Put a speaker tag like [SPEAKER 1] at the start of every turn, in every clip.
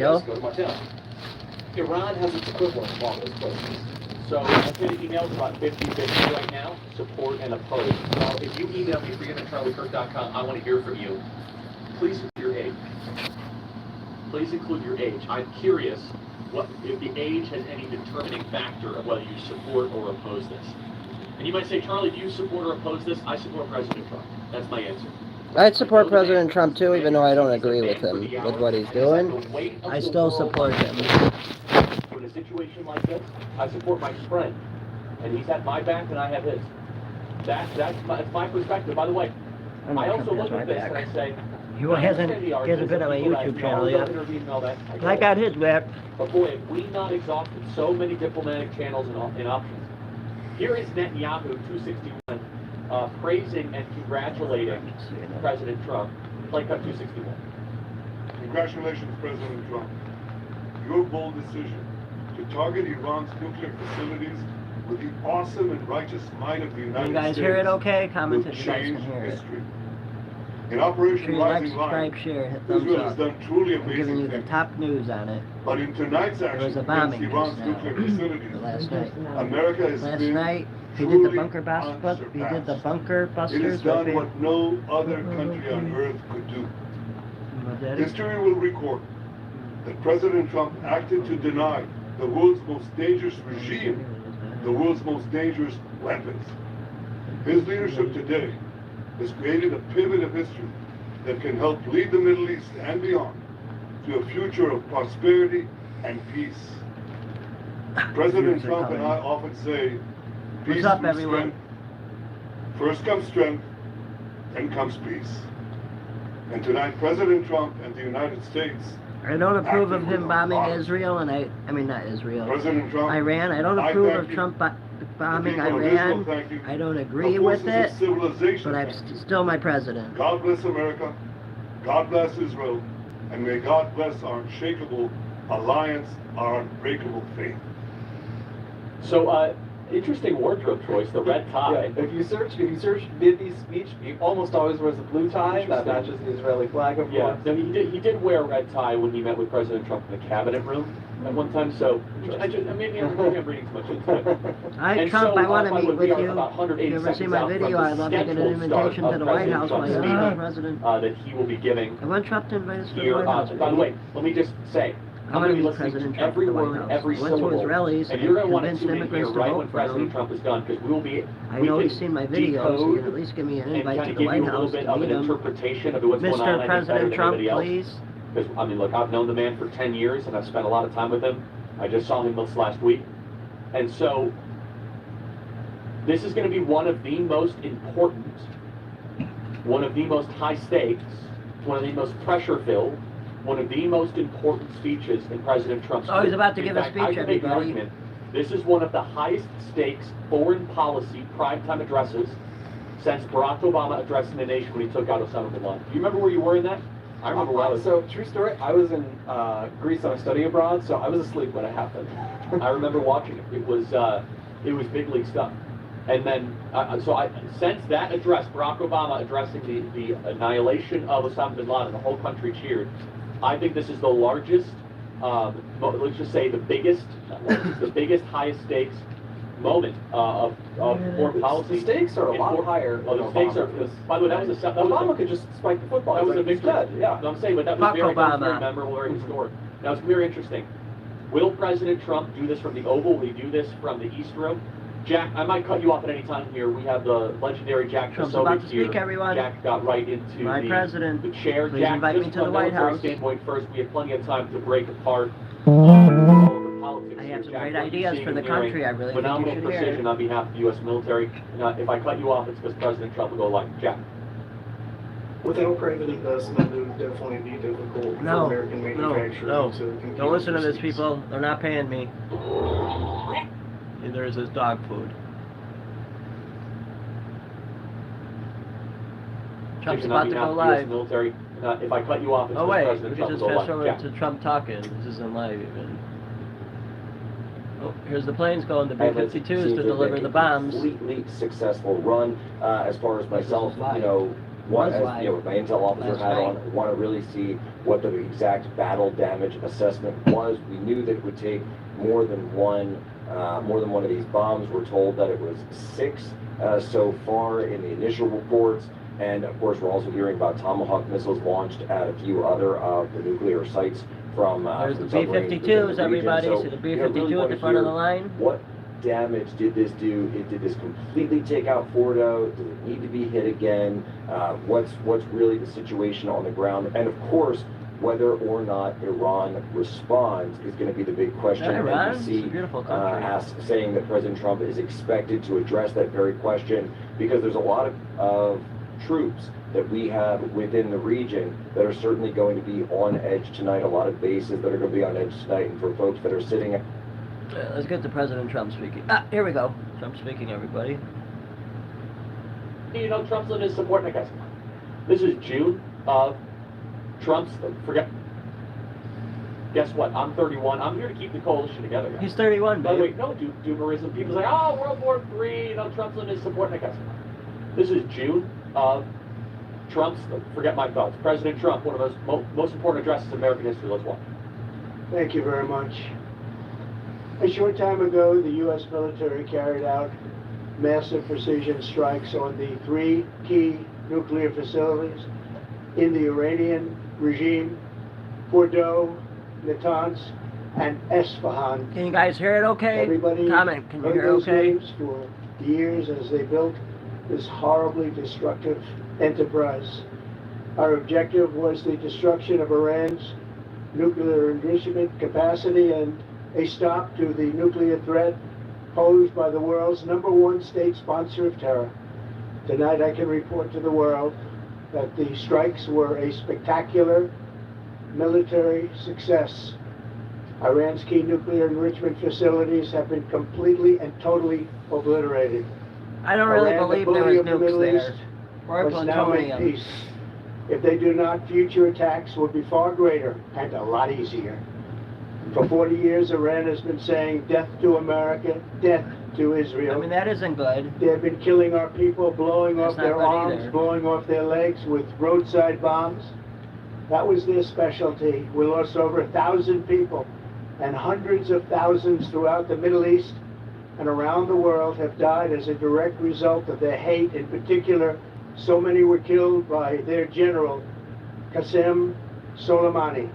[SPEAKER 1] Go to my channel. Iran has its equivalent of all those places. So I'm getting emails about 50-50 right now, support and oppose. Now, if you email me, forgiveandcharliekirk.com, I want to hear from you. Please include your age. Please include your age. I'm curious if the age has any determining factor of whether you support or oppose this. And you might say, Charlie, do you support or oppose this? I support President Trump. That's my answer.
[SPEAKER 2] I'd support President Trump too, even though I don't agree with him, with what he's doing. I still support him.
[SPEAKER 1] In a situation like this, I support my friend, and he's had my back and I have his. That's my perspective. By the way, I also look at this and I say,
[SPEAKER 2] he hasn't get a bit on my YouTube channel yet. I got his back.
[SPEAKER 1] But boy, have we not exhausted so many diplomatic channels and options. Here is Netanyahu 261 praising and congratulating President Trump. Play cut 261.
[SPEAKER 3] Congratulations, President Trump. Your bold decision to target Iran's nuclear facilities with the awesome and righteous might of the United States.
[SPEAKER 2] You guys hear it okay? Comment if you guys
[SPEAKER 3] change
[SPEAKER 2] can hear it.
[SPEAKER 3] history. In Operation Rising Lion,
[SPEAKER 2] subscribe, share, hit thumbs
[SPEAKER 3] Israel
[SPEAKER 2] up.
[SPEAKER 3] has done truly
[SPEAKER 2] I'm
[SPEAKER 3] amazing
[SPEAKER 2] giving you the
[SPEAKER 3] things.
[SPEAKER 2] top news on it.
[SPEAKER 3] But in tonight's action
[SPEAKER 2] was a
[SPEAKER 3] against
[SPEAKER 2] bombing
[SPEAKER 3] Iran's
[SPEAKER 2] just
[SPEAKER 3] nuclear
[SPEAKER 2] now.
[SPEAKER 3] facilities,
[SPEAKER 2] Last night.
[SPEAKER 3] America has
[SPEAKER 2] Last
[SPEAKER 3] been
[SPEAKER 2] night, he did the
[SPEAKER 3] truly
[SPEAKER 2] bunker busters. He did the
[SPEAKER 3] unsurpassed.
[SPEAKER 2] bunker
[SPEAKER 3] It
[SPEAKER 2] busters.
[SPEAKER 3] has done what no other country on earth could do. History will record that President Trump acted to deny the world's most dangerous regime the world's most dangerous weapons. His leadership today has created a pivot of history that can help lead the Middle East and beyond to a future of prosperity and peace. President Trump and I often say, peace
[SPEAKER 2] What's up,
[SPEAKER 3] through
[SPEAKER 2] everyone?
[SPEAKER 3] strength. First comes strength, then comes peace. And tonight, President Trump and the United States
[SPEAKER 2] I don't approve of
[SPEAKER 3] acted
[SPEAKER 2] him
[SPEAKER 3] with
[SPEAKER 2] bombing
[SPEAKER 3] honor.
[SPEAKER 2] Israel, and I mean not Israel,
[SPEAKER 3] President Trump,
[SPEAKER 2] Iran. I don't
[SPEAKER 3] I
[SPEAKER 2] approve
[SPEAKER 3] thank
[SPEAKER 2] of
[SPEAKER 3] you.
[SPEAKER 2] Trump bombing
[SPEAKER 3] The people of Israel
[SPEAKER 2] Iran.
[SPEAKER 3] thank you.
[SPEAKER 2] I don't
[SPEAKER 3] The
[SPEAKER 2] agree with
[SPEAKER 3] forces
[SPEAKER 2] it,
[SPEAKER 3] of civilization
[SPEAKER 2] but I'm
[SPEAKER 3] thank you.
[SPEAKER 2] still my president.
[SPEAKER 3] God bless America, God bless Israel, and may God bless our unshakable alliance, our unbreakable faith.
[SPEAKER 1] So, interesting wardrobe choice, the red tie.
[SPEAKER 4] Yeah, if you search Bibi's speech, he almost always wears a blue tie that matches the Israeli flag, of
[SPEAKER 1] Yeah,
[SPEAKER 4] course.
[SPEAKER 1] no, he did wear a red tie when he met with President Trump in the cabinet room at one time. So maybe I'm reading too much into it.
[SPEAKER 2] Hi,
[SPEAKER 1] And
[SPEAKER 2] Trump,
[SPEAKER 1] so,
[SPEAKER 2] I want to
[SPEAKER 1] by the
[SPEAKER 2] meet
[SPEAKER 1] way,
[SPEAKER 2] with
[SPEAKER 1] we are
[SPEAKER 2] you.
[SPEAKER 1] about 180
[SPEAKER 2] If you ever see
[SPEAKER 1] seconds
[SPEAKER 2] my
[SPEAKER 1] out from
[SPEAKER 2] video,
[SPEAKER 1] the
[SPEAKER 2] I'd love to get an
[SPEAKER 1] scheduled
[SPEAKER 2] invitation
[SPEAKER 1] start
[SPEAKER 2] to the
[SPEAKER 1] of
[SPEAKER 2] White House while
[SPEAKER 1] President
[SPEAKER 2] you're
[SPEAKER 1] Trump's
[SPEAKER 2] the
[SPEAKER 1] speech,
[SPEAKER 2] president.
[SPEAKER 1] that he will be giving
[SPEAKER 2] I want Trump to invite us to the
[SPEAKER 1] here.
[SPEAKER 2] White House.
[SPEAKER 1] By the way, let me just say,
[SPEAKER 2] I
[SPEAKER 1] I'm
[SPEAKER 2] want
[SPEAKER 1] going
[SPEAKER 2] to
[SPEAKER 1] to
[SPEAKER 2] meet
[SPEAKER 1] be listening
[SPEAKER 2] President
[SPEAKER 1] to
[SPEAKER 2] Trump
[SPEAKER 1] every
[SPEAKER 2] at the White
[SPEAKER 1] word,
[SPEAKER 2] House.
[SPEAKER 1] every
[SPEAKER 2] I went to
[SPEAKER 1] syllable,
[SPEAKER 2] Israelis
[SPEAKER 1] and you're going to want to
[SPEAKER 2] convinced
[SPEAKER 1] tune in here
[SPEAKER 2] immigrants to
[SPEAKER 1] right
[SPEAKER 2] vote
[SPEAKER 1] when
[SPEAKER 2] for
[SPEAKER 1] President
[SPEAKER 2] him.
[SPEAKER 1] Trump is done, because we will be.
[SPEAKER 2] I
[SPEAKER 1] we
[SPEAKER 2] know
[SPEAKER 1] can
[SPEAKER 2] he's seen my videos, so you can at least give me an
[SPEAKER 1] and
[SPEAKER 2] invite
[SPEAKER 1] kind
[SPEAKER 2] to
[SPEAKER 1] of
[SPEAKER 2] the
[SPEAKER 1] give
[SPEAKER 2] White
[SPEAKER 1] you a little
[SPEAKER 2] House
[SPEAKER 1] bit
[SPEAKER 2] to
[SPEAKER 1] of
[SPEAKER 2] meet
[SPEAKER 1] an
[SPEAKER 2] him.
[SPEAKER 1] interpretation of what's going on.
[SPEAKER 2] Mr. President Trump, please.
[SPEAKER 1] Because, I mean, look, I've known the man for 10 years, and I've spent a lot of time with him. I just saw him this last week. And so, this is going to be one of the most important, one of the most high stakes, one of the most pressure-filled, one of the most important speeches in President Trump's
[SPEAKER 2] Oh, he's
[SPEAKER 1] career.
[SPEAKER 2] about to
[SPEAKER 1] In
[SPEAKER 2] give a
[SPEAKER 1] fact,
[SPEAKER 2] speech,
[SPEAKER 1] I would make the
[SPEAKER 2] everybody.
[SPEAKER 1] argument, this is one of the highest stakes foreign policy primetime addresses since Barack Obama addressing the nation when he took out Osama bin Laden. Do you remember where you were in that? I remember where I was.
[SPEAKER 4] So, true story, I was in Greece on a study abroad, so I was asleep when it happened.
[SPEAKER 1] I remember watching it. It was big league stuff. And then, since that address, Barack Obama addressing the annihilation of Osama bin Laden, the whole country cheered. I think this is the largest, let's just say the biggest, highest stakes moment of foreign policy.
[SPEAKER 4] The stakes are a lot higher.
[SPEAKER 1] Oh, the stakes are. By the way, that was
[SPEAKER 4] Obama could just spike the football.
[SPEAKER 1] That was a big
[SPEAKER 4] instead. Yeah.
[SPEAKER 1] No, I'm saying, but that
[SPEAKER 2] Fuck
[SPEAKER 1] was very
[SPEAKER 2] Obama.
[SPEAKER 1] memorable, very historic. Now, it's very interesting. Will President Trump do this from the Oval? Will he do this from the East Room? Jack, I might cut you off at any time here. We have the legendary Jack
[SPEAKER 2] Trump's
[SPEAKER 1] Posobiec
[SPEAKER 2] about to
[SPEAKER 1] here.
[SPEAKER 2] speak, everyone.
[SPEAKER 1] Jack got right into
[SPEAKER 2] My president.
[SPEAKER 1] the chair.
[SPEAKER 2] Please
[SPEAKER 1] Jack,
[SPEAKER 2] invite me
[SPEAKER 1] just
[SPEAKER 2] to the
[SPEAKER 1] from a
[SPEAKER 2] White
[SPEAKER 1] military
[SPEAKER 2] House.
[SPEAKER 1] standpoint first, we have plenty of time to break apart the politics
[SPEAKER 2] I
[SPEAKER 1] here.
[SPEAKER 2] have some
[SPEAKER 1] Jack,
[SPEAKER 2] great
[SPEAKER 1] what are you
[SPEAKER 2] ideas
[SPEAKER 1] seeing
[SPEAKER 2] for the
[SPEAKER 1] and hearing?
[SPEAKER 2] country. I really think you
[SPEAKER 1] Phenomenal
[SPEAKER 2] should
[SPEAKER 1] precision
[SPEAKER 2] hear.
[SPEAKER 1] on behalf of the U.S. military. If I cut you off, it's because President Trump will go like, Jack.
[SPEAKER 5] Without President Biden, it would definitely be difficult for
[SPEAKER 2] No,
[SPEAKER 5] American
[SPEAKER 2] no,
[SPEAKER 5] manufacturers
[SPEAKER 2] no.
[SPEAKER 5] to compete
[SPEAKER 2] Don't listen to this,
[SPEAKER 5] overseas.
[SPEAKER 2] people. They're not paying me. Neither is this dog food. Trump's
[SPEAKER 1] On
[SPEAKER 2] about to
[SPEAKER 1] behalf
[SPEAKER 2] go
[SPEAKER 1] of the US
[SPEAKER 2] live.
[SPEAKER 1] military. If I cut you off, it's
[SPEAKER 2] Oh
[SPEAKER 1] because
[SPEAKER 2] wait, we
[SPEAKER 1] President
[SPEAKER 2] can
[SPEAKER 1] Trump
[SPEAKER 2] just
[SPEAKER 1] will go
[SPEAKER 2] fast
[SPEAKER 1] like,
[SPEAKER 2] over
[SPEAKER 1] Jack.
[SPEAKER 2] to Trump talking. This isn't live even. Oh, here's the planes going, the
[SPEAKER 6] And it
[SPEAKER 2] B-52s
[SPEAKER 6] seems
[SPEAKER 2] to
[SPEAKER 6] have
[SPEAKER 2] deliver
[SPEAKER 6] been
[SPEAKER 2] the
[SPEAKER 6] a
[SPEAKER 2] bombs.
[SPEAKER 6] Completely successful run. As far as myself,
[SPEAKER 2] live.
[SPEAKER 6] you know, want,
[SPEAKER 2] Was
[SPEAKER 6] as, you know, with my intel officer
[SPEAKER 2] last
[SPEAKER 6] hat
[SPEAKER 2] night.
[SPEAKER 6] on, want to really see what the exact battle damage assessment was. We knew that it would take more than one of these bombs. We're told that it was 6 so far in the initial reports. And of course, we're also hearing about Tomahawk missiles launched at a few other of the nuclear sites from
[SPEAKER 2] There's the
[SPEAKER 6] from submarines within the
[SPEAKER 2] B-52s,
[SPEAKER 6] region.
[SPEAKER 2] everybody.
[SPEAKER 6] So,
[SPEAKER 2] See the
[SPEAKER 6] you know,
[SPEAKER 2] B-52
[SPEAKER 6] really
[SPEAKER 2] at
[SPEAKER 6] want
[SPEAKER 2] the
[SPEAKER 6] to
[SPEAKER 2] front of the
[SPEAKER 6] hear
[SPEAKER 2] line?
[SPEAKER 6] what damage did this do? Did this completely take out Fordo? Does it need to be hit again? What's really the situation on the ground? And of course, whether or not Iran responds is going to be the big question.
[SPEAKER 2] Yeah, Iran? It's a
[SPEAKER 6] NBC
[SPEAKER 2] beautiful country.
[SPEAKER 6] saying that President Trump is expected to address that very question because there's a lot of troops that we have within the region that are certainly going to be on edge tonight. A lot of bases that are going to be on edge tonight, and for folks that are sitting at
[SPEAKER 2] Let's get to President Trump speaking. Here we go. Trump speaking, everybody.
[SPEAKER 1] You know, Trump's in his support mechanism. This is June of Trump's, guess what? I'm 31. I'm here to keep the coalition together, guys.
[SPEAKER 2] He's 31,
[SPEAKER 1] By the way,
[SPEAKER 2] babe.
[SPEAKER 1] no doomerism. People say, oh, World War III, you know, Trump's in his support mechanism. This is June of Trump's, forget my thoughts, President Trump, one of those most important addresses in American history. Let's watch.
[SPEAKER 7] Thank you very much. A short time ago, the U.S. military carried out massive precision strikes on the 3 key nuclear facilities in the Iranian regime: Fordo, Natanz, and Esfahan.
[SPEAKER 2] Can you guys hear it okay?
[SPEAKER 7] Everybody
[SPEAKER 2] Comment. Can you
[SPEAKER 7] heard
[SPEAKER 2] hear
[SPEAKER 7] those
[SPEAKER 2] okay?
[SPEAKER 7] names for years as they built this horribly destructive enterprise. Our objective was the destruction of Iran's nuclear enrichment capacity and a stop to the nuclear threat posed by the world's #1 state sponsor of terror. Tonight I can report to the world that the strikes were a spectacular military success. Iran's key nuclear enrichment facilities have been completely and totally obliterated.
[SPEAKER 2] I don't really
[SPEAKER 7] Iran, the
[SPEAKER 2] believe there
[SPEAKER 7] bully
[SPEAKER 2] was
[SPEAKER 7] of the Middle
[SPEAKER 2] nukes
[SPEAKER 7] East,
[SPEAKER 2] there. Or
[SPEAKER 7] must now make
[SPEAKER 2] plutonium.
[SPEAKER 7] peace. If they do not, future attacks will be far greater and a lot easier. For 40 years, Iran has been saying death to America, death to Israel.
[SPEAKER 2] I mean, that isn't good.
[SPEAKER 7] They have been killing our people, blowing
[SPEAKER 2] That's
[SPEAKER 7] off
[SPEAKER 2] not
[SPEAKER 7] their
[SPEAKER 2] good
[SPEAKER 7] arms,
[SPEAKER 2] either.
[SPEAKER 7] blowing off their legs with roadside bombs. That was their specialty. We lost over 1,000 people, and hundreds of thousands throughout the Middle East and around the world have died as a direct result of their hate. In particular, so many were killed by their general, Qasem Soleimani.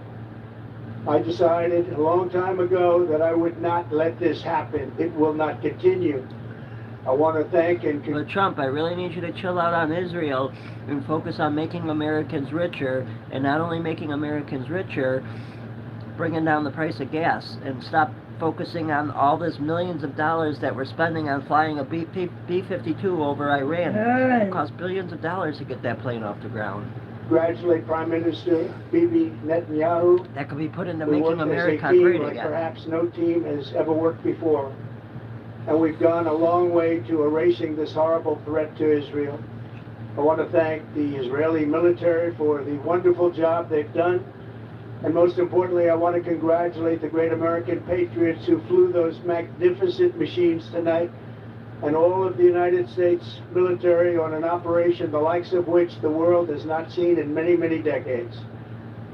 [SPEAKER 7] I decided a long time ago that I would not let this happen. It will not continue. I want to thank and
[SPEAKER 2] But Trump, I really need you to chill out on Israel and focus on making Americans richer, and not only making Americans richer, bringing down the price of gas, and stop focusing on all this millions of dollars that we're spending on flying a B-52 over Iran. It costs billions of dollars to get that plane off the ground.
[SPEAKER 7] congratulate Prime Minister Bibi Netanyahu.
[SPEAKER 2] That could be put into
[SPEAKER 7] We
[SPEAKER 2] making
[SPEAKER 7] worked as a
[SPEAKER 2] America
[SPEAKER 7] team
[SPEAKER 2] great
[SPEAKER 7] like
[SPEAKER 2] again.
[SPEAKER 7] perhaps no team has ever worked before. And we've gone a long way to erasing this horrible threat to Israel. I want to thank the Israeli military for the wonderful job they've done. And most importantly, I want to congratulate the great American patriots who flew those magnificent machines tonight, and all of the United States military on an operation the likes of which the world has not seen in many, many decades.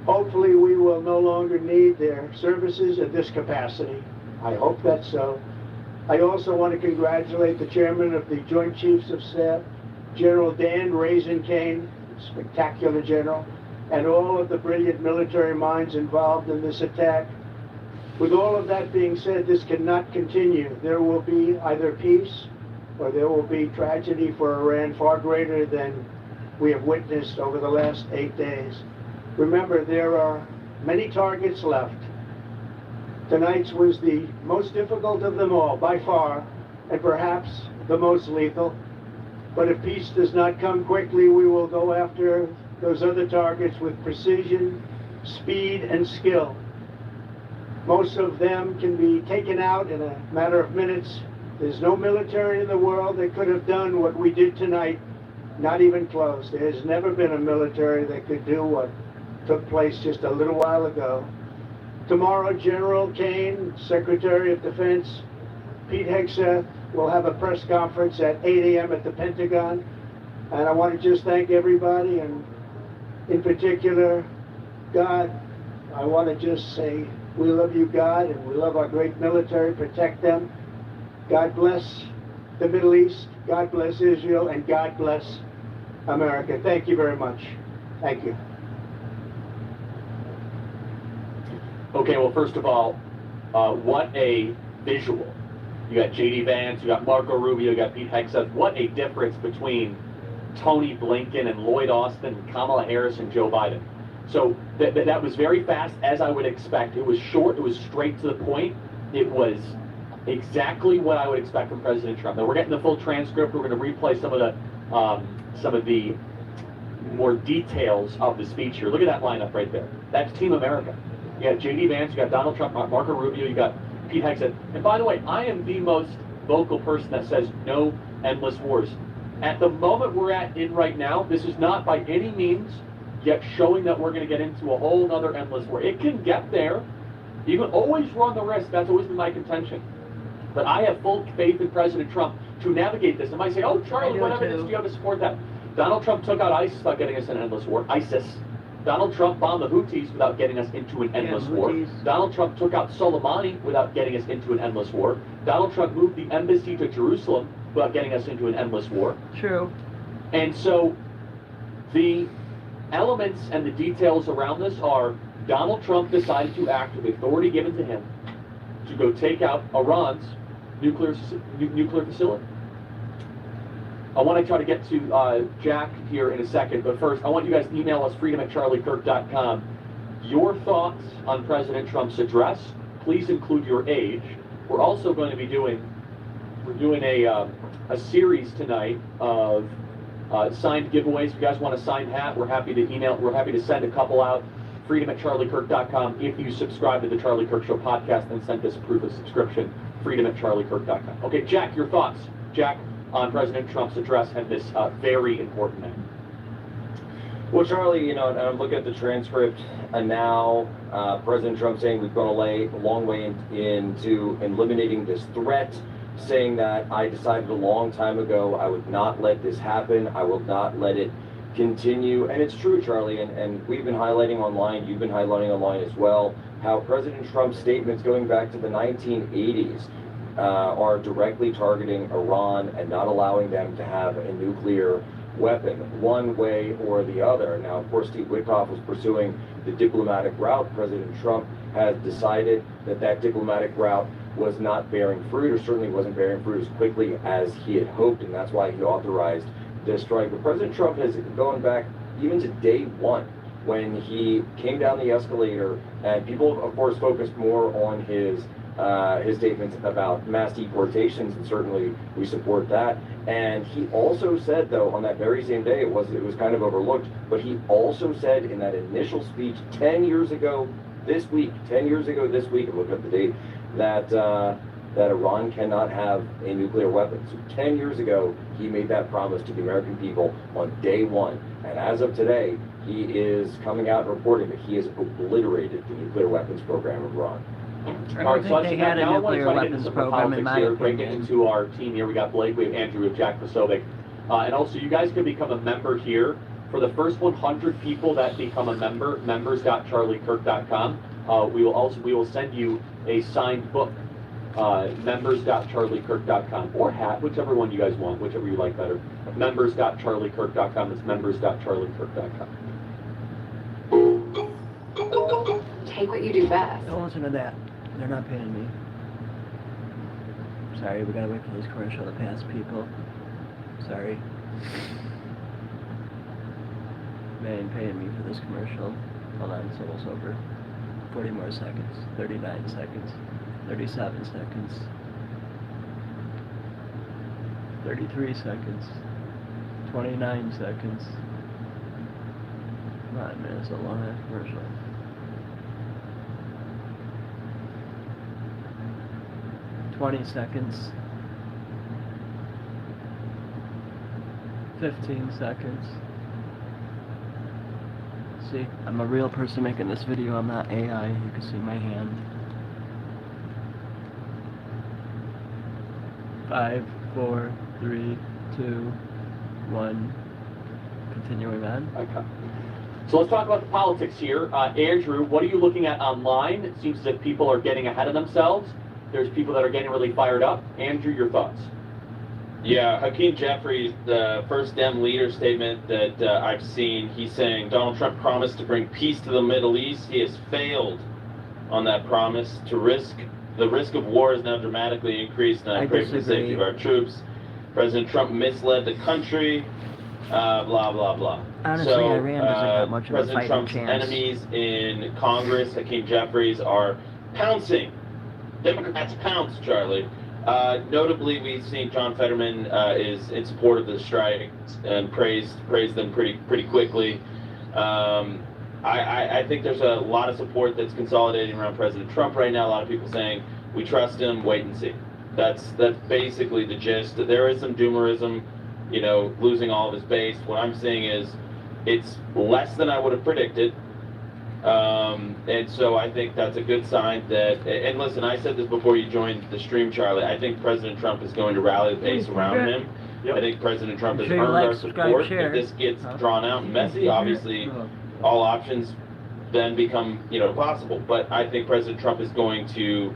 [SPEAKER 7] Hopefully we will no longer need their services in this capacity. I hope that's so. I also want to congratulate the chairman of the Joint Chiefs of Staff, General Dan Raisin-Kane, spectacular general, and all of the brilliant military minds involved in this attack. With all of that being said, this cannot continue. There will be either peace or there will be tragedy for Iran far greater than we have witnessed over the last 8 days. Remember, there are many targets left. Tonight's was the most difficult of them all, by far, and perhaps the most lethal. But if peace does not come quickly, we will go after those other targets with precision, speed, and skill. Most of them can be taken out in a matter of minutes. There's no military in the world that could have done what we did tonight, not even close. There has never been a military that could do what took place just a little while ago. Tomorrow, General Kane, Secretary of Defense, Pete Hegseth will have a press conference at 8 a.m. at the Pentagon. And I want to just thank everybody, and in particular, God. I want to just say we love you, God, and we love our great military. Protect them. God bless the Middle East. God bless Israel, and God bless America. Thank you very much. Thank you.
[SPEAKER 1] Okay, well, first of all, what a visual. You got J.D. Vance, you got Marco Rubio, you got Pete Hegseth. What a difference between Tony Blinken and Lloyd Austin, Kamala Harris, and Joe Biden. So that was very fast, as I would expect. It was short, it was straight to the point. It was exactly what I would expect from President Trump. Now, we're getting the full transcript. We're going to replay some of the more details of the speech here. Look at that lineup right there. That's Team America. You got J.D. Vance, you got Donald Trump, Marco Rubio, you got Pete Hegseth. And by the way, I am the most vocal person that says no endless wars. At the moment we're in right now, this is not by any means yet showing that we're going to get into a whole other endless war. It can get there. You can always run the risk. That's always been my contention. But I have full faith in President Trump to navigate this. And might say, oh, Charlie, what evidence do you have to support that? Donald Trump took out ISIS without getting us in an endless war. ISIS. Donald Trump bombed the Houthis without getting us into an endless war. Donald Trump took out Soleimani without getting us into an endless war. Donald Trump moved the embassy to Jerusalem without getting us into an endless war.
[SPEAKER 2] True.
[SPEAKER 1] And so the elements and the details around this are Donald Trump decided to act with the authority given to him to go take out Iran's nuclear facility. I want to try to get to Jack here in a second, but first I want you guys to email us freedom@charliekirk.com. Your thoughts on President Trump's address. Please include your age. We're also going to be doing a series tonight of signed giveaways. If you guys want a signed hat, we're happy to email. We're happy to send a couple out. freedom@charliekirk.com. If you subscribe to the Charlie Kirk Show podcast and send us proof of subscription, freedom@charliekirk.com. Okay, Jack, your thoughts. Jack, on President Trump's address and this very important man.
[SPEAKER 6] Well, Charlie, and I'm looking at the transcript, and now President Trump saying we've gone a long way into eliminating this threat, saying that I decided a long time ago I would not let this happen, I will not let it continue. And it's true, Charlie, and we've been highlighting online, you've been highlighting online as well, how President Trump's statements going back to the 1980s are directly targeting Iran and not allowing them to have a nuclear weapon, one way or the other. Now, of course, Steve Witkoff was pursuing the diplomatic route. President Trump has decided that that diplomatic route was not bearing fruit, or certainly wasn't bearing fruit as quickly as he had hoped, and that's why he authorized this strike. But President Trump has gone back even to day one, when he came down the escalator, and people, of course, focused more on his statements about mass deportations, and certainly we support that. And he also said, though, on that very same day, it was kind of overlooked, but he also said in that initial speech 10 years ago this week, I'm looking up the date, that Iran cannot have a nuclear weapon. So 10 years ago, he made that promise to the American people on day one. And as of today, he is coming out and reporting that he has obliterated the nuclear weapons program of Iran.
[SPEAKER 2] I don't think they had a nuclear weapons program, in my
[SPEAKER 1] Break
[SPEAKER 2] opinion.
[SPEAKER 1] into our team here. We got Blake, we have Andrew, we have Jack Posobiec. And also, you guys can become a member here. For the first 100 people that become a member, members.charliekirk.com, we will send you a signed book, members.charliekirk.com, or hat, whichever one you guys want, whichever you like better. Members.charliekirk.com. It's members.charliekirk.com.
[SPEAKER 8] Take what you do best.
[SPEAKER 2] Don't listen to that. They're not paying me. Sorry, we gotta wait for this commercial to pass, people. Sorry. They ain't paying me for this commercial. Hold on, it's almost over. 40 more seconds. 39 seconds. 37 seconds. 33 seconds. 29 seconds. Come on, man, it's a long ass commercial. 20 seconds. 15 seconds. See, I'm a real person making this video, I'm not AI. You can see my hand. 5, 4, 3, 2, 1. Continuing on.
[SPEAKER 1] Okay. So let's talk about the politics here. Andrew, what are you looking at online? It seems as if people are getting ahead of themselves. There's people that are getting really fired up. Andrew, your thoughts?
[SPEAKER 9] Yeah, Hakeem Jeffries, the first Dem leader statement that I've seen, he's saying Donald Trump promised to bring peace to the Middle East. He has failed on that promise. The risk of war is now dramatically increased, and I pray for the safety of our troops. President Trump misled the country, blah, blah, blah.
[SPEAKER 2] Honestly, Iran doesn't have much of a
[SPEAKER 9] President
[SPEAKER 2] fighting
[SPEAKER 9] Trump's
[SPEAKER 2] chance.
[SPEAKER 9] enemies in Congress, Hakeem Jeffries, are pouncing. Democrats pounce, Charlie. Notably, we've seen John Fetterman is in support of the strike and praised them pretty quickly. I think there's a lot of support that's consolidating around President Trump right now. A lot of people saying we trust him, wait and see. That's basically the gist. There is some doomerism, losing all of his base. What I'm seeing is it's less than I would have predicted. And so I think that's a good sign that, and listen, I said this before you joined the stream, Charlie, I think President Trump is going to rally the base around him.
[SPEAKER 1] Yep.
[SPEAKER 9] I think President Trump has
[SPEAKER 2] Sure you
[SPEAKER 9] earned
[SPEAKER 2] like,
[SPEAKER 9] our
[SPEAKER 2] subscribe,
[SPEAKER 9] support.
[SPEAKER 2] share.
[SPEAKER 9] If this gets drawn out and messy, obviously all options then become, possible. But I think President Trump is going to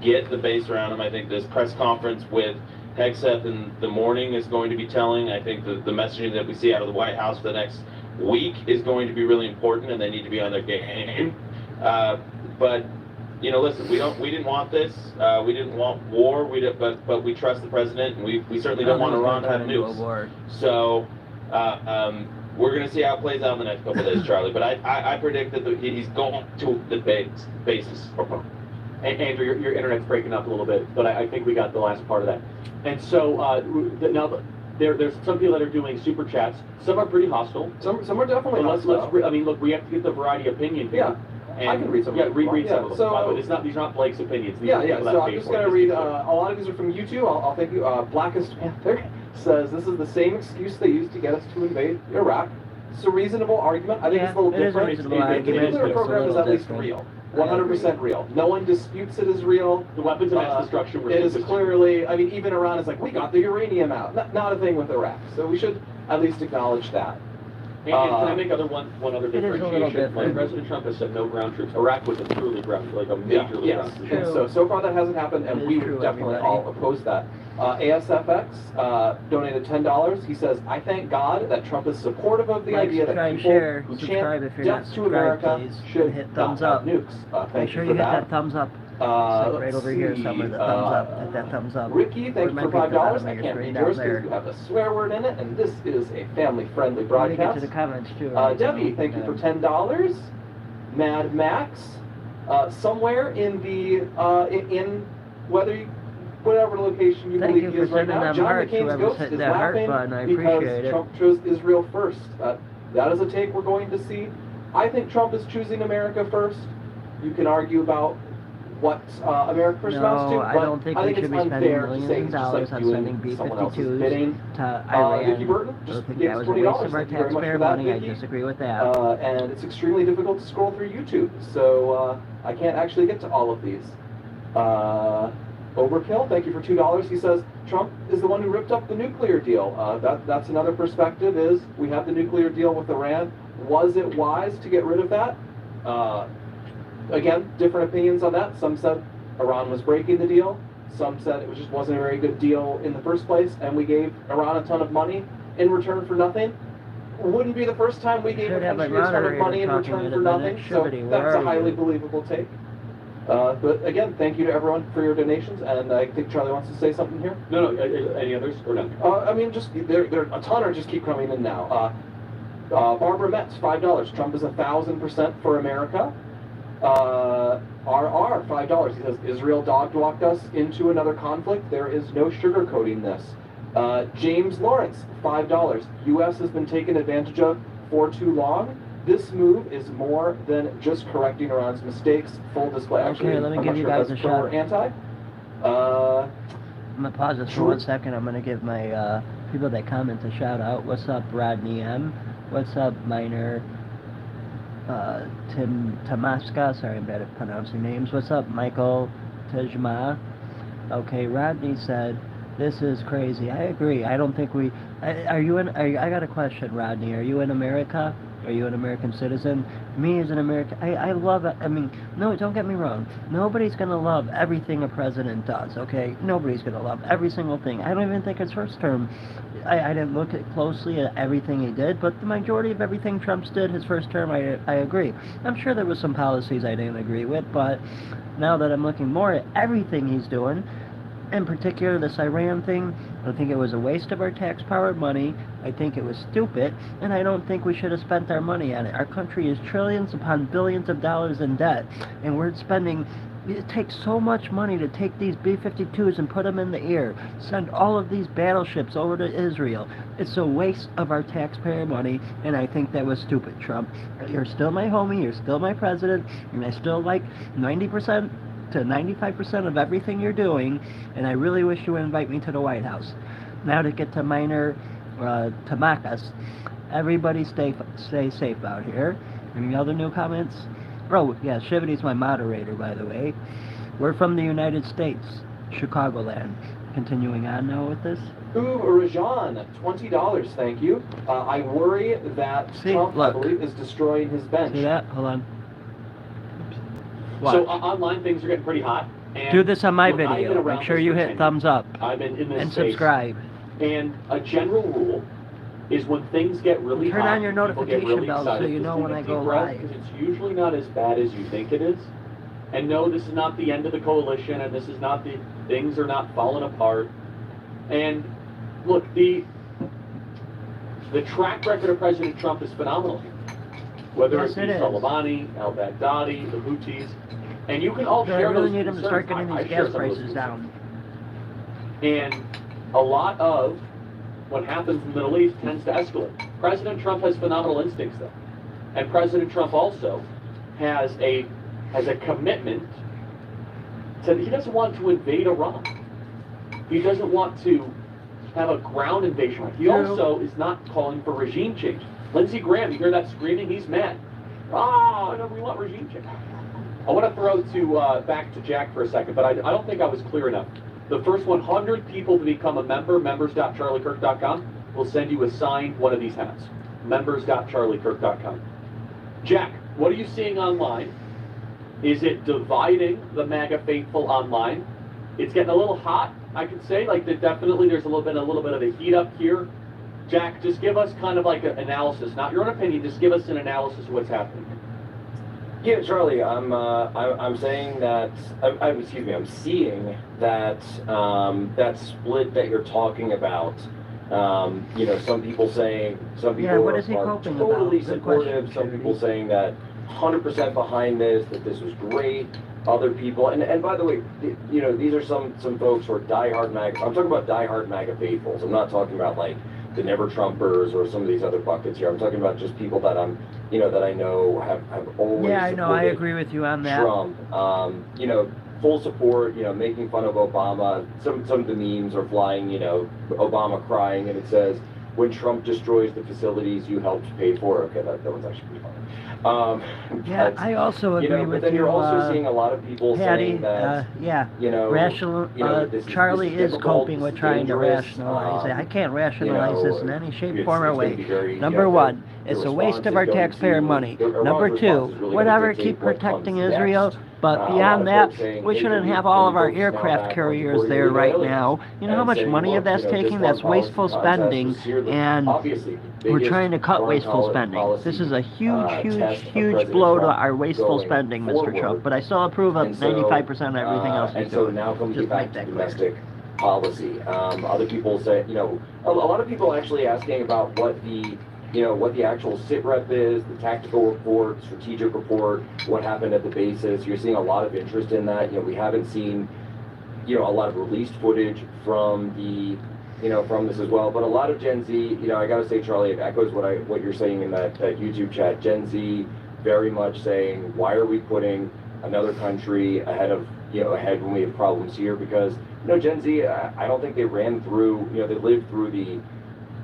[SPEAKER 9] get the base around him. I think this press conference with Hegseth in the morning is going to be telling. I think the messaging that we see out of the White House for the next week is going to be really important, and they need to be on their game. But listen, we didn't want this. We didn't want war. But we trust the president, and we certainly don't want Iran to have nukes. So we're going to see how it plays out in the next couple of days, Charlie. But I predict that he's going to the basis.
[SPEAKER 1] And Andrew, your internet's breaking up a little bit, but I think we got the last part of that. And so now there's some people that are doing super chats. Some are pretty hostile.
[SPEAKER 4] Some are definitely
[SPEAKER 1] But
[SPEAKER 4] hostile.
[SPEAKER 1] look, we have to get the variety of opinion here.
[SPEAKER 4] Yeah,
[SPEAKER 1] And
[SPEAKER 4] I can read some of
[SPEAKER 1] Yeah,
[SPEAKER 4] them.
[SPEAKER 1] read
[SPEAKER 4] Yeah,
[SPEAKER 1] some of them.
[SPEAKER 4] so-
[SPEAKER 1] By the way, these are not Blake's opinions. These
[SPEAKER 4] Yeah,
[SPEAKER 1] are
[SPEAKER 4] yeah.
[SPEAKER 1] people that
[SPEAKER 4] So I'm
[SPEAKER 1] pay
[SPEAKER 4] just
[SPEAKER 1] for
[SPEAKER 4] going
[SPEAKER 1] it.
[SPEAKER 4] to read. A lot of these are from YouTube. I'll thank you. Blackest Panther says this is the same excuse they used to get us to invade Iraq. It's a reasonable argument. I think it's a little
[SPEAKER 2] it is a
[SPEAKER 4] different.
[SPEAKER 2] reasonable
[SPEAKER 4] The
[SPEAKER 2] argument.
[SPEAKER 4] nuclear
[SPEAKER 2] It's a
[SPEAKER 4] program is
[SPEAKER 2] little
[SPEAKER 4] at least
[SPEAKER 2] different.
[SPEAKER 4] real. 100% real. No one disputes it is real.
[SPEAKER 1] The weapons of mass destruction were
[SPEAKER 4] It is
[SPEAKER 1] super-
[SPEAKER 4] clearly. I mean, even Iran is like, we got the uranium out. Not a thing with Iraq. So we should at least acknowledge that.
[SPEAKER 1] And can I make one other
[SPEAKER 2] It is a little
[SPEAKER 1] differentiation? When
[SPEAKER 2] different.
[SPEAKER 1] President Trump has said no ground troops, Iraq was a truly ground, like a major
[SPEAKER 4] Yes.
[SPEAKER 1] ground troop.
[SPEAKER 4] And so far that hasn't happened, and
[SPEAKER 2] It is
[SPEAKER 4] we
[SPEAKER 2] true,
[SPEAKER 4] would definitely
[SPEAKER 2] everybody.
[SPEAKER 4] all oppose that. ASFX donated $10. He says, I thank God that Trump is supportive of the
[SPEAKER 2] Like,
[SPEAKER 4] idea that
[SPEAKER 2] subscribe,
[SPEAKER 4] people
[SPEAKER 2] share,
[SPEAKER 4] who
[SPEAKER 2] subscribe
[SPEAKER 4] chant
[SPEAKER 2] if you're not
[SPEAKER 4] death to
[SPEAKER 2] subscribed,
[SPEAKER 4] America
[SPEAKER 2] please,
[SPEAKER 4] should
[SPEAKER 2] and hit
[SPEAKER 4] not
[SPEAKER 2] thumbs
[SPEAKER 4] have
[SPEAKER 2] up.
[SPEAKER 4] nukes.
[SPEAKER 2] Make
[SPEAKER 4] Thank
[SPEAKER 2] sure
[SPEAKER 4] you
[SPEAKER 2] you
[SPEAKER 4] for
[SPEAKER 2] hit
[SPEAKER 4] that.
[SPEAKER 2] that thumbs up. It's like right
[SPEAKER 4] Let's
[SPEAKER 2] over here
[SPEAKER 4] see,
[SPEAKER 2] somewhere, the thumbs up. Hit that thumbs up.
[SPEAKER 4] Ricky,
[SPEAKER 2] Or
[SPEAKER 4] thank
[SPEAKER 2] it
[SPEAKER 4] you
[SPEAKER 2] might
[SPEAKER 4] for
[SPEAKER 2] be at the bottom
[SPEAKER 4] $5.
[SPEAKER 2] of
[SPEAKER 4] I
[SPEAKER 2] your
[SPEAKER 4] can't
[SPEAKER 2] screen
[SPEAKER 4] read
[SPEAKER 2] down
[SPEAKER 4] yours
[SPEAKER 2] there.
[SPEAKER 4] because you have a swear word in it, and this is a family-friendly
[SPEAKER 2] Let me get to
[SPEAKER 4] broadcast.
[SPEAKER 2] the comments too. right
[SPEAKER 4] Debbie,
[SPEAKER 2] now.
[SPEAKER 4] thank you for $10. Mad Max, somewhere in the in whatever location you
[SPEAKER 2] Thank
[SPEAKER 4] believe
[SPEAKER 2] you
[SPEAKER 4] he
[SPEAKER 2] for
[SPEAKER 4] is right
[SPEAKER 2] sending
[SPEAKER 4] now.
[SPEAKER 2] them
[SPEAKER 4] John
[SPEAKER 2] hearts,
[SPEAKER 4] McCain's
[SPEAKER 2] whoever's
[SPEAKER 4] ghost
[SPEAKER 2] hitting
[SPEAKER 4] is
[SPEAKER 2] that heart
[SPEAKER 4] laughing
[SPEAKER 2] button. I
[SPEAKER 4] because
[SPEAKER 2] appreciate it.
[SPEAKER 4] Trump chose Israel first. That is a take we're going to see. I think Trump is choosing America first. You can argue about what America first amounts to,
[SPEAKER 2] No,
[SPEAKER 4] but
[SPEAKER 2] I don't think we
[SPEAKER 4] it's
[SPEAKER 2] should be spending
[SPEAKER 4] unfair to
[SPEAKER 2] millions
[SPEAKER 4] say
[SPEAKER 2] of
[SPEAKER 4] it's just
[SPEAKER 2] dollars
[SPEAKER 4] like
[SPEAKER 2] on
[SPEAKER 4] doing
[SPEAKER 2] sending
[SPEAKER 4] someone else's
[SPEAKER 2] B-52s
[SPEAKER 4] bidding.
[SPEAKER 2] to Iran.
[SPEAKER 4] Vicky Burton
[SPEAKER 2] I
[SPEAKER 4] just
[SPEAKER 2] don't think
[SPEAKER 4] gave
[SPEAKER 2] that
[SPEAKER 4] us
[SPEAKER 2] was a
[SPEAKER 4] $20.
[SPEAKER 2] waste of our
[SPEAKER 4] Thank you very much
[SPEAKER 2] taxpayer
[SPEAKER 4] for that,
[SPEAKER 2] money. I
[SPEAKER 4] Vicky.
[SPEAKER 2] disagree with that.
[SPEAKER 4] And it's extremely difficult to scroll through YouTube, so I can't actually get to all of these. Overkill, thank you for $2. He says Trump is the one who ripped up the nuclear deal. That's another perspective. Is we have the nuclear deal with Iran. Was it wise to get rid of that? Again, different opinions on that. Some said Iran was breaking the deal. Some said it just wasn't a very good deal in the first place, and we gave Iran a ton of money in return for nothing. Wouldn't be the first time we gave a
[SPEAKER 2] Should have
[SPEAKER 4] country
[SPEAKER 2] a
[SPEAKER 4] a ton of
[SPEAKER 2] moderator
[SPEAKER 4] money in
[SPEAKER 2] talking
[SPEAKER 4] return
[SPEAKER 2] in
[SPEAKER 4] for
[SPEAKER 2] a
[SPEAKER 4] nothing.
[SPEAKER 2] minute.
[SPEAKER 4] So
[SPEAKER 2] Shivity, where
[SPEAKER 4] that's a
[SPEAKER 2] are
[SPEAKER 4] highly
[SPEAKER 2] you?
[SPEAKER 4] believable take. But again, thank you to everyone for your donations, and I think Charlie wants to say something here.
[SPEAKER 1] No, any others or none?
[SPEAKER 4] I mean, just there a ton are just keep coming in now. Barbara Metz, $5. Trump is 1,000% for America. RR, $5. He says Israel dog-walked us into another conflict. There is no sugarcoating this. James Lawrence, $5. U.S. has been taken advantage of for too long. This move is more than just correcting Iran's mistakes. Full display. Actually,
[SPEAKER 2] Okay, let me
[SPEAKER 4] I'm
[SPEAKER 2] give
[SPEAKER 4] not
[SPEAKER 2] you
[SPEAKER 4] sure if
[SPEAKER 2] guys
[SPEAKER 4] that's
[SPEAKER 2] a
[SPEAKER 4] pro
[SPEAKER 2] shot.
[SPEAKER 4] or anti.
[SPEAKER 2] I'm gonna pause this for 1 second. I'm gonna give my people that comment a shout out. What's up, Rodney M? What's up, Minor? Tim Tamaska. Sorry, I'm bad at pronouncing names. What's up, Michael Tejma? Okay, Rodney said, This is crazy. I agree. I don't think we. I got a question, Rodney. Are you in America? Are you an American citizen? Me as an American, I love it. I mean, no, don't get me wrong. Nobody's gonna love everything a president does. Okay, nobody's gonna love every single thing. I don't even think his first term. I didn't look at closely at everything he did, but the majority of everything Trump's did his first term, I agree. I'm sure there was some policies I didn't agree with, but now that I'm looking more at everything he's doing, in particular this Iran thing, I think it was a waste of our tax-powered money. I think it was stupid, and I don't think we should have spent our money on it. Our country is trillions upon billions of dollars in debt, and we're spending. It takes so much money to take these B-52s and put them in the air, send all of these battleships over to Israel. It's a waste of our taxpayer money, and I think that was stupid, Trump. You're still my homie, you're still my president, and I still like 90% to 95% of everything you're doing, and I really wish you would invite me to the White House. Now to get to minor Tamakas, everybody stay safe out here. Any other new comments? Oh, yeah, Shivity's my moderator, by the way. We're from the United States, Chicagoland. Continuing on now with this.
[SPEAKER 4] Ooh, Rajan, $20, thank you. I worry that Trump,
[SPEAKER 2] look.
[SPEAKER 4] I believe, is destroying his bench.
[SPEAKER 2] See that? Hold on.
[SPEAKER 1] So online things are getting pretty hot. And
[SPEAKER 2] Do this on my
[SPEAKER 1] look, I've been
[SPEAKER 2] video.
[SPEAKER 1] around
[SPEAKER 2] Make sure
[SPEAKER 1] this
[SPEAKER 2] you
[SPEAKER 1] for
[SPEAKER 2] hit
[SPEAKER 1] 10
[SPEAKER 2] thumbs up
[SPEAKER 1] I've been in this
[SPEAKER 2] and
[SPEAKER 1] space.
[SPEAKER 2] subscribe.
[SPEAKER 1] And a general rule is when things get really
[SPEAKER 2] Turn
[SPEAKER 1] hot,
[SPEAKER 2] on your
[SPEAKER 1] people get
[SPEAKER 2] notification
[SPEAKER 1] really
[SPEAKER 2] bell so
[SPEAKER 1] excited,
[SPEAKER 2] you
[SPEAKER 1] just
[SPEAKER 2] know
[SPEAKER 1] take
[SPEAKER 2] when
[SPEAKER 1] a
[SPEAKER 2] I
[SPEAKER 1] deep
[SPEAKER 2] go
[SPEAKER 1] breath,
[SPEAKER 2] live.
[SPEAKER 1] because it's usually not as bad as you think it is. And no, this is not the end of the coalition, and this is not things are not falling apart. And look, the track record of President Trump is phenomenal here. Whether
[SPEAKER 2] Yes,
[SPEAKER 1] it
[SPEAKER 2] it
[SPEAKER 1] be
[SPEAKER 2] is.
[SPEAKER 1] Soleimani, al-Baghdadi, the Houthis, and you can all
[SPEAKER 2] So I
[SPEAKER 1] share
[SPEAKER 2] really
[SPEAKER 1] those
[SPEAKER 2] need them to
[SPEAKER 1] concerns.
[SPEAKER 2] start getting
[SPEAKER 1] I
[SPEAKER 2] these
[SPEAKER 1] share
[SPEAKER 2] gas
[SPEAKER 1] some of those
[SPEAKER 2] prices
[SPEAKER 1] concerns.
[SPEAKER 2] down.
[SPEAKER 1] And a lot of what happens in the Middle East tends to escalate. President Trump has phenomenal instincts, though. And President Trump also has a commitment to, he doesn't want to invade Iran. He doesn't want to have a ground invasion. He also is not calling for regime change. Lindsey Graham, you hear that screaming? He's mad. Oh, no, we want regime change. I want to throw to back to Jack for a second, but I don't think I was clear enough. The first 100 people to become a member, members.charliekirk.com, will send you a signed one of these hats. Members.charliekirk.com. Jack, what are you seeing online? Is it dividing the MAGA faithful online? It's getting a little hot, I could say. Like definitely, there's a little bit of a heat up here. Jack, just give us kind of like an analysis, not your own opinion. Just give us an analysis of what's happening.
[SPEAKER 6] Yeah, Charlie, I'm saying that I'm seeing that that split that you're talking about. You know, some people
[SPEAKER 2] what is he
[SPEAKER 6] are
[SPEAKER 2] hoping
[SPEAKER 6] totally
[SPEAKER 2] about? Good
[SPEAKER 6] supportive.
[SPEAKER 2] question,
[SPEAKER 6] Some people saying that 100% behind that this was great. Other people, and by the way, you know, these are some folks who are diehard MAGA. I'm talking about diehard MAGA faithfuls. I'm not talking about like the Never Trumpers or some of these other buckets here. I'm talking about just people that that I know have always.
[SPEAKER 2] Yeah, I know. I agree with you on that.
[SPEAKER 6] Trump, you know, full support. You know, making fun of Obama. Some of the memes are flying. You know, Obama crying, and it says, "When Trump destroys the facilities you helped pay for." Okay, that one's actually pretty funny.
[SPEAKER 2] Yeah, I also agree with you.
[SPEAKER 6] But then you're also seeing a lot of people
[SPEAKER 2] Patty,
[SPEAKER 6] saying that, you know, this
[SPEAKER 2] Charlie is
[SPEAKER 6] difficult,
[SPEAKER 2] coping
[SPEAKER 6] this
[SPEAKER 2] with
[SPEAKER 6] is
[SPEAKER 2] trying to
[SPEAKER 6] dangerous,
[SPEAKER 2] rationalize it. I can't rationalize this in any shape, form, or way.
[SPEAKER 6] Very,
[SPEAKER 2] Number one,
[SPEAKER 6] the
[SPEAKER 2] it's a
[SPEAKER 6] response
[SPEAKER 2] waste of
[SPEAKER 6] is
[SPEAKER 2] our
[SPEAKER 6] going
[SPEAKER 2] taxpayer
[SPEAKER 6] to-
[SPEAKER 2] money.
[SPEAKER 6] Iran's
[SPEAKER 2] Number
[SPEAKER 6] response
[SPEAKER 2] two,
[SPEAKER 6] is really
[SPEAKER 2] whatever,
[SPEAKER 6] going to
[SPEAKER 2] keep
[SPEAKER 6] dictate what
[SPEAKER 2] protecting
[SPEAKER 6] comes
[SPEAKER 2] Israel.
[SPEAKER 6] next.
[SPEAKER 2] But
[SPEAKER 6] A lot
[SPEAKER 2] beyond
[SPEAKER 6] of
[SPEAKER 2] that,
[SPEAKER 6] folks saying,
[SPEAKER 2] we
[SPEAKER 6] hey,
[SPEAKER 2] shouldn't
[SPEAKER 6] can
[SPEAKER 2] have
[SPEAKER 6] we
[SPEAKER 2] all of our
[SPEAKER 6] focus now
[SPEAKER 2] aircraft
[SPEAKER 6] back on
[SPEAKER 2] carriers
[SPEAKER 6] supporting
[SPEAKER 2] there
[SPEAKER 6] the
[SPEAKER 2] right
[SPEAKER 6] Israelis?
[SPEAKER 2] now. You know how
[SPEAKER 6] And
[SPEAKER 2] much
[SPEAKER 6] saying,
[SPEAKER 2] money
[SPEAKER 6] look,
[SPEAKER 2] that's
[SPEAKER 6] you know, this
[SPEAKER 2] taking?
[SPEAKER 6] foreign
[SPEAKER 2] That's wasteful
[SPEAKER 6] policy contest
[SPEAKER 2] spending,
[SPEAKER 6] was here, the-
[SPEAKER 2] and
[SPEAKER 6] obviously,
[SPEAKER 2] we're
[SPEAKER 6] biggest
[SPEAKER 2] trying to cut
[SPEAKER 6] foreign
[SPEAKER 2] wasteful
[SPEAKER 6] policy
[SPEAKER 2] spending. This is a huge,
[SPEAKER 6] test
[SPEAKER 2] huge,
[SPEAKER 6] of
[SPEAKER 2] huge
[SPEAKER 6] President
[SPEAKER 2] blow to
[SPEAKER 6] Trump
[SPEAKER 2] our wasteful
[SPEAKER 6] going
[SPEAKER 2] spending, Mr.
[SPEAKER 6] forward.
[SPEAKER 2] Trump. But I still approve of
[SPEAKER 6] And so,
[SPEAKER 2] 95% of everything else he's
[SPEAKER 6] and so
[SPEAKER 2] doing.
[SPEAKER 6] now can we
[SPEAKER 2] Just
[SPEAKER 6] get back
[SPEAKER 2] make
[SPEAKER 6] to
[SPEAKER 2] that clear.
[SPEAKER 6] domestic policy? Other people say, you know, a lot of people actually asking about what the actual sit rep is, the tactical report, strategic report, what happened at the bases. You're seeing a lot of interest in that. You know, we haven't seen, a lot of released footage from from this as well. But a lot of Gen Z, I gotta say, Charlie, it echoes what you're saying in that YouTube chat. Gen Z very much saying, why are we putting another country ahead when we have problems here? Because, Gen Z, I don't think they ran through, they lived through the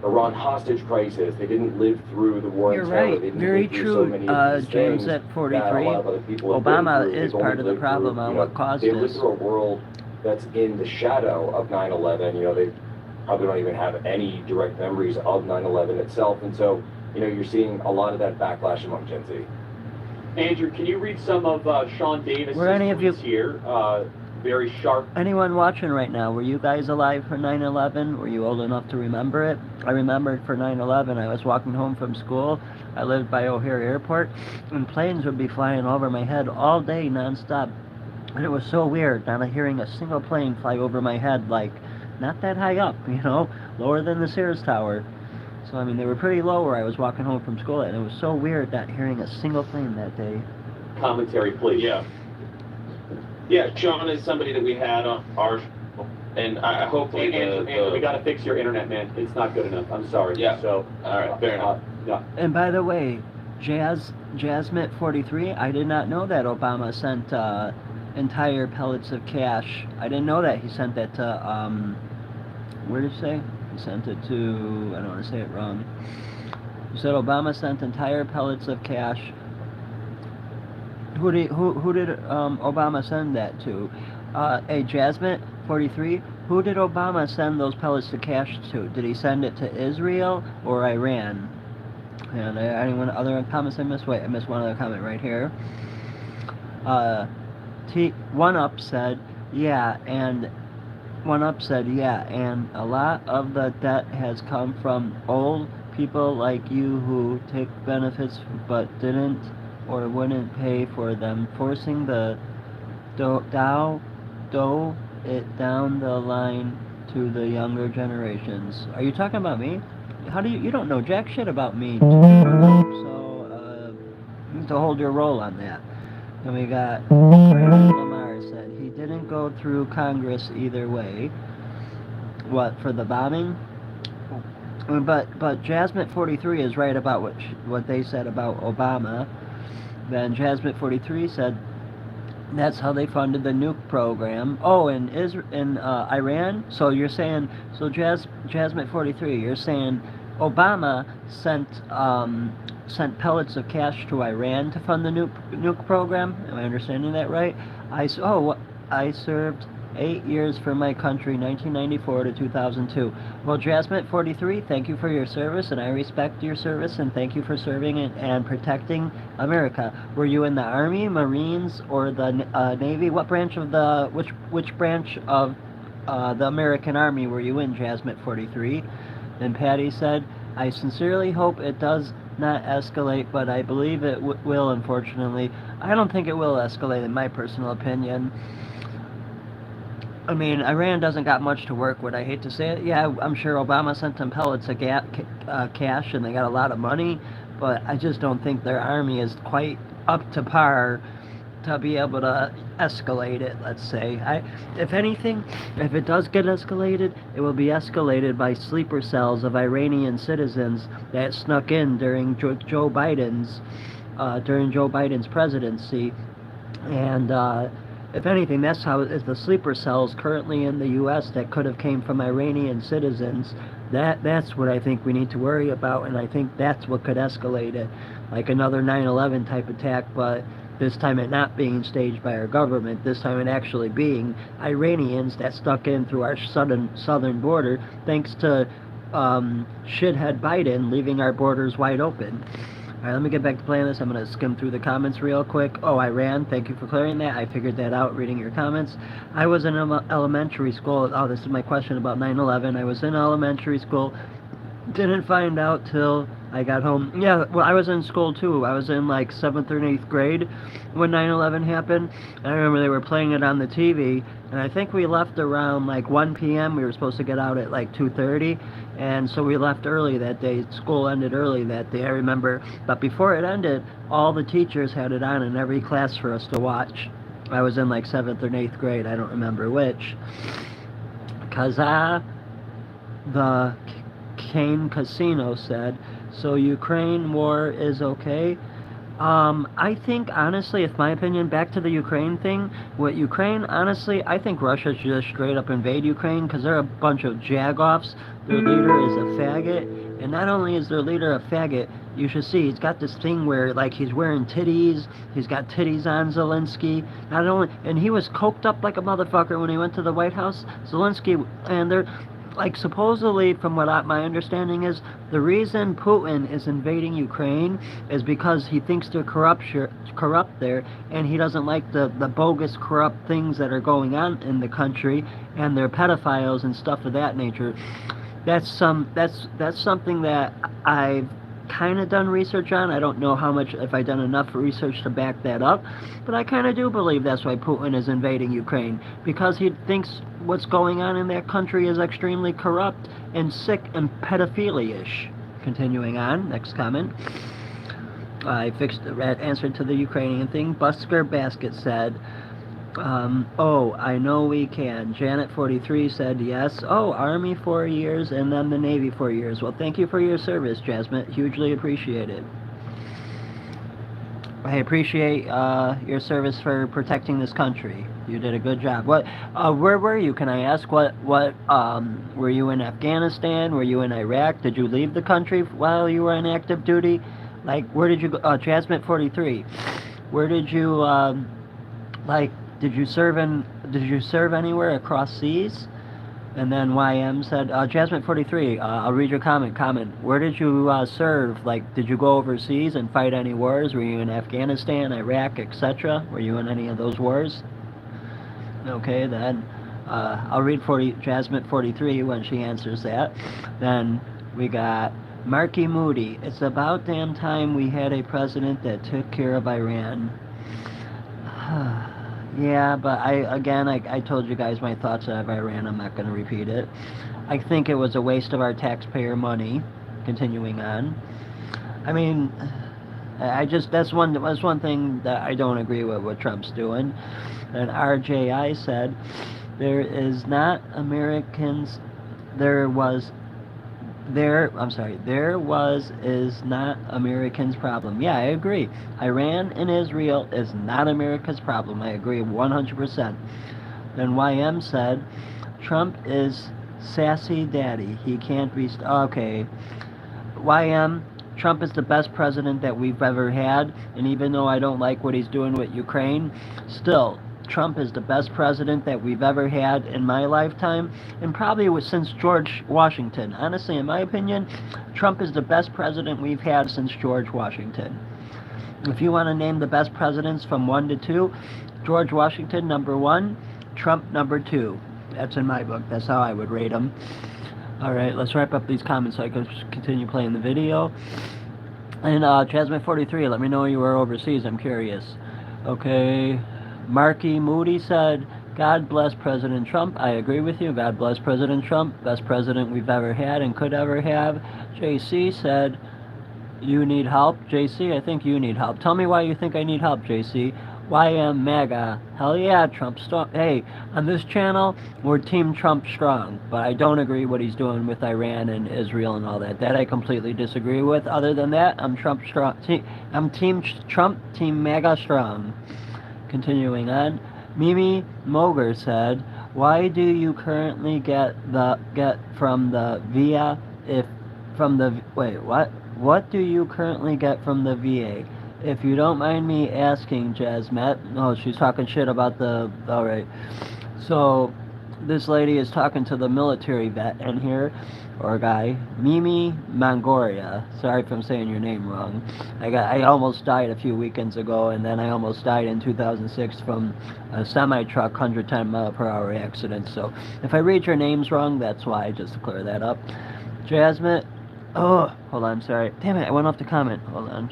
[SPEAKER 6] Iran hostage crisis. They didn't live through the war
[SPEAKER 2] You're
[SPEAKER 6] on terror.
[SPEAKER 2] right.
[SPEAKER 6] They didn't
[SPEAKER 2] Very
[SPEAKER 6] live through
[SPEAKER 2] true,
[SPEAKER 6] so many of these
[SPEAKER 2] James
[SPEAKER 6] things
[SPEAKER 2] at
[SPEAKER 6] that
[SPEAKER 2] 43.
[SPEAKER 6] a lot of other people have
[SPEAKER 2] Obama
[SPEAKER 6] lived through.
[SPEAKER 2] is
[SPEAKER 6] They've
[SPEAKER 2] part of
[SPEAKER 6] only
[SPEAKER 2] the
[SPEAKER 6] lived
[SPEAKER 2] problem
[SPEAKER 6] through,
[SPEAKER 2] on what caused
[SPEAKER 6] they lived
[SPEAKER 2] this.
[SPEAKER 6] through a world that's in the shadow of 9/11. They probably don't even have any direct memories of 9/11 itself, and so you're seeing a lot of that backlash among Gen Z.
[SPEAKER 1] Andrew, can you read some of Sean Davis'
[SPEAKER 2] Were any of you-
[SPEAKER 1] tweets here? Very sharp.
[SPEAKER 2] Anyone watching right now, were you guys alive for 9/11? Were you old enough to remember it? I remembered for 9/11, I was walking home from school. I lived by O'Hare Airport, and planes would be flying over my head all day, nonstop. And it was so weird, not hearing a single plane fly over my head, like, not that high up, lower than the Sears Tower. So, I mean, they were pretty low where I was walking home from school, and it was so weird not hearing a single plane that day.
[SPEAKER 1] Commentary, please.
[SPEAKER 9] Yeah, Sean is somebody that we had on our, and I hopefully
[SPEAKER 1] Andrew, we gotta fix your internet, man. It's not good enough. I'm sorry.
[SPEAKER 9] Yeah.
[SPEAKER 1] So,
[SPEAKER 9] all right, fair enough.
[SPEAKER 1] Yeah.
[SPEAKER 2] And by the way, Jasmine 43, I did not know that Obama sent entire pellets of cash. I didn't know that. He sent that to, where did he say? He sent it to, I don't want to say it wrong. He said Obama sent entire pellets of cash. Who did Obama send that to? Hey, Jasmine 43, who did Obama send those pellets of cash to? Did he send it to Israel or Iran? And anyone other comments I missed? Wait, I missed one other comment right here. One Up said, yeah, and a lot of the debt has come from old people like you who take benefits but didn't or wouldn't pay for them, forcing the dough it down the line to the younger generations. Are you talking about me? How do you don't know jack shit about me, so you need to hold your roll on that. Then we got Brandon Lamar said he didn't go through Congress either way. What, for the bombing? But Jasmine 43 is right about what they said about Obama. Then Jasmine 43 said that's how they funded the nuke program. Oh, in Iran. So you're saying, Jasmine 43, you're saying Obama sent pellets of cash to Iran to fund the nuke program. Am I understanding that right? I served 8 years for my country, 1994 to 2002. Well, Jasmine 43, thank you for your service, and I respect your service, and thank you for serving and protecting America. Were you in the Army, Marines, or the Navy? What branch of which branch of the American Army were you in, Jasmine 43? And Patty said, I sincerely hope it does not escalate, but I believe it will, unfortunately. I don't think it will escalate, in my personal opinion. I mean, Iran doesn't got much to work with. I hate to say it. Yeah, I'm sure Obama sent them pellets of cash, and they got a lot of money, but I just don't think their army is quite up to par to be able to escalate it, let's say. If anything, if it does get escalated, it will be escalated by sleeper cells of Iranian citizens that snuck in during Joe Biden's presidency, and if anything, that's how it's the sleeper cells currently in the U.S. that could have came from Iranian citizens. That's what I think we need to worry about, and I think that's what could escalate it, like another 9/11 type attack, but this time it not being staged by our government, this time it actually being Iranians that stuck in through our southern border, thanks to shithead Biden leaving our borders wide open. All right, let me get back to playing this. I'm going to skim through the comments real quick. Oh, Iran, thank you for clearing that. I figured that out reading your comments. I was in elementary school. Oh, this is my question about 9/11. I was in elementary school. Didn't find out till I got home. Yeah, well, I was in school too. I was in like 7th or 8th grade when 9/11 happened. I remember they were playing it on the TV, and I think we left around like 1 p.m. We were supposed to get out at like 2:30, and so we left early that day. School ended early that day, I remember. But before it ended, all the teachers had it on in every class for us to watch. I was in like 7th or 8th grade. I don't remember which. The Kane Casino said, so Ukraine war is okay? I think, honestly, it's my opinion, back to the Ukraine thing, with Ukraine, honestly, I think Russia should just straight up invade Ukraine, because they're a bunch of jagoffs. Their leader is a faggot, and not only is their leader a faggot, you should see, he's got this thing where, like, he's wearing titties, he's got titties on Zelensky, not only, and he was coked up like a motherfucker when he went to the White House, Zelensky, and they're, like, supposedly, from what my understanding is, the reason Putin is invading Ukraine is because he thinks they're corrupt there, and he doesn't like the bogus, corrupt things that are going on in the country, and they're pedophiles and stuff of that nature. That's something that I've kind of done research on. I don't know how much, if I've done enough research to back that up, but I kind of do believe that's why Putin is invading Ukraine, because he thinks what's going on in that country is extremely corrupt and sick and pedophilia-ish. Continuing on, next comment. I fixed the answer to the Ukrainian thing. Busker Basket said, oh, I know we can. Janet 43 said yes. Oh, Army 4 years and then the Navy 4 years. Well, thank you for your service, Jasmine. Hugely appreciate it. I appreciate your service for protecting this country. You did a good job. What? Where were you? Can I ask? What? Were you in Afghanistan? Were you in Iraq? Did you leave the country while you were on active duty? Like, where did you go? Jasmine 43. Where did you like? Did you serve anywhere across seas? And then YM said, Jasmine 43, I'll read your comment. Where did you serve? Like, did you go overseas and fight any wars? Were you in Afghanistan, Iraq, etc.? Were you in any of those wars? Okay, then I'll read Jasmine 43 when she answers that. Then we got Marky Moody. It's about damn time we had a president that took care of Iran. Yeah, but I told you guys my thoughts of Iran. I'm not going to repeat it. I think it was a waste of our taxpayer money. Continuing on. I mean, that's one thing that I don't agree with what Trump's doing. And RJI said, there was is not Americans' problem. Yeah, I agree. Iran and Israel is not America's problem. I agree 100%. Then YM said, Trump is sassy daddy. He can't be... Okay. YM, Trump is the best president that we've ever had, and even though I don't like what he's doing with Ukraine, still, Trump is the best president that we've ever had in my lifetime, and probably since George Washington. Honestly, in my opinion, Trump is the best president we've had since George Washington. If you want to name the best presidents from 1 to 2, George Washington number 1, Trump number 2. That's in my book. That's how I would rate them. Alright, let's wrap up these comments so I can continue playing the video. And Jasmine 43, let me know you were overseas. I'm curious. Okay. Marky Moody said, God bless President Trump. I agree with you. God bless President Trump. Best president we've ever had and could ever have. JC said, you need help. JC, I think you need help. Tell me why you think I need help, JC. YM MAGA. Hell yeah, Trump strong. Hey, on this channel, we're Team Trump strong. But I don't agree what he's doing with Iran and Israel and all that. That I completely disagree with. Other than that, I'm Trump strong. I'm Team Trump, Team MAGA strong. Continuing on, Mimi Moger said, why do you currently get from the VA what do you currently get from the VA? If you don't mind me asking, Jasmine. Oh, she's talking shit about alright. So this lady is talking to the military vet in here, or guy, Mimi Mangoria. Sorry if I'm saying your name wrong. I almost died a few weekends ago, and then I almost died in 2006 from a semi-truck 110 mile per hour accident. So if I read your names wrong, that's why, just to clear that up. Jasmine, oh, hold on, sorry. Damn it, I went off the comment. Hold on.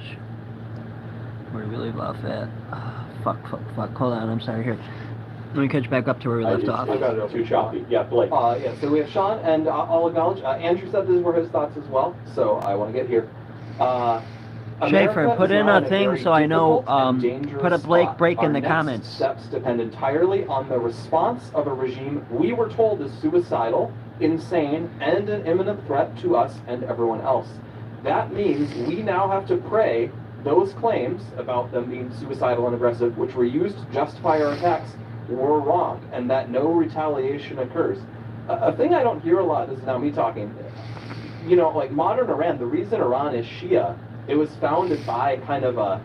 [SPEAKER 2] Where did we leave off at? Oh, fuck. Hold on, I'm sorry, here. Let me catch back up to where we left off.
[SPEAKER 4] I got it
[SPEAKER 1] Too choppy. Yeah, Blake.
[SPEAKER 4] Yeah, so we have Sean, and I'll acknowledge, Andrew said these were his thoughts as well, so I want to get here.
[SPEAKER 2] Schaefer, put in a thing so I know, put a break in the comments.
[SPEAKER 4] Steps depend entirely on the response of a regime we were told is suicidal, insane, and an imminent threat to us and everyone else. That means we now have to pray those claims about them being suicidal and aggressive, which were used to justify our attacks, were wrong, and that no retaliation occurs. A thing I don't hear a lot, this is now me talking, you know, like modern Iran, the reason Iran is Shia It was founded by kind of a...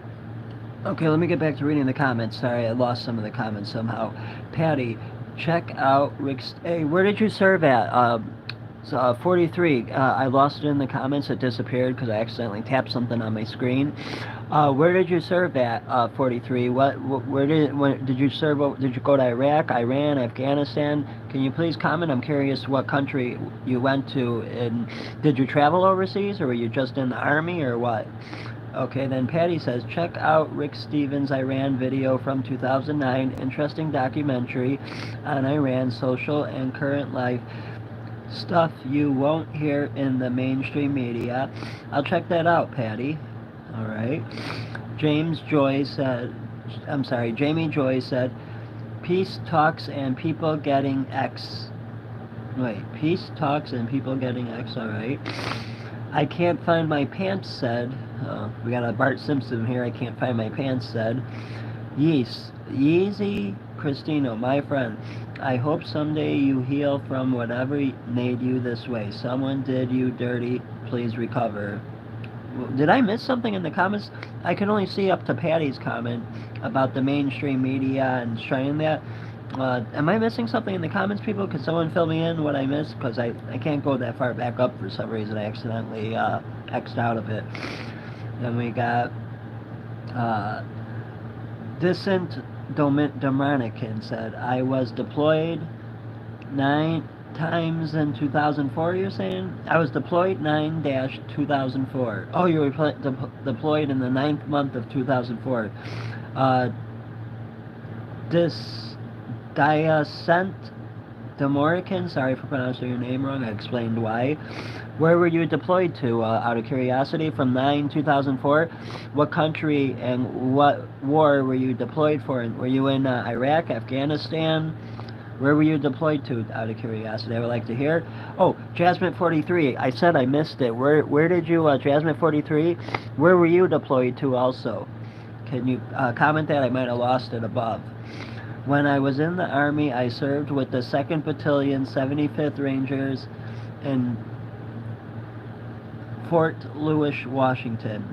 [SPEAKER 2] Okay, let me get back to reading the comments. Sorry, I lost some of the comments somehow. Patty, check out Rick's... Hey, where did you serve at? 43. I lost it in the comments. It disappeared because I accidentally tapped something on my screen. Where did you serve at? 43. Where did you serve? Did you go to Iraq, Iran, Afghanistan? Can you please comment? I'm curious what country you went to. And did you travel overseas, or were you just in the army, or what? Okay, then Patty says, check out Rick Stevens' Iran video from 2009. Interesting documentary on Iran, social and current life. Stuff you won't hear in the mainstream media. I'll check that out, Patty. All right. Jamie Joy said, peace talks and people getting X. Wait, peace talks and people getting X, all right. I can't find my pants, said. We got a Bart Simpson here. I can't find my pants, said. Yeezy Christino, my friend. I hope someday you heal from whatever made you this way. Someone did you dirty. Please recover. Did I miss something in the comments? I can only see up to Patty's comment about the mainstream media and trying that. Am I missing something in the comments, people? Could someone fill me in what I missed? Because I can't go that far back up for some reason. I accidentally X'd out of it. Then we got Dissent Dominican said, I was deployed 9 times in 2004, you're saying? I was deployed 9-2004. Oh, you were deployed in the 9th month of 2004. Diacent Demorican, sorry for pronouncing your name wrong, I explained why. Where were you deployed to, out of curiosity, from 9-2004? What country and what war were you deployed for? Were you in Iraq, Afghanistan? Where were you deployed to, out of curiosity? I would like to hear. Oh, Jasmine 43, I said I missed it. Where did you, Jasmine 43, where were you deployed to also? Can you comment that? I might have lost it above. When I was in the Army, I served with the 2nd Battalion, 75th Rangers, in Fort Lewis, Washington.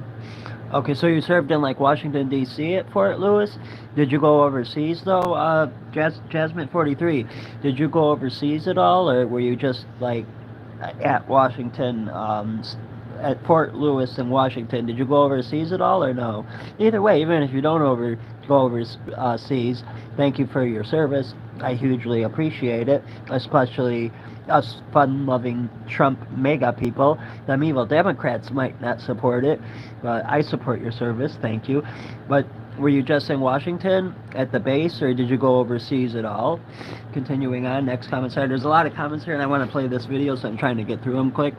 [SPEAKER 2] Okay, so you served in like Washington, D.C. at Fort Lewis? Did you go overseas though, Jasmine 43? Did you go overseas at all, or were you just like at Washington, at Fort Lewis in Washington? Did you go overseas at all, or no? Either way, even if you don't go overseas, thank you for your service. I hugely appreciate it, especially us fun-loving Trump mega people. Them evil Democrats might not support it, but I support your service. Thank you. But were you just in Washington at the base, or did you go overseas at all? Continuing on, next comment. Sorry, there's a lot of comments here, and I want to play this video, so I'm trying to get through them quick.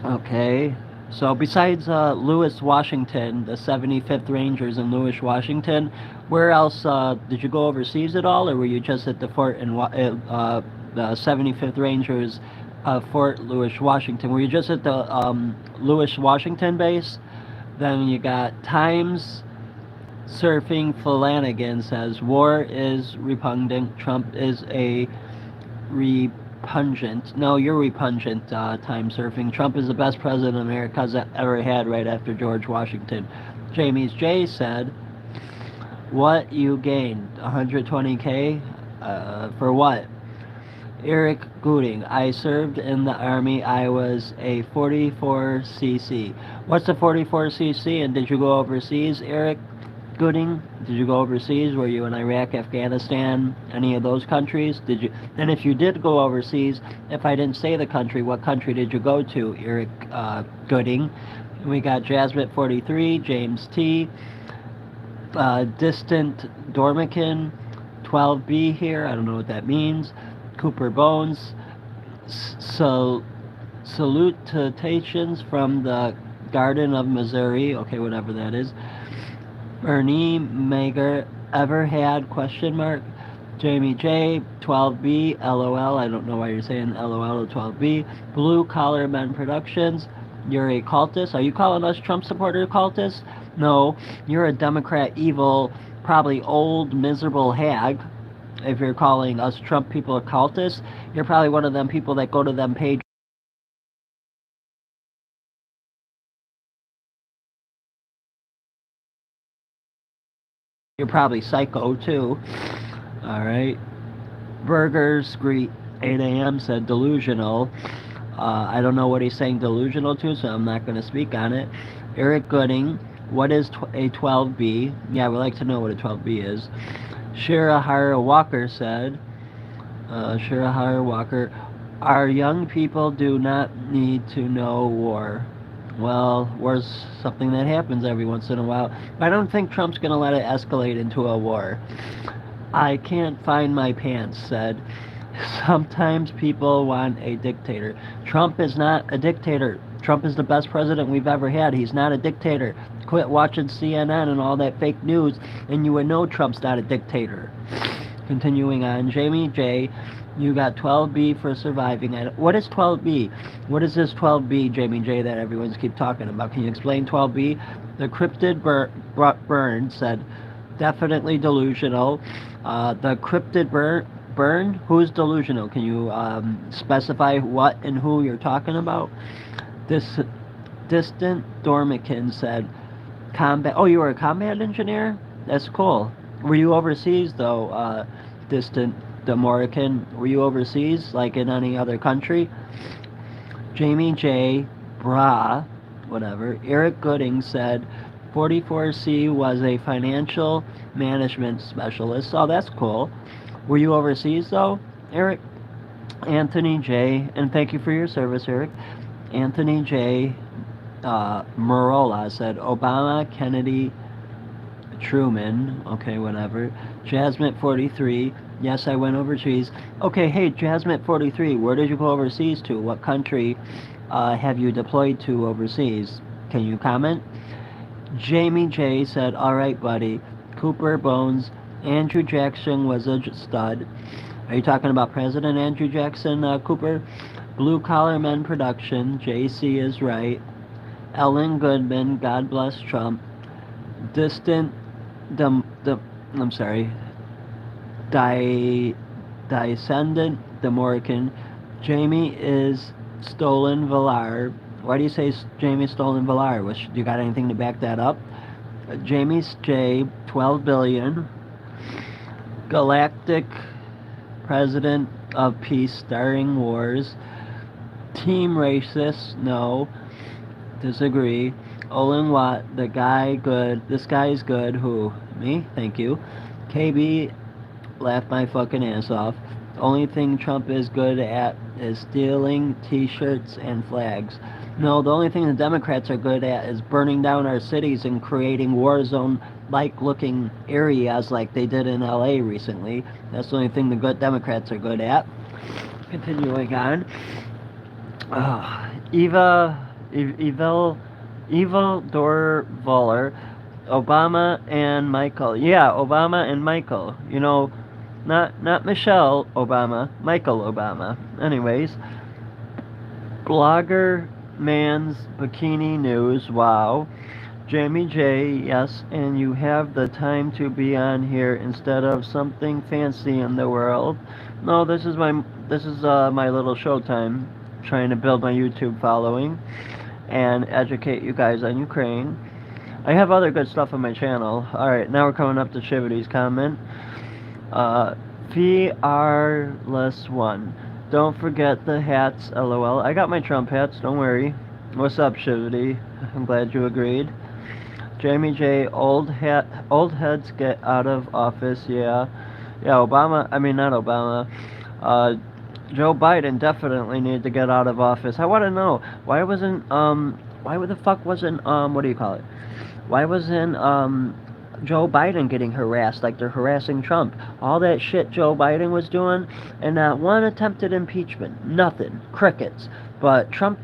[SPEAKER 2] Okay. So besides Lewis, Washington, the 75th Rangers in Lewis, Washington, where else did you go overseas at all, or were you just at the fort in the 75th Rangers, Fort Lewis, Washington? Were you just at the Lewis, Washington base? Then you got Times Surfing Flanagan says, war is repugnant. Trump is a repugnant. No, you're repugnant, Time Surfing. Trump is the best president America's ever had right after George Washington. Jamie's J said, what you gained? 120K? For what? Eric Gooding, I served in the Army. I was a 44cc. What's a 44cc, and did you go overseas, Eric Gooding? Did you go overseas? Were you in Iraq, Afghanistan, any of those countries? Did you? And if you did go overseas, if I didn't say the country, what country did you go to, Eric Gooding? We got Jasmine 43, James T, Distant Dormican, 12B here. I don't know what that means. Cooper Bones, salutations from the Garden of Missouri. Okay, whatever that is. Bernie Mager, ever had, question mark. Jamie J, 12B, LOL. I don't know why you're saying LOL to 12B. Blue Collar Men Productions. You're a cultist. Are you calling us Trump supporter cultists? No, you're a Democrat, evil, probably old, miserable hag. If you're calling us Trump people cultists, you're probably one of them people that go to them pages You're probably psycho too. Alright. Burgers Greet 8 a.m. said delusional. I don't know what he's saying delusional to, so I'm not going to speak on it. Eric Gooding, what is a 12B? Yeah, we'd like to know what a 12B is. Shirahara Walker said, Shirahara Walker, our young people do not need to know war. Well, war's something that happens every once in a while. But I don't think Trump's going to let it escalate into a war. I can't find my pants, said. Sometimes people want a dictator. Trump is not a dictator. Trump is the best president we've ever had. He's not a dictator. Quit watching CNN and all that fake news, and you would know Trump's not a dictator. Continuing on, Jamie J., you got 12B for surviving. What is 12B? What is this 12B, Jamie J., that everyone's keep talking about? Can you explain 12B? The cryptid burn said, definitely delusional. The cryptid burn? Who's delusional? Can you specify what and who you're talking about? This distant Dormican said, combat. Oh, you were a combat engineer? That's cool. Were you overseas though, distant Domorican? Were you overseas, like in any other country? Jamie J. Bra, whatever. Eric Gooding said 44C was a financial management specialist. Oh, that's cool. Were you overseas though, Eric? Anthony J. And thank you for your service, Eric. Anthony J. Marola said Obama, Kennedy, Truman. Okay, whatever. Jasmine 43. Yes, I went overseas. Okay, hey, Jasmine 43. Where did you go overseas to? What country have you deployed to overseas? Can you comment? Jamie J. said, all right, buddy. Cooper Bones. Andrew Jackson was a stud. Are you talking about President Andrew Jackson, Cooper? Blue Collar Men Production. JC is right. Ellen Goodman. God bless Trump. Distant. I'm sorry. Descendant Demorican. Jamie is stolen Villar. Why do you say Jamie stolen Villar? You got anything to back that up? Jamie's J. 12 billion. Galactic President of Peace starring wars. Team racist, no. Disagree. Olin Watt, the guy good. This guy's good. Who? Me? Thank you. KB, laughed my fucking ass off. Only thing Trump is good at is stealing t-shirts and flags. No, the only thing the Democrats are good at is burning down our cities and creating war zone-like looking areas like they did in LA recently. That's the only thing the good Democrats are good at. Continuing on. Evil Dorvaller, Obama and Michael. Yeah, Obama and Michael. You know, not Michelle Obama, Michael Obama. Anyways, Blogger Man's Bikini News. Wow. Jamie J. Yes, and you have the time to be on here instead of something fancy in the world. No, this is my little showtime, trying to build my YouTube following and educate you guys on Ukraine. I have other good stuff on my channel. Alright, now we're coming up to Shivity's comment. Fearless one. Don't forget the hats, lol. I got my Trump hats, don't worry. What's up, Shivity? I'm glad you agreed. Jamie J. Old heads get out of office, yeah. Yeah, Obama, I mean not Obama. Joe Biden definitely needed to get out of office. I want to know, why the fuck wasn't, what do you call it? Why wasn't, Joe Biden getting harassed like they're harassing Trump? All that shit Joe Biden was doing, and not one attempted impeachment. Nothing. Crickets. But Trump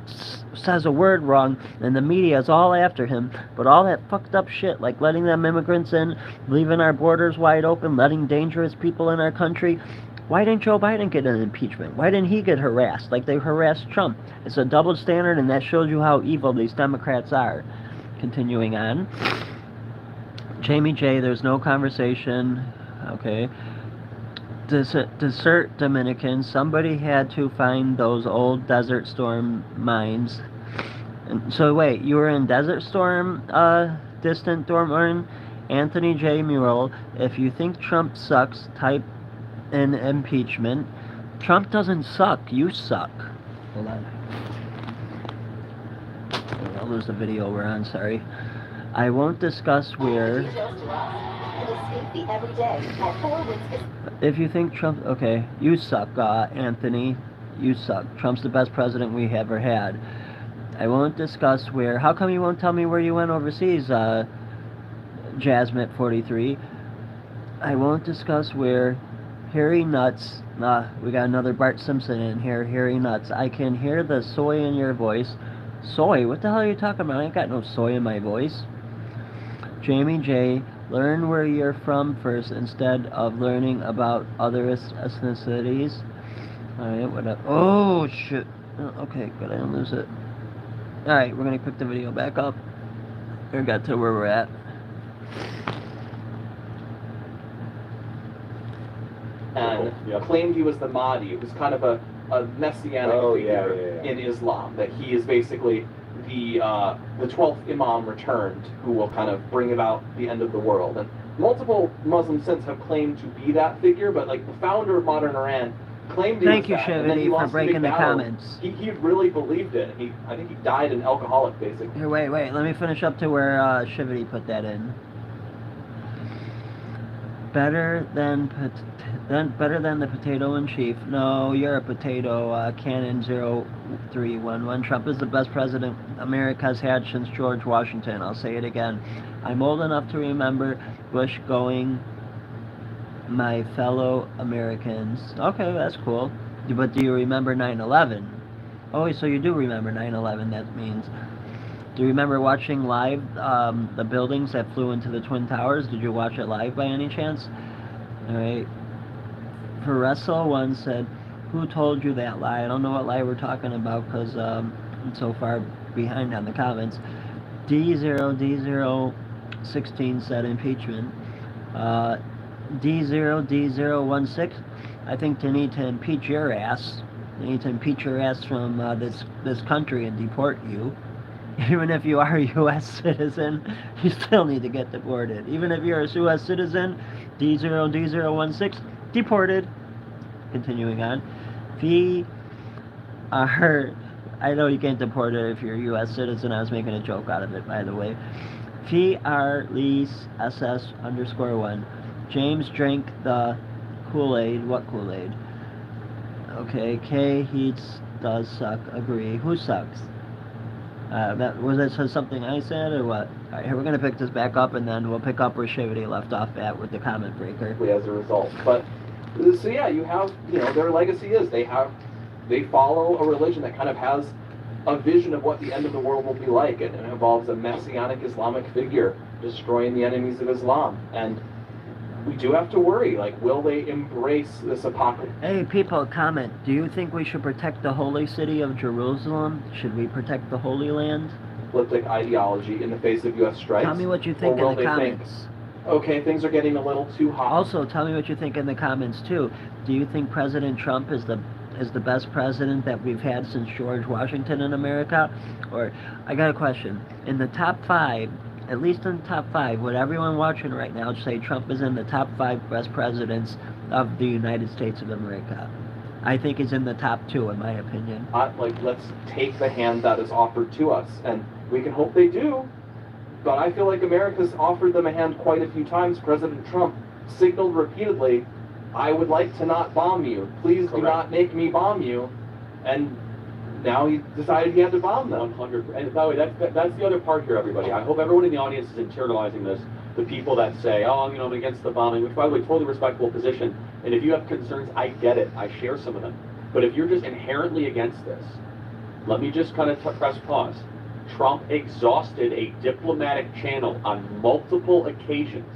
[SPEAKER 2] says a word wrong, and the media is all after him. But all that fucked up shit, like letting them immigrants in, leaving our borders wide open, letting dangerous people in our country, why didn't Joe Biden get an impeachment? Why didn't he get harassed like they harassed Trump? It's a double standard, and that shows you how evil these Democrats are. Continuing on. Jamie J., there's no conversation. Okay. Desert Dominican. Somebody had to find those old Desert Storm mines. And so wait, you were in Desert Storm, distant Dorm, Anthony J. Murrell, if you think Trump sucks, type in impeachment. Trump doesn't suck. You suck. Hold on. I'll lose the video we're on, sorry. I won't discuss where... If you think Trump... Okay, you suck, Anthony. You suck. Trump's the best president we ever had. I won't discuss where... How come you won't tell me where you went overseas, Jasmine 43? I won't discuss where... Harry Nuts... we got another Bart Simpson in here. Harry Nuts. I can hear the soy in your voice. Soy? What the hell are you talking about? I ain't got no soy in my voice. Jamie J. Learn where you're from first instead of learning about other ethnicities. Alright, what up? Oh, shit. Okay, good. I didn't lose it. Alright, we're going to pick the video back up. We got to where we're at.
[SPEAKER 4] And claimed he was the Mahdi. It was kind of a messianic figure in Islam, that he is basically the 12th Imam returned, who will kind of bring about the end of the world. And multiple Muslims since have claimed to be that figure, but like the founder of modern Iran claimed he was that.
[SPEAKER 2] Thank
[SPEAKER 4] and then he
[SPEAKER 2] you, Shivity, for
[SPEAKER 4] lost
[SPEAKER 2] breaking the
[SPEAKER 4] battle.
[SPEAKER 2] comments.
[SPEAKER 4] He really believed it. I think he died an alcoholic, basically.
[SPEAKER 2] Here, wait, let me finish up to where Shivity put that in. Better than the potato in chief. No, you're a potato, Cannon 0311. Trump is the best president America's had since George Washington. I'll say it again. I'm old enough to remember Bush going, my fellow Americans. Okay, that's cool. But do you remember 9/11? Oh, so you do remember 9/11, that means. Do you remember watching live the buildings that flew into the Twin Towers? Did you watch it live by any chance? Alright. For Russell one said, who told you that lie? I don't know what lie we're talking about because I'm so far behind on the comments. D016 said impeachment. D016, I think they need to impeach your ass. They need to impeach your ass from this country and deport you. Even if you are a U.S. citizen, you still need to get deported. Even if you're a U.S. citizen, D016, deported. Continuing on. I know you can't deport it if you're a U.S. citizen. I was making a joke out of it, by the way. Lease SS_1. James drank the Kool-Aid. What Kool-Aid? Okay, K Heats does suck. Agree. Who sucks? Was that something I said or what? Alright, here we're going to pick this back up and then we'll pick up where Shivity left off at with the comment breaker.
[SPEAKER 4] As a result. But, so yeah, you have, their legacy is they follow a religion that kind of has a vision of what the end of the world will be like, and it involves a messianic Islamic figure destroying the enemies of Islam. And we do have to worry, will they embrace this hypocrisy?
[SPEAKER 2] Hey, people, comment. Do you think we should protect the holy city of Jerusalem? Should we protect the Holy Land?
[SPEAKER 4] Apocalyptic ideology in the face of U.S. strikes?
[SPEAKER 2] Tell me what you think in the comments.
[SPEAKER 4] Okay, things are getting a little too hot.
[SPEAKER 2] Also, tell me what you think in the comments, too. Do you think President Trump is the best president that we've had since George Washington in America? Or, I got a question. In the top 5, at least in the top 5, would everyone watching right now say Trump is in the top 5 best presidents of the United States of America? I think he's in the top 2, in my opinion.
[SPEAKER 4] Let's take the hand that is offered to us, and we can hope they do. But I feel like America's offered them a hand quite a few times. President Trump signaled repeatedly, I would like to not bomb you. Please do not make me bomb you. And now he decided he had to bomb them.
[SPEAKER 1] 100%. And by the way, that's the other part here, everybody. I hope everyone in the audience is internalizing this. The people that say, oh, I'm against the bombing, which, by the way, totally respectable position. And if you have concerns, I get it. I share some of them. But if you're just inherently against this, let me just kind of press pause. Trump exhausted a diplomatic channel on multiple occasions,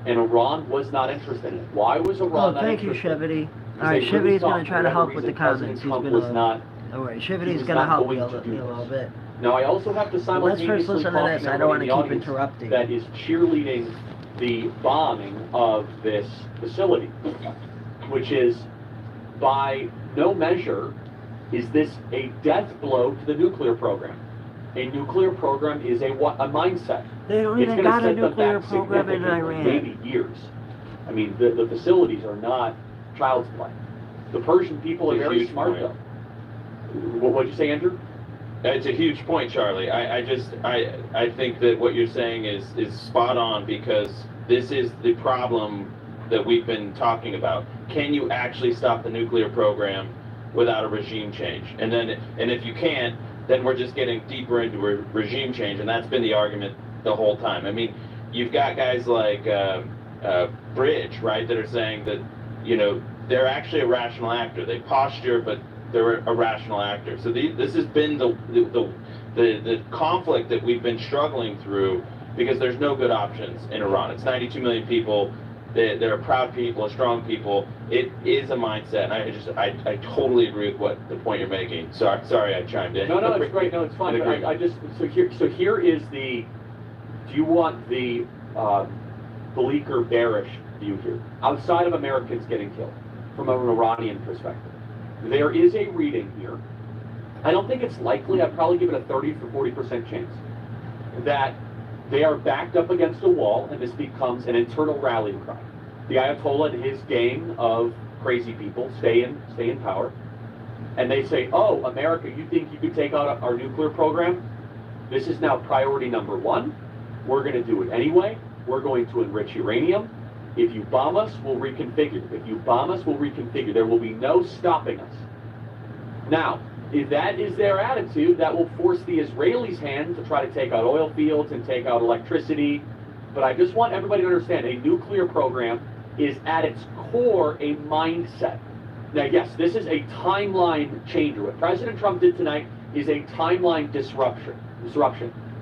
[SPEAKER 1] and Iran was not interested in it. Why was Iran not interested?
[SPEAKER 2] Thank you, Shivity. All right, Shivity's going to try to help with the comments.
[SPEAKER 1] Trump was not.
[SPEAKER 2] All right, Shivity's going to help you a little bit.
[SPEAKER 1] Now, I also have to simultaneously
[SPEAKER 2] Let's first listen to this. I don't want to keep interrupting.
[SPEAKER 1] That is cheerleading the bombing of this facility, which is, by no measure, is this a death blow to the nuclear program. A nuclear program is a mindset.
[SPEAKER 2] They don't
[SPEAKER 10] It's
[SPEAKER 2] even
[SPEAKER 10] gonna
[SPEAKER 2] got a
[SPEAKER 10] set them
[SPEAKER 2] nuclear
[SPEAKER 10] back
[SPEAKER 2] program in
[SPEAKER 10] significantly,
[SPEAKER 2] Iran.
[SPEAKER 10] maybe years. I mean, the facilities are not child's play. The Persian people are
[SPEAKER 9] It's a
[SPEAKER 10] very
[SPEAKER 9] huge
[SPEAKER 10] smart
[SPEAKER 9] point.
[SPEAKER 10] though. What'd you say, Andrew?
[SPEAKER 9] It's a huge point, Charlie. I think that what you're saying is spot on, because this is the problem that we've been talking about. Can you actually stop the nuclear program without a regime change? And if you can't, then we're just getting deeper into regime change, and that's been the argument the whole time. I mean, you've got guys like Bridge, right, that are saying that, you know, they're actually a rational actor. They posture, but they're a rational actor. So this has been the conflict that we've been struggling through, because there's no good options in Iran. It's 92 million people. They're a proud people, a strong people. It is a mindset, and I totally agree with the point you're making. Sorry I chimed in.
[SPEAKER 10] No, it's great. No, it's fine. But so here is the. Do you want the bleak or bearish view here? Outside of Americans getting killed, from an Iranian perspective, there is a reading here. I don't think it's likely. I'd probably give it a 30 to 40% chance that they are backed up against a wall, and this becomes an internal rallying cry. The Ayatollah and his gang of crazy people stay in power, and they say, "Oh, America, you think you could take out our nuclear program? This is now priority number one. We're going to do it anyway. We're going to enrich uranium. If you bomb us, we'll reconfigure. If you bomb us, we'll reconfigure. There will be no stopping us." Now, if that is their attitude, that will force the Israelis' hand to try to take out oil fields and take out electricity. But I just want everybody to understand, a nuclear program is at its core a mindset. Now, yes, this is a timeline changer. What President Trump did tonight is a timeline disruption.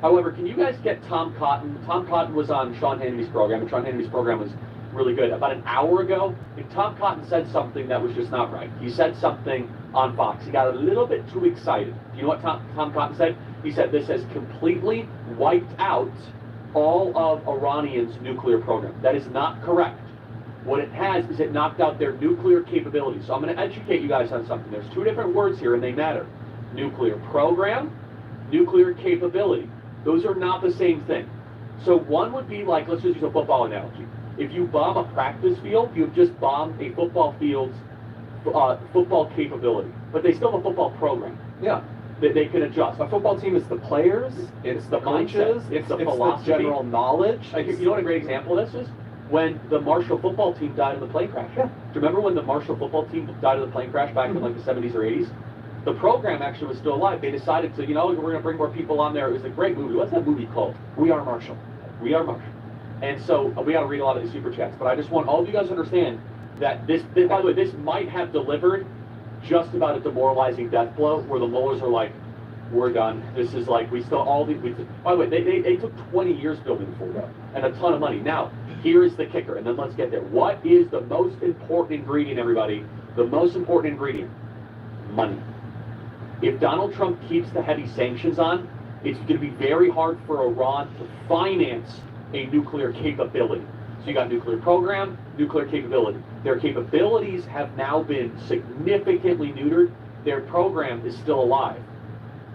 [SPEAKER 10] However, can you guys get Tom Cotton? Tom Cotton was on Sean Hannity's program, and Sean Hannity's program was really good. About an hour ago, and Tom Cotton said something that was just not right. He said something on Fox. He got a little bit too excited. Do you know what Tom Cotton said? He said this has completely wiped out all of Iranian's nuclear program. That is not correct. What it has is it knocked out their nuclear capabilities. So I'm going to educate you guys on something. There's two different words here, and they matter. Nuclear program, nuclear capability. Those are not the same thing. So one would be like, let's just use a football analogy. If you bomb a practice field, you've just bombed a football field's football capability. But they still have a football program.
[SPEAKER 4] Yeah.
[SPEAKER 10] They can adjust.
[SPEAKER 4] A football team is the players, it's the coaches,
[SPEAKER 10] it's the
[SPEAKER 4] it's
[SPEAKER 10] philosophy.
[SPEAKER 4] the general knowledge.
[SPEAKER 10] Like, you know what a great example of this is? When the Marshall football team died in the plane crash. Yeah. Do you remember when the Marshall football team died in the plane crash back in like the 70s or 80s? The program actually was still alive. They decided to, we're going to bring more people on there. It was a great movie. What's that movie called?
[SPEAKER 4] We Are Marshall.
[SPEAKER 10] We Are Marshall. And so we got to read a lot of these super chats, but I just want all of you guys to understand that this, by the way, this might have delivered just about a demoralizing death blow, where the Mullahs are like, we're done. This is like, by the way, they took 20 years building the Fort and a ton of money. Now, here is the kicker, and then let's get there. What is the most important ingredient, everybody? The most important ingredient? Money. If Donald Trump keeps the heavy sanctions on, it's going to be very hard for Iran to finance a nuclear capability. So you got nuclear program, nuclear capability. Their capabilities have now been significantly neutered. Their program is still alive.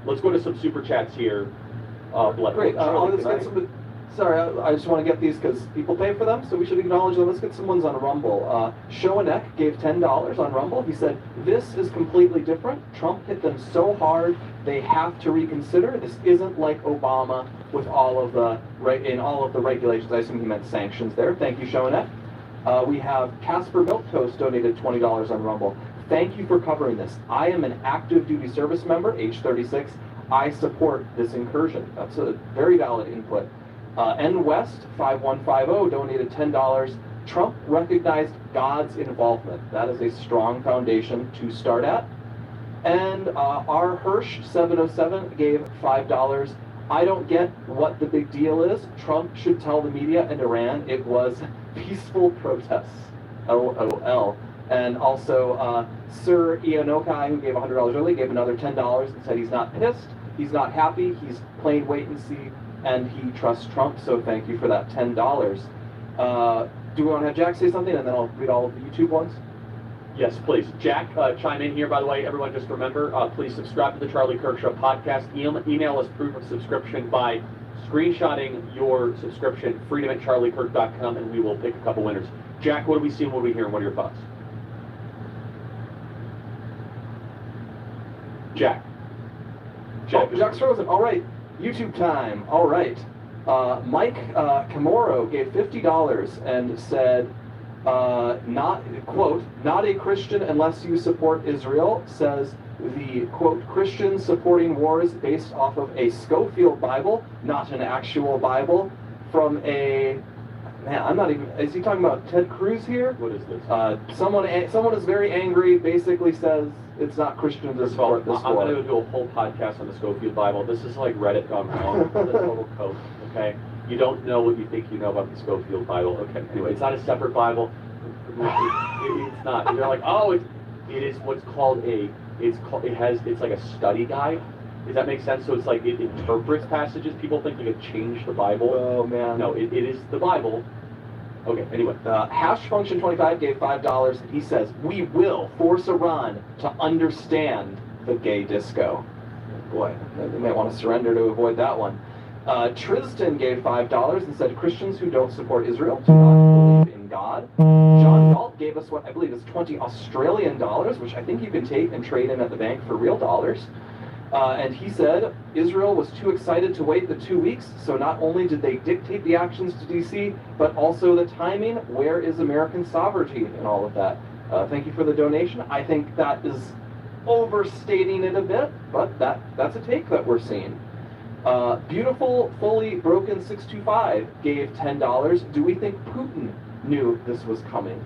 [SPEAKER 10] Let's go to some super chats here.
[SPEAKER 4] Great. I'll just get some. Sorry, I just want to get these because people pay for them, so we should acknowledge them. Let's get some ones on Rumble. Shoanek gave $10 on Rumble. He said, "This is completely different. Trump hit them so hard, they have to reconsider. This isn't like Obama with all of the regulations." I assume he meant sanctions there. Thank you, Shoanek. We have Casper Milk Toast donated $20 on Rumble. "Thank you for covering this. I am an active duty service member, age 36. I support this incursion." That's a very valid input. N West 5150 donated $10. "Trump recognized God's involvement. That is a strong foundation to start at." And R Hirsch 707 gave $5. "I don't get what the big deal is. Trump should tell the media and Iran it was peaceful protests. LOL." And also Sir Ianokai, who gave $100 early, gave another $10 and said he's not pissed, he's not happy, he's playing wait and see, and he trusts Trump. So thank you for that $10. Do we want to have Jack say something, and then I'll read all of the YouTube ones?
[SPEAKER 10] Yes, please. Jack, chime in here. By the way, everyone, just remember, please subscribe to the Charlie Kirk Show podcast. Email us proof of subscription by screenshotting your subscription, freedom@charliekirk.com, and we will pick a couple winners. Jack, what do we see and what do we hear, and what are your thoughts? Jack.
[SPEAKER 4] Jack's frozen. All right. YouTube time. All right. Mike Camoro gave $50 and said, not, quote, not a Christian unless you support Israel, says the, quote, Christians supporting wars based off of a Schofield Bible, not an actual Bible, from a, man, I'm not even, is he talking about Ted Cruz here?
[SPEAKER 10] What is this?
[SPEAKER 4] Someone is very angry, basically says it's not Christian to support this
[SPEAKER 10] I'm
[SPEAKER 4] war.
[SPEAKER 10] going to do a whole podcast on the Schofield Bible. This is like Reddit gone wrong. It's a total coke, okay? You don't know what you think you know about the Schofield Bible. Okay, anyway, it's not a separate Bible. It's not. They're like, oh, it is what's called it's like a study guide. Does that make sense? So it's like it interprets passages. People think you could change the Bible.
[SPEAKER 4] Oh, man.
[SPEAKER 10] No, it is the Bible. Okay, anyway.
[SPEAKER 4] Hash Function 25 gave $5. He says, we will force Iran to understand the gay disco. Boy, they might want to surrender to avoid that one. Tristan gave $5 and said, Christians who don't support Israel do not believe in God. John Galt gave us what I believe is 20 Australian dollars, which I think you can take and trade in at the bank for real dollars. And he said Israel was too excited to wait the 2 weeks, so not only did they dictate the actions to D.C., but also the timing. Where is American sovereignty in all of that? Thank you for the donation. I think that is overstating it a bit, but that's a take that we're seeing. Beautiful, fully broken 625 gave $10. Do we think Putin knew this was coming?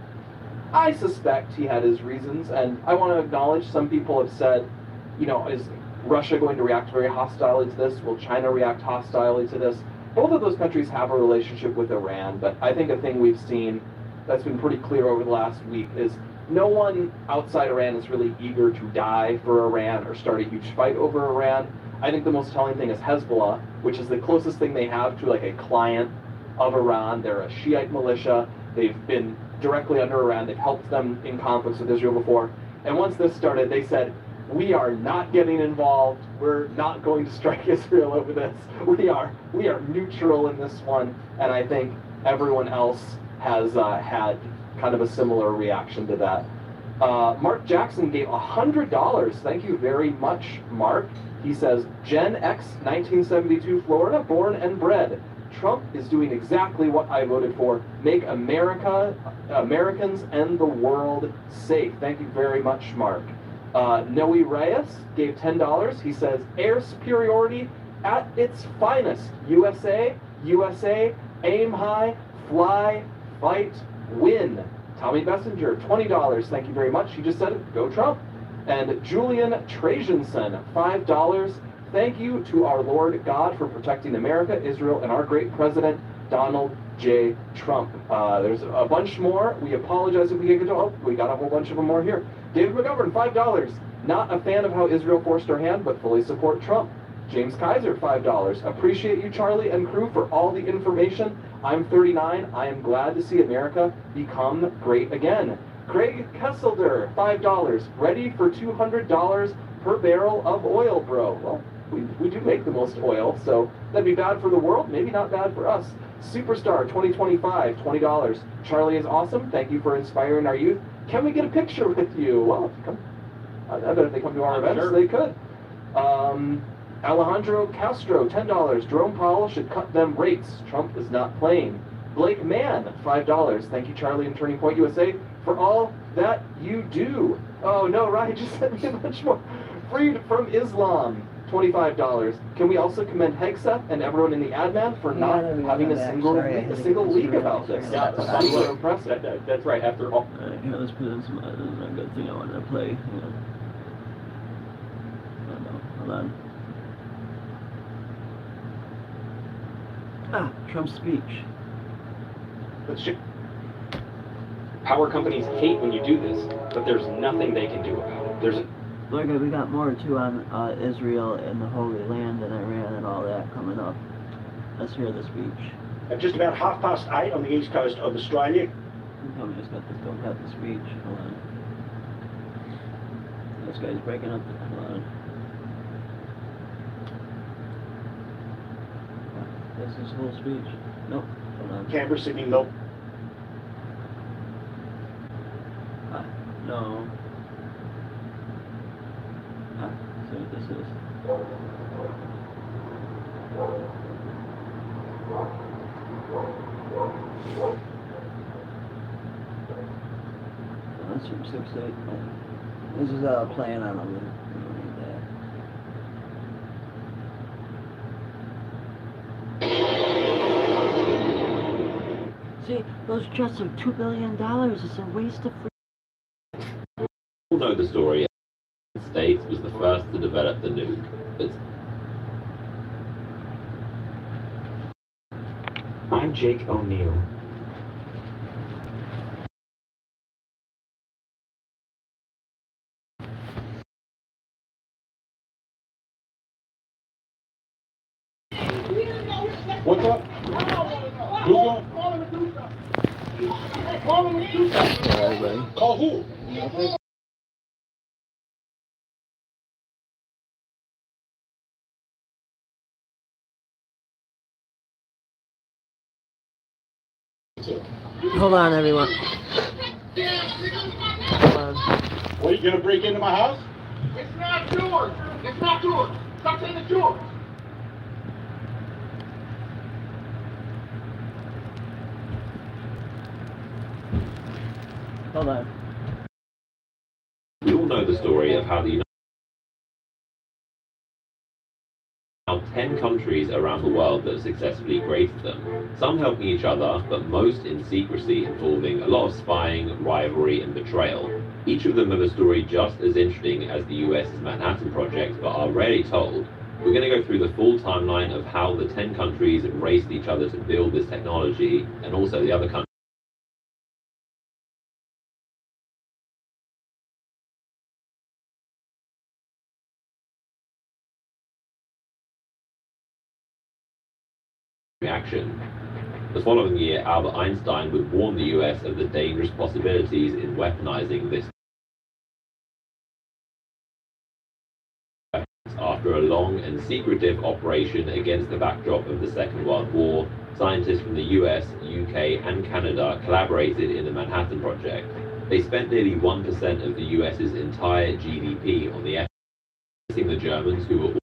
[SPEAKER 4] I suspect he had his reasons, and I want to acknowledge some people have said, you know, is Russia going to react very hostilely to this? Will China react hostilely to this? Both of those countries have a relationship with Iran, but I think a thing we've seen that's been pretty clear over the last week is no one outside Iran is really eager to die for Iran or start a huge fight over Iran. I think the most telling thing is Hezbollah, which is the closest thing they have to like a client of Iran. They're a Shiite militia. They've been directly under Iran. They've helped them in conflicts with Israel before. And once this started, they said, we are not getting involved. We're not going to strike Israel over this. We are neutral in this one. And I think everyone else has had kind of a similar reaction to that. Mark Jackson gave $100. Thank you very much, Mark. He says, Gen X, 1972, Florida, born and bred. Trump is doing exactly what I voted for. Make Americans and the world safe. Thank you very much, Mark. Noe Reyes gave $10. He says, air superiority at its finest. USA, USA, aim high, fly, fight, win. Tommy Bessinger, $20. Thank you very much. He just said it. Go Trump. And Julian Trajanson, $5. Thank you to our Lord God for protecting America, Israel, and our great president, Donald J. Trump. There's a bunch more. We apologize if we didn't get to. Oh, we got a whole bunch of them more here. David McGovern, $5. Not a fan of how Israel forced our hand, but fully support Trump. James Kaiser, $5. Appreciate you, Charlie and crew, for all the information. I'm 39. I am glad to see America become great again. Craig Kesselder, $5. Ready for $200 per barrel of oil, bro. Well, we do make the most oil, so that'd be bad for the world, maybe not bad for us. Superstar 2025, $20. Charlie is awesome. Thank you for inspiring our youth. Can we get a picture with you? Well, come. I bet if they come to our events,
[SPEAKER 10] sure
[SPEAKER 4] they could. Alejandro Castro, $10. Jerome Powell should cut them rates. Trump is not playing. Blake Mann, $5. Thank you, Charlie and Turning Point USA, for all that you do. Oh no, Ryan just sent me a bunch more. Freed from Islam, $25. Can we also commend Hegseth and everyone in the admin for not having a single leak about this?
[SPEAKER 10] Yeah,
[SPEAKER 4] That's so impressive.
[SPEAKER 10] That's right. After all,
[SPEAKER 2] Here, let's put in some a good thing I wanted to play. Hang on. Oh no, hold on. Ah, Trump's speech.
[SPEAKER 11] Power companies hate when you do this, but there's nothing they can do about it.
[SPEAKER 2] Look, we got more too on Israel and the Holy Land and Iran and all that coming up. Let's hear the speech.
[SPEAKER 12] At just about 8:30 on the east coast of Australia.
[SPEAKER 2] Tell me, don't cut the speech. Hold on. This guy's breaking up. Hold on. That's his whole speech. Nope. Hold on.
[SPEAKER 12] Canberra, Sydney, Melbourne.
[SPEAKER 2] No. See what this is. Oh, that's from 6 to 8. Oh. This is playing on a loop. We don't need that. See, those jets are $2 billion. It's a waste of free.
[SPEAKER 9] All know the story. The United States was the first to develop the nuke.
[SPEAKER 11] I'm Jake O'Neill.
[SPEAKER 3] What's up? Who's going? Call him and do something. Call who?
[SPEAKER 2] Hold on, everyone. Hold on.
[SPEAKER 3] What, you gonna break into my house?
[SPEAKER 13] It's not yours. It's not yours. Stop saying it's yours.
[SPEAKER 2] Hold on.
[SPEAKER 9] We all know the story of how the United now 10 countries around the world that have successfully created them, some helping each other, but most in secrecy, involving a lot of spying, rivalry, and betrayal. Each of them have a story just as interesting as the US's Manhattan Project, but are rarely told. We're going to go through the full timeline of how the 10 countries raced each other to build this technology, and also the other countries. Reaction. The following year, Albert Einstein would warn the US of the dangerous possibilities in weaponizing this. After a long and secretive operation against the backdrop of the Second World War, scientists from the US, UK, and Canada collaborated in the Manhattan Project. They spent nearly 1% of the US's entire GDP on the effort, the Germans, who were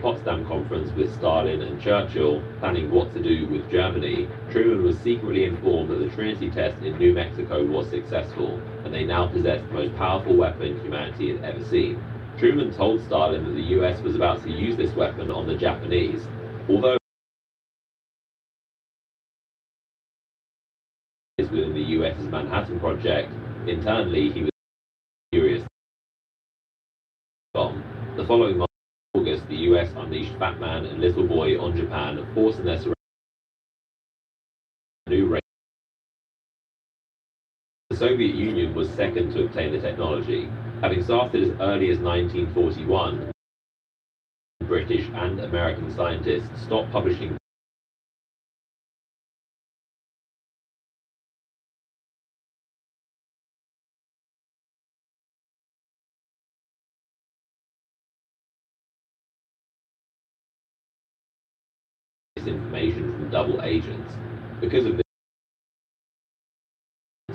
[SPEAKER 9] Potsdam Conference with Stalin and Churchill planning what to do with Germany. Truman was secretly informed that the Trinity test in New Mexico was successful, and they now possessed the most powerful weapon humanity had ever seen. Truman told Stalin that the US was about to use this weapon on the Japanese. Although within the US's Manhattan Project, internally he was furious. Bomb. The following month, August, the US unleashed Fat Man and Little Boy on Japan, forcing their surrender. New race. The Soviet Union was second to obtain the technology, having started as early as 1941. British and American scientists stopped publishing information from double agents. Because of this,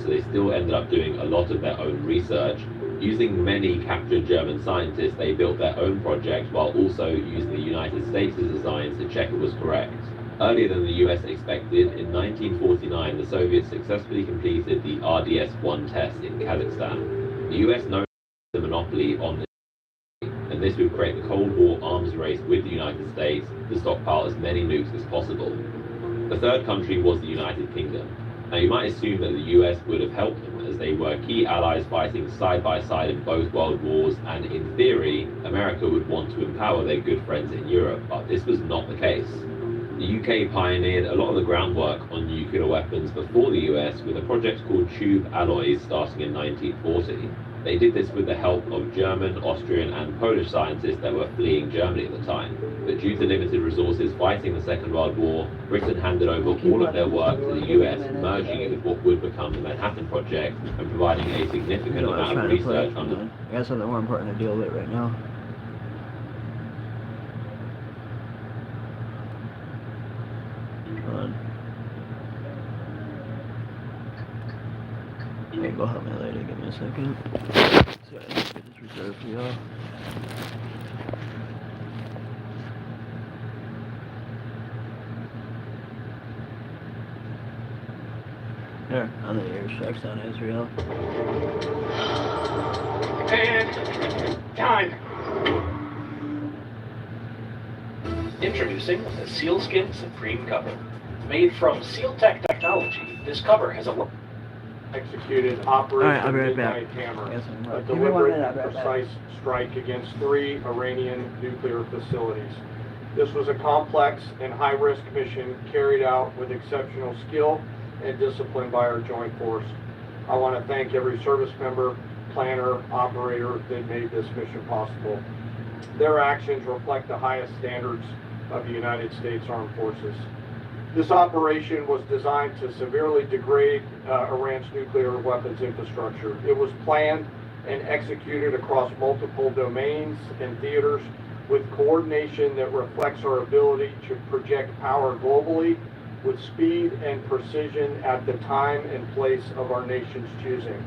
[SPEAKER 9] so they still ended up doing a lot of their own research. Using many captured German scientists, they built their own project while also using the United States' designs to check it was correct. Earlier than the US expected, in 1949, the Soviets successfully completed the RDS-1 test in Kazakhstan. The US no longer had the monopoly on this, and this would create the Cold War arms race with the United States to stockpile as many nukes as possible. The third country was the United Kingdom. Now you might assume that the US would have helped them, as they were key allies fighting side by side in both world wars, and in theory, America would want to empower their good friends in Europe, but this was not the case. The UK pioneered a lot of the groundwork on nuclear weapons before the US with a project called Tube Alloys starting in 1940.
[SPEAKER 14] They did this with the help of German, Austrian and Polish scientists that were fleeing Germany at the time. But due to limited resources fighting the Second World War, Britain handed over all of their work to the US, merging it with what would become the Manhattan Project and providing a significant amount of research on the...
[SPEAKER 2] I got something more important to deal with right now. Come on. Hey, go help me later. Give me a second. Sorry, get this reserved for y'all. There, on the airstrikes on Israel.
[SPEAKER 5] And time.
[SPEAKER 15] Introducing the Sealskin Supreme Cover. Made from SealTech technology, this cover has a
[SPEAKER 5] Executed
[SPEAKER 2] Alright, I'll
[SPEAKER 5] Operation
[SPEAKER 2] be right back.
[SPEAKER 5] Midnight Hammer,
[SPEAKER 2] Yes, I'm
[SPEAKER 5] a
[SPEAKER 2] right. Give me 1
[SPEAKER 5] deliberate
[SPEAKER 2] minute,
[SPEAKER 5] and
[SPEAKER 2] I'll be right back.
[SPEAKER 5] precise strike against 3 Iranian nuclear facilities. This was a complex and high-risk mission carried out with exceptional skill and discipline by our joint force. I want to thank every service member, planner, operator that made this mission possible. Their actions reflect the highest standards of the United States Armed Forces. This operation was designed to severely degrade Iran's nuclear weapons infrastructure. It was planned and executed across multiple domains and theaters with coordination that reflects our ability to project power globally with speed and precision at the time and place of our nation's choosing.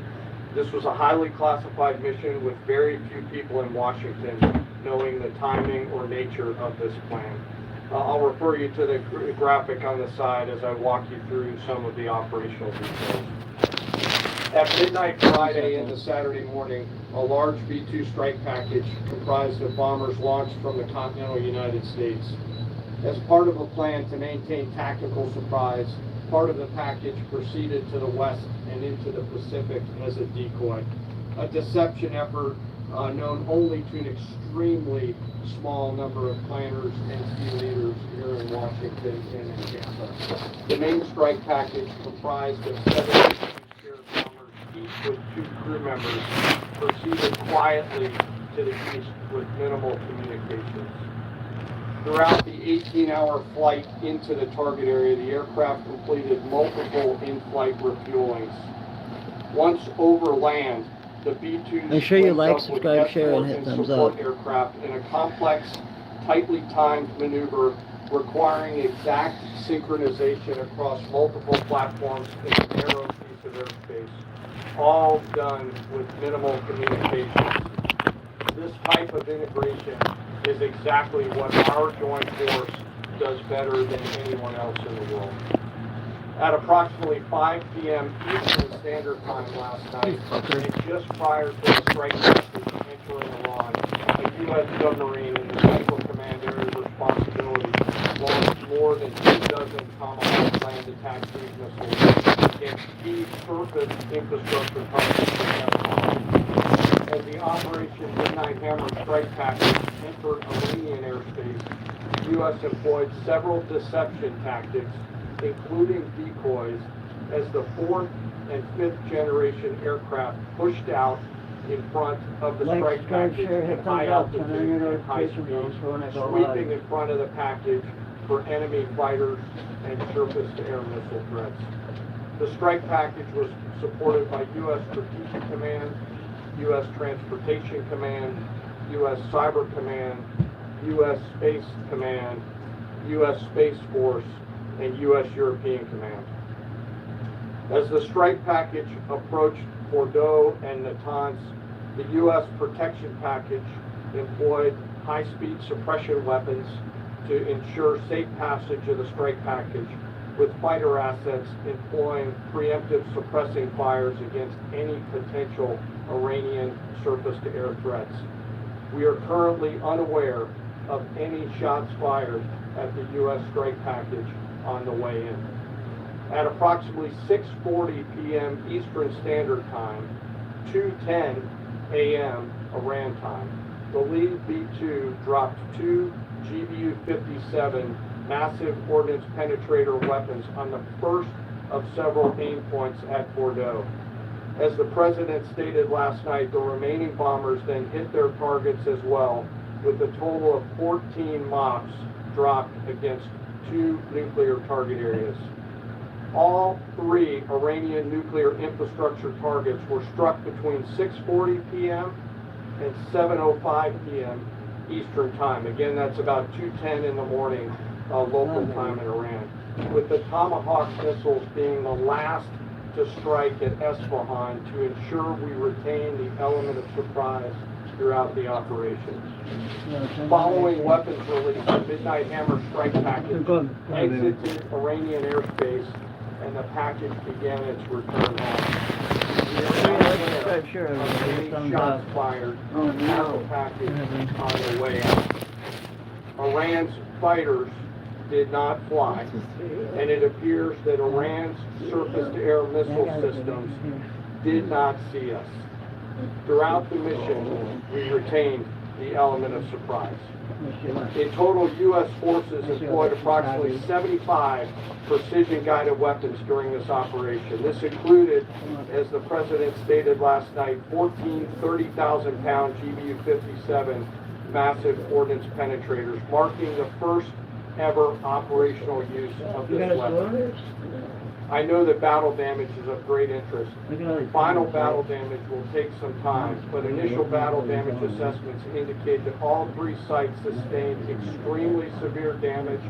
[SPEAKER 5] This was a highly classified mission with very few people in Washington knowing the timing or nature of this plan. I'll refer you to the graphic on the side as I walk you through some of the operational details. At midnight Friday into Saturday morning, a large B-2 strike package comprised of bombers launched from the continental United States. As part of a plan to maintain tactical surprise, part of the package proceeded to the west and into the Pacific as a decoy. A deception effort known only to an extremely small number of planners and key leaders here in Washington and in Tampa. The main strike package comprised of 7 Spirit bombers, each with 2 crew members, proceeded quietly to the east with minimal communications. Throughout the 18-hour flight into the target area, the aircraft completed multiple in-flight refuelings. Once over land, the B-2s
[SPEAKER 2] Make sure you
[SPEAKER 5] linked
[SPEAKER 2] like,
[SPEAKER 5] up with
[SPEAKER 2] subscribe, share, and
[SPEAKER 5] escort
[SPEAKER 2] hit thumbs
[SPEAKER 5] support
[SPEAKER 2] up.
[SPEAKER 5] aircraft in a complex, tightly timed maneuver requiring exact synchronization across multiple platforms in a narrow piece of airspace, all done with minimal communication. This type of integration is exactly what our joint force does better than anyone else in the world. At approximately 5 p.m. Eastern Standard Time last night, and just prior to the strike package entering Iran, a U.S. submarine in the Central Command Area of Responsibility launched more than 24 Tomahawk land attack cruise missiles against key surface infrastructure targets in Lebanon. As the Operation Midnight Hammer strike package entered Iranian airspace, the U.S. employed several deception tactics, including decoys, as the 4th and 5th generation aircraft pushed out in front of the strike package at high altitude and high speed, sweeping in front of the package for enemy fighters and surface-to-air missile threats. The strike package was supported by U.S. Strategic Command, U.S. Transportation Command, U.S. Cyber Command, U.S. Space Command, U.S. Space Force, and U.S. European Command. As the strike package approached Bordeaux and Natanz, the U.S. protection package employed high-speed suppression weapons to ensure safe passage of the strike package, with fighter assets employing preemptive suppressing fires against any potential Iranian surface-to-air threats. We are currently unaware of any shots fired at the U.S. strike package on the way in. At approximately 6:40 p.m. Eastern Standard Time, 2:10 a.m. Iran time, the lead B-2 dropped 2 GBU-57 massive ordnance penetrator weapons on the first of several aim points at Bordeaux. As the president stated last night, the remaining bombers then hit their targets as well, with a total of 14 MOPs dropped against 2 nuclear target areas. All 3 Iranian nuclear infrastructure targets were struck between 6:40 p.m. and 7:05 p.m. Eastern Time. Again, that's about 2:10 in the morning local time in Iran. With the Tomahawk missiles being the last to strike at Esfahan to ensure we retain the element of surprise throughout the operation. Following weapons release, the Midnight Hammer strike package exited Iranian airspace and the package began its return home. We are not aware of any shots fired at the package on the way out. Iran's fighters did not fly, and it appears that Iran's surface-to-air missile systems did not see us. Throughout the mission, we retained the element of surprise. In total, U.S. forces employed approximately 75 precision-guided weapons during this operation. This included, as the president stated last night, 14 30,000-pound GBU-57 massive ordnance penetrators, marking the first ever operational use of this weapon. I know that battle damage is of great interest. Final battle damage will take some time, but initial battle damage assessments indicate that all 3 sites sustained extremely severe damage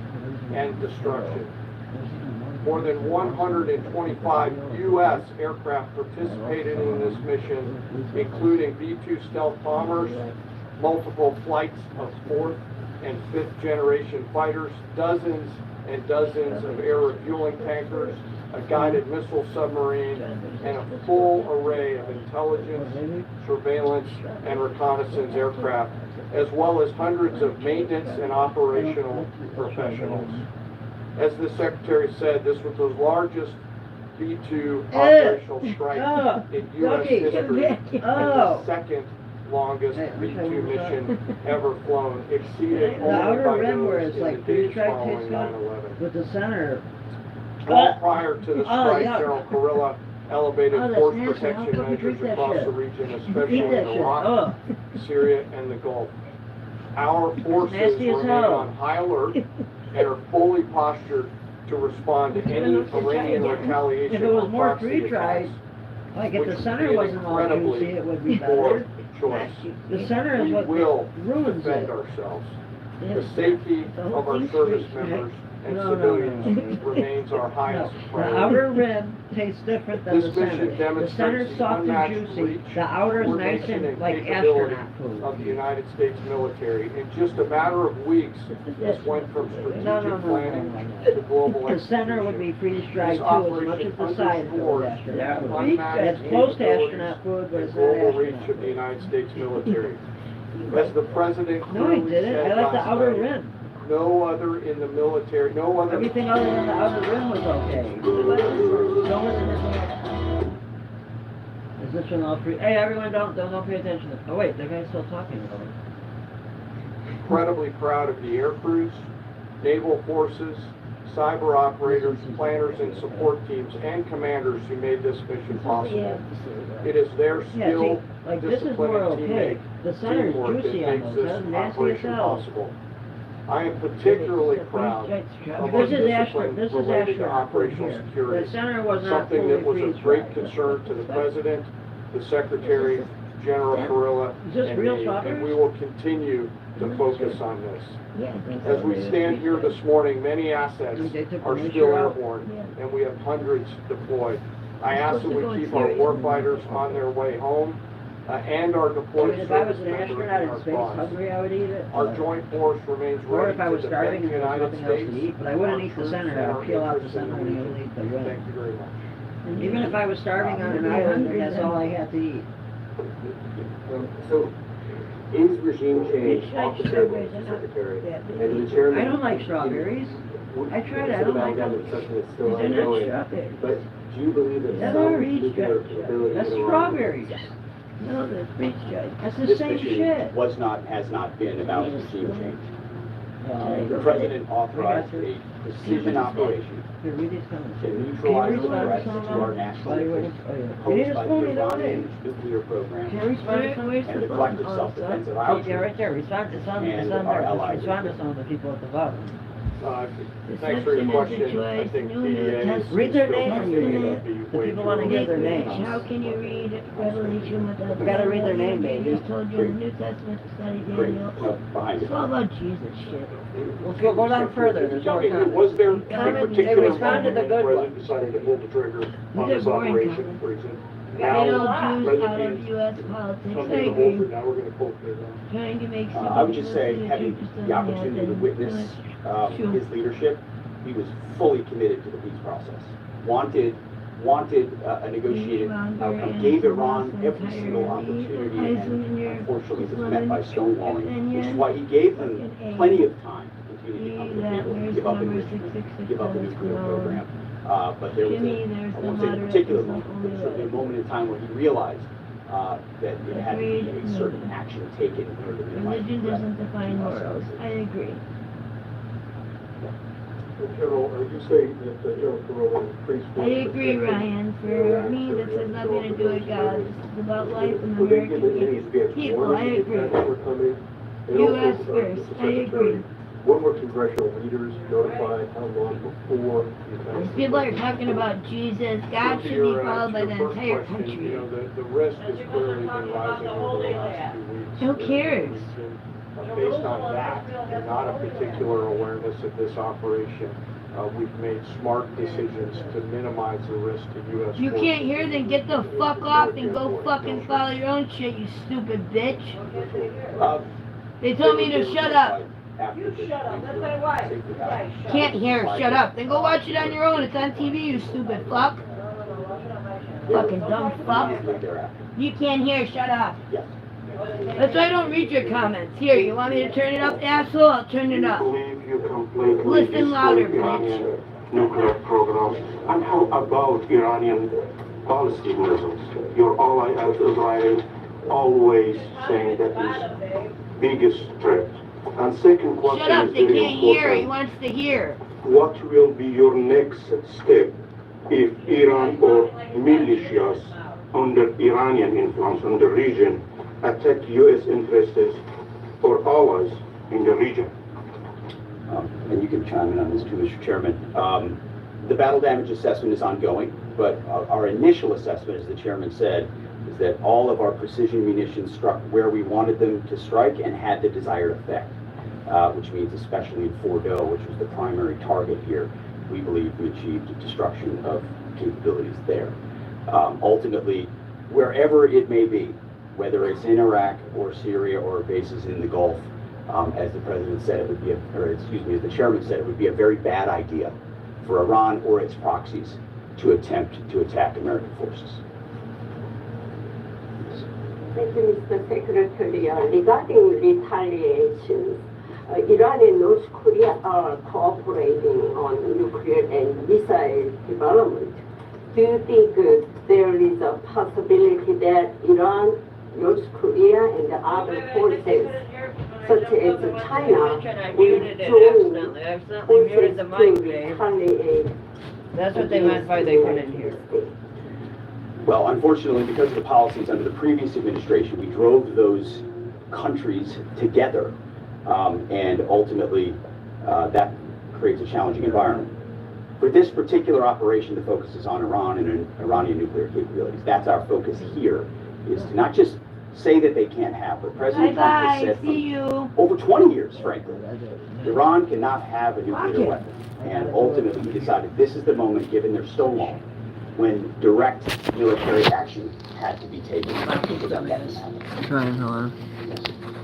[SPEAKER 5] and destruction. More than 125 U.S. aircraft participated in this mission, including B-2 stealth bombers, multiple flights of 4th and 5th generation fighters, dozens and dozens of air refueling tankers, a guided missile submarine, and a full array of intelligence, surveillance, and reconnaissance aircraft, as well as hundreds of maintenance and operational professionals. As the Secretary said, this was the largest B-2 operational strike in U.S. history and the second longest B-2 mission ever flown, exceeded only by those in the days following 9/11.
[SPEAKER 2] With the center.
[SPEAKER 5] All prior to the strike, General Kurilla elevated force protection measures across the region, especially in Iraq, Syria, and the Gulf. Our forces remain on high alert and are fully postured to respond to any Iranian retaliation or proxy attacks,
[SPEAKER 2] Like if
[SPEAKER 5] which
[SPEAKER 2] the center
[SPEAKER 5] would be an
[SPEAKER 2] wasn't all
[SPEAKER 5] incredibly
[SPEAKER 2] juicy, it would be
[SPEAKER 5] poor
[SPEAKER 2] better.
[SPEAKER 5] choice.
[SPEAKER 2] The center is
[SPEAKER 5] We
[SPEAKER 2] what
[SPEAKER 5] will
[SPEAKER 2] ruins
[SPEAKER 5] defend
[SPEAKER 2] it.
[SPEAKER 5] ourselves. The safety of our service members and civilians remains our highest
[SPEAKER 2] The
[SPEAKER 5] priority.
[SPEAKER 2] outer rim tastes different than
[SPEAKER 5] This
[SPEAKER 2] the center.
[SPEAKER 5] mission
[SPEAKER 2] The
[SPEAKER 5] demonstrates
[SPEAKER 2] center's
[SPEAKER 5] the
[SPEAKER 2] soft and
[SPEAKER 5] unmatched
[SPEAKER 2] juicy.
[SPEAKER 5] reach,
[SPEAKER 2] The outer is nice
[SPEAKER 5] coordination,
[SPEAKER 2] and like
[SPEAKER 5] capability
[SPEAKER 2] astronaut food.
[SPEAKER 5] of the United States military. In just a matter of weeks, this went from strategic planning to global
[SPEAKER 2] The center would be
[SPEAKER 5] execution.
[SPEAKER 2] freeze-dried
[SPEAKER 5] This
[SPEAKER 2] too, as much
[SPEAKER 5] operation
[SPEAKER 2] as the side of
[SPEAKER 5] underscores
[SPEAKER 2] the
[SPEAKER 5] the
[SPEAKER 2] astronaut food.
[SPEAKER 5] unmatched
[SPEAKER 2] It's close to
[SPEAKER 5] capabilities
[SPEAKER 2] astronaut food, but
[SPEAKER 5] and
[SPEAKER 2] it's not
[SPEAKER 5] global reach
[SPEAKER 2] astronaut
[SPEAKER 5] of the
[SPEAKER 2] food.
[SPEAKER 5] United States military. As the president
[SPEAKER 2] No, I
[SPEAKER 5] clearly
[SPEAKER 2] didn't.
[SPEAKER 5] said
[SPEAKER 2] I like the
[SPEAKER 5] last
[SPEAKER 2] outer
[SPEAKER 5] night,
[SPEAKER 2] rim.
[SPEAKER 5] no other in the military, no other.
[SPEAKER 2] Everything other than the outer rim was okay. So wasn't this one? Is this one all free? Hey, everyone, don't pay attention. Oh wait, the guy's still talking about it.
[SPEAKER 5] Incredibly proud of the air crews, naval forces, cyber operators, planners and support teams, and commanders who made this mission possible. It is their
[SPEAKER 2] Yeah,
[SPEAKER 5] skill,
[SPEAKER 2] see, like this is
[SPEAKER 5] discipline,
[SPEAKER 2] more
[SPEAKER 5] and
[SPEAKER 2] okay. The center's
[SPEAKER 5] teamwork that
[SPEAKER 2] juicy on
[SPEAKER 5] makes
[SPEAKER 2] those.
[SPEAKER 5] this
[SPEAKER 2] That's nasty as
[SPEAKER 5] operation
[SPEAKER 2] hell.
[SPEAKER 5] possible. I am particularly proud of our discipline
[SPEAKER 2] This is
[SPEAKER 5] related to
[SPEAKER 2] astronaut food
[SPEAKER 5] operational
[SPEAKER 2] here.
[SPEAKER 5] security,
[SPEAKER 2] The center was not
[SPEAKER 5] something that was
[SPEAKER 2] fully
[SPEAKER 5] of great
[SPEAKER 2] freeze-dried.
[SPEAKER 5] concern to the President, the Secretary, General Kurilla,
[SPEAKER 2] Is this
[SPEAKER 5] and
[SPEAKER 2] real
[SPEAKER 5] me,
[SPEAKER 2] strawberries?
[SPEAKER 5] and we will continue to focus on this. As we stand here this morning, many assets are still airborne, and we have hundreds deployed. I ask that we keep our warfighters on their way home, and our
[SPEAKER 2] I
[SPEAKER 5] deployed
[SPEAKER 2] mean, if I was
[SPEAKER 5] service
[SPEAKER 2] an
[SPEAKER 5] members in
[SPEAKER 2] astronaut
[SPEAKER 5] our
[SPEAKER 2] in space
[SPEAKER 5] cause.
[SPEAKER 2] hungry, I would eat it.
[SPEAKER 5] Our joint force remains
[SPEAKER 2] Or
[SPEAKER 5] ready
[SPEAKER 2] if I
[SPEAKER 5] to
[SPEAKER 2] was starving
[SPEAKER 5] defend the
[SPEAKER 2] and there was
[SPEAKER 5] United
[SPEAKER 2] nothing else
[SPEAKER 5] States.
[SPEAKER 2] to eat, but I wouldn't
[SPEAKER 5] our
[SPEAKER 2] eat the
[SPEAKER 5] troops,
[SPEAKER 2] center.
[SPEAKER 5] and
[SPEAKER 2] I'd
[SPEAKER 5] our
[SPEAKER 2] peel out the
[SPEAKER 5] interests in
[SPEAKER 2] center
[SPEAKER 5] the
[SPEAKER 2] and
[SPEAKER 5] region.
[SPEAKER 2] only eat the rim.
[SPEAKER 5] Thank you very much.
[SPEAKER 2] Even if I was starving on an island and that's all I had to eat.
[SPEAKER 16] So, is regime change off the table, Mr. Secretary? And the chairman.
[SPEAKER 2] I don't like strawberries. I tried it, I don't like them.
[SPEAKER 16] It's something that's still
[SPEAKER 2] They're not
[SPEAKER 16] ongoing.
[SPEAKER 2] strawberries.
[SPEAKER 16] But do you believe that
[SPEAKER 2] That's
[SPEAKER 16] some
[SPEAKER 2] freeze
[SPEAKER 16] nuclear
[SPEAKER 2] dried.
[SPEAKER 16] ability
[SPEAKER 2] That's
[SPEAKER 16] in Iran-
[SPEAKER 2] strawberries. No, that's freeze dried. That's the
[SPEAKER 17] This
[SPEAKER 2] same
[SPEAKER 17] mission
[SPEAKER 2] shit.
[SPEAKER 17] has not been about regime change.
[SPEAKER 12] The president authorized a precision operation
[SPEAKER 2] Here, read these comments.
[SPEAKER 12] to neutralize the threat to our national interests posed by the Iranian nuclear program
[SPEAKER 2] Can you respond to some?
[SPEAKER 12] and the collective self-defense of our
[SPEAKER 2] Yeah, right
[SPEAKER 12] troops
[SPEAKER 2] there. Respond to some.
[SPEAKER 12] and
[SPEAKER 2] Some
[SPEAKER 12] our
[SPEAKER 2] there.
[SPEAKER 12] allies.
[SPEAKER 2] Respond to some of the people at the bottom.
[SPEAKER 5] Thanks for your question. I think PDA is
[SPEAKER 2] Read their
[SPEAKER 5] still
[SPEAKER 2] names.
[SPEAKER 5] gonna be
[SPEAKER 2] The
[SPEAKER 5] way
[SPEAKER 2] people
[SPEAKER 5] too
[SPEAKER 2] want to
[SPEAKER 5] early.
[SPEAKER 2] hear their names.
[SPEAKER 17] How can you read Revelation without
[SPEAKER 2] We gotta read their name, baby.
[SPEAKER 17] I told you in the New Testament to study Daniel.
[SPEAKER 12] behind
[SPEAKER 17] It's
[SPEAKER 12] it.
[SPEAKER 17] all about Jesus shit.
[SPEAKER 2] We'll go down further. There's more comments.
[SPEAKER 5] Was there a
[SPEAKER 17] Comment,
[SPEAKER 2] They
[SPEAKER 5] particular
[SPEAKER 2] respond to the
[SPEAKER 5] moment when
[SPEAKER 2] good
[SPEAKER 5] the
[SPEAKER 2] ones.
[SPEAKER 5] president decided to pull the trigger on
[SPEAKER 17] They're
[SPEAKER 5] this
[SPEAKER 17] boring
[SPEAKER 5] operation,
[SPEAKER 17] comments.
[SPEAKER 5] for example?
[SPEAKER 17] Get all Jews out
[SPEAKER 5] President
[SPEAKER 17] of U.S. politics. I
[SPEAKER 5] something to hold
[SPEAKER 17] agree.
[SPEAKER 5] for, now we're gonna pull the trigger.
[SPEAKER 17] Trying to make
[SPEAKER 12] I would just say, having the opportunity to witness his leadership, he was fully committed to the peace process. Wanted a negotiated outcome, gave Iran every single opportunity, and unfortunately was met by stonewalling, which is why he gave them plenty of time to continue to come to the table and give up the nuclear program. But there was I won't say a particular moment, but certainly a moment in time where he realized that there had to be a certain action taken in order to minimize the
[SPEAKER 17] Religion
[SPEAKER 12] threat
[SPEAKER 17] doesn't define
[SPEAKER 12] to us.
[SPEAKER 17] morals. I agree.
[SPEAKER 5] General, are you saying that General Carrillo increased?
[SPEAKER 17] I agree, Ryan. For me, this has nothing to do with God. This is about life and American people. I agree. U.S. first. I agree.
[SPEAKER 5] When were congressional leaders notified? How long before?
[SPEAKER 17] These people are talking about Jesus. God should be followed by the entire country.
[SPEAKER 5] The risk has clearly been rising over the last few weeks.
[SPEAKER 17] Who cares?
[SPEAKER 5] Based on that, and not a particular awareness of this operation, we've made smart decisions to minimize the risk to U.S.
[SPEAKER 17] You
[SPEAKER 5] forces.
[SPEAKER 17] can't hear, then get the fuck off and go fucking follow your own shit, you stupid bitch. They told me to shut up.
[SPEAKER 12] You shut up, that's my wife.
[SPEAKER 17] Can't hear, shut up. Then go watch it on your own. It's on TV, you stupid fuck. Fucking dumb fuck. You can't hear, shut up. That's why I don't read your comments. Here, you want me to turn it up, asshole? I'll turn it up. Listen louder, bitch.
[SPEAKER 18] Nuclear program, and how about Iranian Palestinians? Your ally Israel always saying that is biggest threat. And second question
[SPEAKER 17] Shut up,
[SPEAKER 18] is
[SPEAKER 17] they
[SPEAKER 18] very
[SPEAKER 17] can't hear.
[SPEAKER 18] important.
[SPEAKER 17] He wants to hear.
[SPEAKER 18] What will be your next step if Iran or militias under Iranian influence in the region attack U.S. interests or allies in the region?
[SPEAKER 12] And you can chime in on this too, Mr. Chairman. The battle damage assessment is ongoing, but our initial assessment, as the chairman said, is that all of our precision munitions struck where we wanted them to strike and had the desired effect, which means especially in Fordo, which was the primary target here, we believe we achieved destruction of capabilities there. Ultimately, wherever it may be, whether it's in Iraq or Syria or bases in the Gulf, as the president said, it would be, as the chairman said, it would be a very bad idea for Iran or its proxies to attempt to attack American forces.
[SPEAKER 19] Thank you, Mr. Secretary. Regarding retaliation, Iran and North Korea are cooperating on nuclear and missile development. Do you think there is a possibility that Iran, North Korea, and the other forces, such as China, will join forces to retaliate?
[SPEAKER 2] That's what they meant by they put in here.
[SPEAKER 12] Well, unfortunately, because of the policies under the previous administration, we drove those countries together, and ultimately that creates a challenging environment. For this particular operation, the focus is on Iran and Iranian nuclear capabilities. That's our focus here, is to not just say that they can't have, but President Trump has said for over 20 years, frankly, Iran cannot have a nuclear weapon. And ultimately, he decided this is the moment, given their stonewall, when direct military action had to be taken.
[SPEAKER 2] Trying, hold on.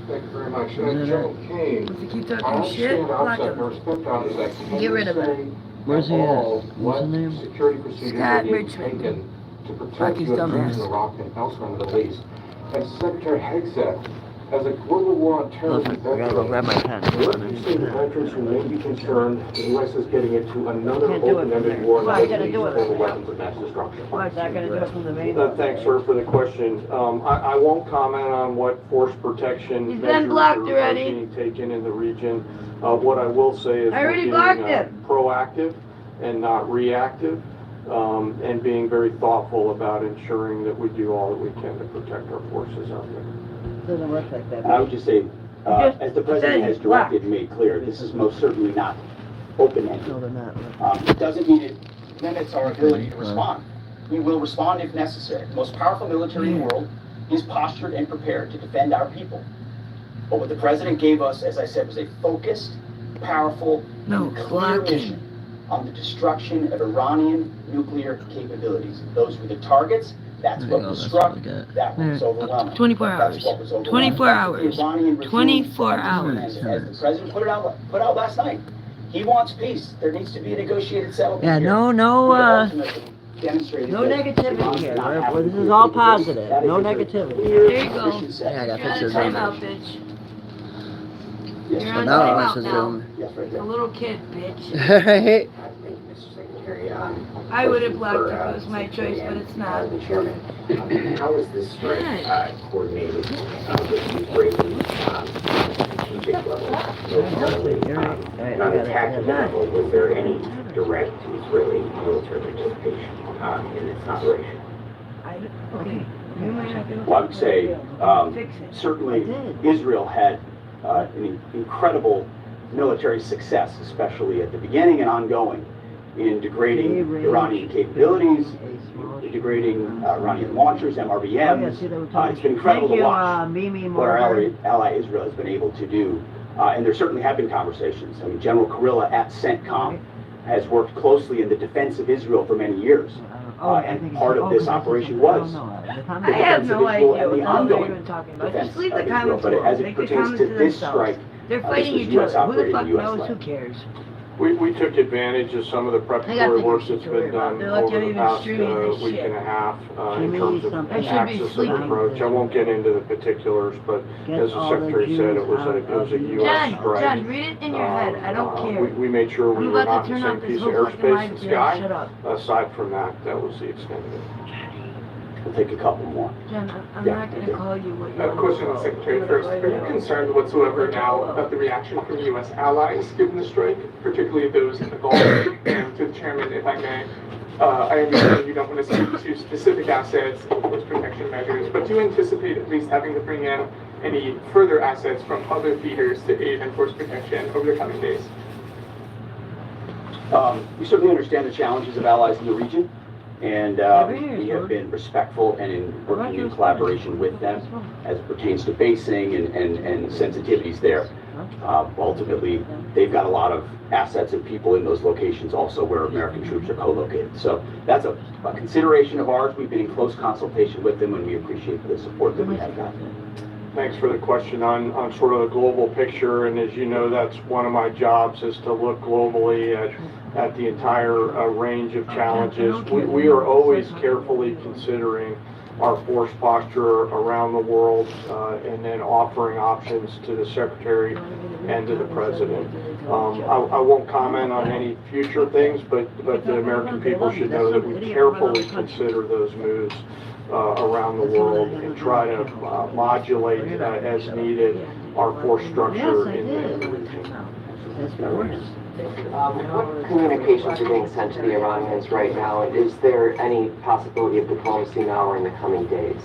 [SPEAKER 5] Thank you very much. General Kane,
[SPEAKER 17] If you keep
[SPEAKER 5] I
[SPEAKER 17] talking shit,
[SPEAKER 5] understand
[SPEAKER 17] block
[SPEAKER 5] outside
[SPEAKER 17] him.
[SPEAKER 5] your respect on that.
[SPEAKER 17] Get rid of it.
[SPEAKER 2] Where's he at? What's his name?
[SPEAKER 5] Security procedures
[SPEAKER 17] Scott
[SPEAKER 5] are being
[SPEAKER 17] Richmond.
[SPEAKER 5] taken to
[SPEAKER 17] Fuck
[SPEAKER 5] protect
[SPEAKER 17] his
[SPEAKER 5] U.S.
[SPEAKER 17] dumb
[SPEAKER 5] troops
[SPEAKER 17] ass.
[SPEAKER 5] in Iraq and elsewhere in the Middle East. As Secretary Haig said, As a global war on terrorism
[SPEAKER 2] I gotta go grab my pen.
[SPEAKER 5] reducing veterans who may be concerned the U.S. is getting into another
[SPEAKER 17] Can't do it from
[SPEAKER 5] open-ended
[SPEAKER 17] there.
[SPEAKER 5] war
[SPEAKER 17] Well, I
[SPEAKER 5] that
[SPEAKER 17] gotta
[SPEAKER 5] leads
[SPEAKER 17] do it
[SPEAKER 5] to
[SPEAKER 17] from
[SPEAKER 5] weapons of mass destruction.
[SPEAKER 17] Why is that gonna do it from the main?
[SPEAKER 5] Thanks, sir, for the question. I won't comment on what force protection
[SPEAKER 17] He's been
[SPEAKER 5] measures
[SPEAKER 17] blocked
[SPEAKER 5] are
[SPEAKER 17] already.
[SPEAKER 5] being taken in the region. What I will say is
[SPEAKER 17] I
[SPEAKER 5] we're
[SPEAKER 17] already
[SPEAKER 5] being
[SPEAKER 17] blocked him.
[SPEAKER 5] proactive and not reactive, and being very thoughtful about ensuring that we do all that we can to protect our forces out there.
[SPEAKER 2] Doesn't work like that.
[SPEAKER 12] I would just say, as the president has directed and made clear, this is most certainly not open-ended.
[SPEAKER 2] No, they're not.
[SPEAKER 20] It doesn't mean it limits our ability to respond. We will respond if necessary. The most powerful military in the world is postured and prepared to defend our people. But what the president gave us, as I said, was a focused, powerful, and clear mission on the destruction of Iranian nuclear capabilities. Those were the targets. That's what was struck. That was overwhelming.
[SPEAKER 17] 24
[SPEAKER 20] That's
[SPEAKER 17] hours.
[SPEAKER 20] what was overwhelming.
[SPEAKER 17] 24
[SPEAKER 20] That's what the
[SPEAKER 17] hours.
[SPEAKER 20] Iranian regime
[SPEAKER 17] 24
[SPEAKER 20] wants.
[SPEAKER 17] hours.
[SPEAKER 20] And as the president put out last night, he wants peace. There needs to be a negotiated settlement.
[SPEAKER 2] Yeah,
[SPEAKER 20] here.
[SPEAKER 2] no,
[SPEAKER 20] We have ultimately demonstrated
[SPEAKER 2] no
[SPEAKER 20] that
[SPEAKER 2] negativity
[SPEAKER 20] Iran
[SPEAKER 2] here.
[SPEAKER 20] does not have
[SPEAKER 2] This is
[SPEAKER 20] nuclear
[SPEAKER 2] all
[SPEAKER 20] capabilities.
[SPEAKER 2] positive.
[SPEAKER 20] That is
[SPEAKER 2] No
[SPEAKER 20] a very
[SPEAKER 2] negativity.
[SPEAKER 20] clear
[SPEAKER 17] There you go.
[SPEAKER 20] mission set.
[SPEAKER 2] Yeah, I got
[SPEAKER 17] You're on
[SPEAKER 2] this
[SPEAKER 17] a
[SPEAKER 2] Zoom.
[SPEAKER 17] timeout, bitch.
[SPEAKER 20] Yes,
[SPEAKER 17] You're
[SPEAKER 20] right
[SPEAKER 17] on
[SPEAKER 20] now.
[SPEAKER 2] Now it
[SPEAKER 17] timeout
[SPEAKER 2] wants to
[SPEAKER 17] now.
[SPEAKER 2] zoom.
[SPEAKER 20] Yes, right there.
[SPEAKER 17] A little kid, bitch.
[SPEAKER 2] Right.
[SPEAKER 16] Thank you, Mr. Secretary.
[SPEAKER 17] I would have blocked if it was my choice, but it's not.
[SPEAKER 16] The chairman, how is this strike coordinated with you breaking strategic level, militarily, and on the tactical level? Was there any direct Israeli military participation in this operation?
[SPEAKER 17] Okay.
[SPEAKER 12] Well, I would say, certainly Israel had an incredible military success, especially at the beginning and ongoing, in degrading Iranian capabilities, degrading Iranian launchers, MRBMs. It's been incredible to watch what our ally Israel has been able to do. And there certainly have been conversations. I mean, General Kurilla at CENTCOM has worked closely in the defense of Israel for many years. And part of this operation was the
[SPEAKER 17] I have
[SPEAKER 12] defense of
[SPEAKER 17] no
[SPEAKER 12] Israel
[SPEAKER 17] idea
[SPEAKER 12] and
[SPEAKER 17] what
[SPEAKER 12] the
[SPEAKER 17] the hell they're
[SPEAKER 12] ongoing
[SPEAKER 17] even talking about.
[SPEAKER 12] defense
[SPEAKER 17] Just leave
[SPEAKER 12] of
[SPEAKER 17] the
[SPEAKER 12] Israel.
[SPEAKER 17] comments
[SPEAKER 12] But
[SPEAKER 17] alone.
[SPEAKER 12] as it
[SPEAKER 17] Make the
[SPEAKER 12] pertains
[SPEAKER 17] comments
[SPEAKER 12] to
[SPEAKER 17] to
[SPEAKER 12] this
[SPEAKER 17] themselves.
[SPEAKER 12] strike,
[SPEAKER 17] They're
[SPEAKER 12] this
[SPEAKER 17] fighting
[SPEAKER 12] was
[SPEAKER 17] each
[SPEAKER 12] US
[SPEAKER 17] other. Who the
[SPEAKER 12] operated
[SPEAKER 17] fuck
[SPEAKER 12] in US
[SPEAKER 17] knows? Who
[SPEAKER 12] land.
[SPEAKER 17] cares?
[SPEAKER 5] We took advantage of some of the preparatory work that's been done
[SPEAKER 17] They're like
[SPEAKER 5] over the
[SPEAKER 17] even
[SPEAKER 5] past
[SPEAKER 17] streaming this
[SPEAKER 5] week
[SPEAKER 17] shit.
[SPEAKER 5] and a half in
[SPEAKER 2] Jimmy,
[SPEAKER 5] terms of
[SPEAKER 2] something.
[SPEAKER 17] I should be
[SPEAKER 5] axis of
[SPEAKER 17] sleeping.
[SPEAKER 5] approach. I won't get into the particulars, but
[SPEAKER 2] Get
[SPEAKER 5] as the
[SPEAKER 2] all the
[SPEAKER 5] Secretary said, it was
[SPEAKER 2] Jews
[SPEAKER 5] a
[SPEAKER 2] out of
[SPEAKER 5] U.S.
[SPEAKER 17] John,
[SPEAKER 5] strike.
[SPEAKER 17] John, read it in your head. I don't care.
[SPEAKER 5] We made sure we
[SPEAKER 17] I'm
[SPEAKER 5] were
[SPEAKER 17] about
[SPEAKER 5] not
[SPEAKER 17] to
[SPEAKER 5] in
[SPEAKER 17] turn
[SPEAKER 5] the
[SPEAKER 17] off
[SPEAKER 5] same
[SPEAKER 17] this
[SPEAKER 5] piece of
[SPEAKER 17] whole fucking
[SPEAKER 5] airspace
[SPEAKER 17] live
[SPEAKER 5] and
[SPEAKER 17] deal.
[SPEAKER 5] sky.
[SPEAKER 17] Shut up.
[SPEAKER 5] Aside from that, that was the extent of it.
[SPEAKER 12] We'll take a couple more.
[SPEAKER 17] John, I'm
[SPEAKER 12] Yeah,
[SPEAKER 17] not going
[SPEAKER 12] okay.
[SPEAKER 17] to call you what you
[SPEAKER 21] I have a question on the Secretary first. Are you concerned whatsoever now about the reaction from U.S. allies given the strike, particularly those in the Gulf? And to the Chairman, if I may, I understand you don't want to speak to specific assets and force protection measures, but do you anticipate at least having to bring in any further assets from other theaters to aid in force protection over the coming days?
[SPEAKER 12] We certainly understand the challenges of allies in the region, and we have been respectful and in working in collaboration with them as it pertains to basing and sensitivities there. Ultimately, they've got a lot of assets and people in those locations also where American troops are co-located. So that's a consideration of ours. We've been in close consultation with them, and we appreciate the support that we have gotten.
[SPEAKER 5] Thanks for the question on sort of the global picture, and as you know, that's one of my jobs is to look globally at the entire range of challenges. We are always carefully considering our force posture around the world and then offering options to the Secretary and to the President. I won't comment on any future things, but the American people should know that we carefully consider those moves around the world and try to modulate as needed our force structure in the region.
[SPEAKER 16] What communications are being sent to the Iranians right now? Is there any possibility of diplomacy now or in the coming days?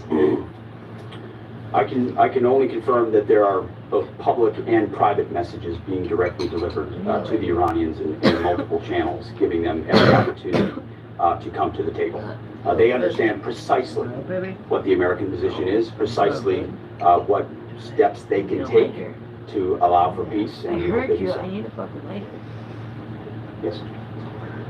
[SPEAKER 12] I can only confirm that there are both public and private messages being directly delivered to the Iranians in multiple channels, giving them every opportunity to come to the table. They understand precisely what the American position is, precisely what steps they can take to allow for peace,
[SPEAKER 17] I
[SPEAKER 12] and we hope
[SPEAKER 17] heard
[SPEAKER 12] they do
[SPEAKER 17] you.
[SPEAKER 12] so.
[SPEAKER 17] I need a fucking lighter.
[SPEAKER 12] Yes.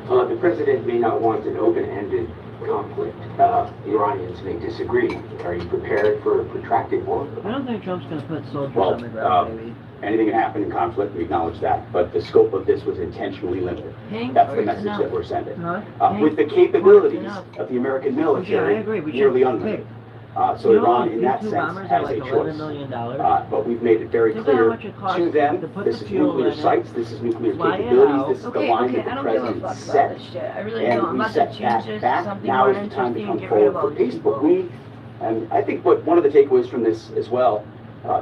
[SPEAKER 16] The president may not want an open-ended conflict. The Iranians may disagree. Are you prepared for a protracted war?
[SPEAKER 2] I don't think Trump's going to put soldiers
[SPEAKER 12] Well,
[SPEAKER 2] on the ground, baby.
[SPEAKER 12] anything can happen in conflict, we acknowledge that, but the scope of this was intentionally limited.
[SPEAKER 17] Pink
[SPEAKER 12] That's
[SPEAKER 17] or
[SPEAKER 12] the
[SPEAKER 17] it's
[SPEAKER 12] message
[SPEAKER 17] enough?
[SPEAKER 12] that we're sending.
[SPEAKER 2] Huh?
[SPEAKER 12] With the capabilities of the American military,
[SPEAKER 2] I agree. We
[SPEAKER 12] nearly
[SPEAKER 2] should
[SPEAKER 12] unlimited. So Iran, in that sense, has a choice. But we've made it very clear to them, this is nuclear sites, this is nuclear capabilities, this is the line that the president set. And we set that back. Now is the time to come forward for peace. But and I think what one of the takeaways from this as well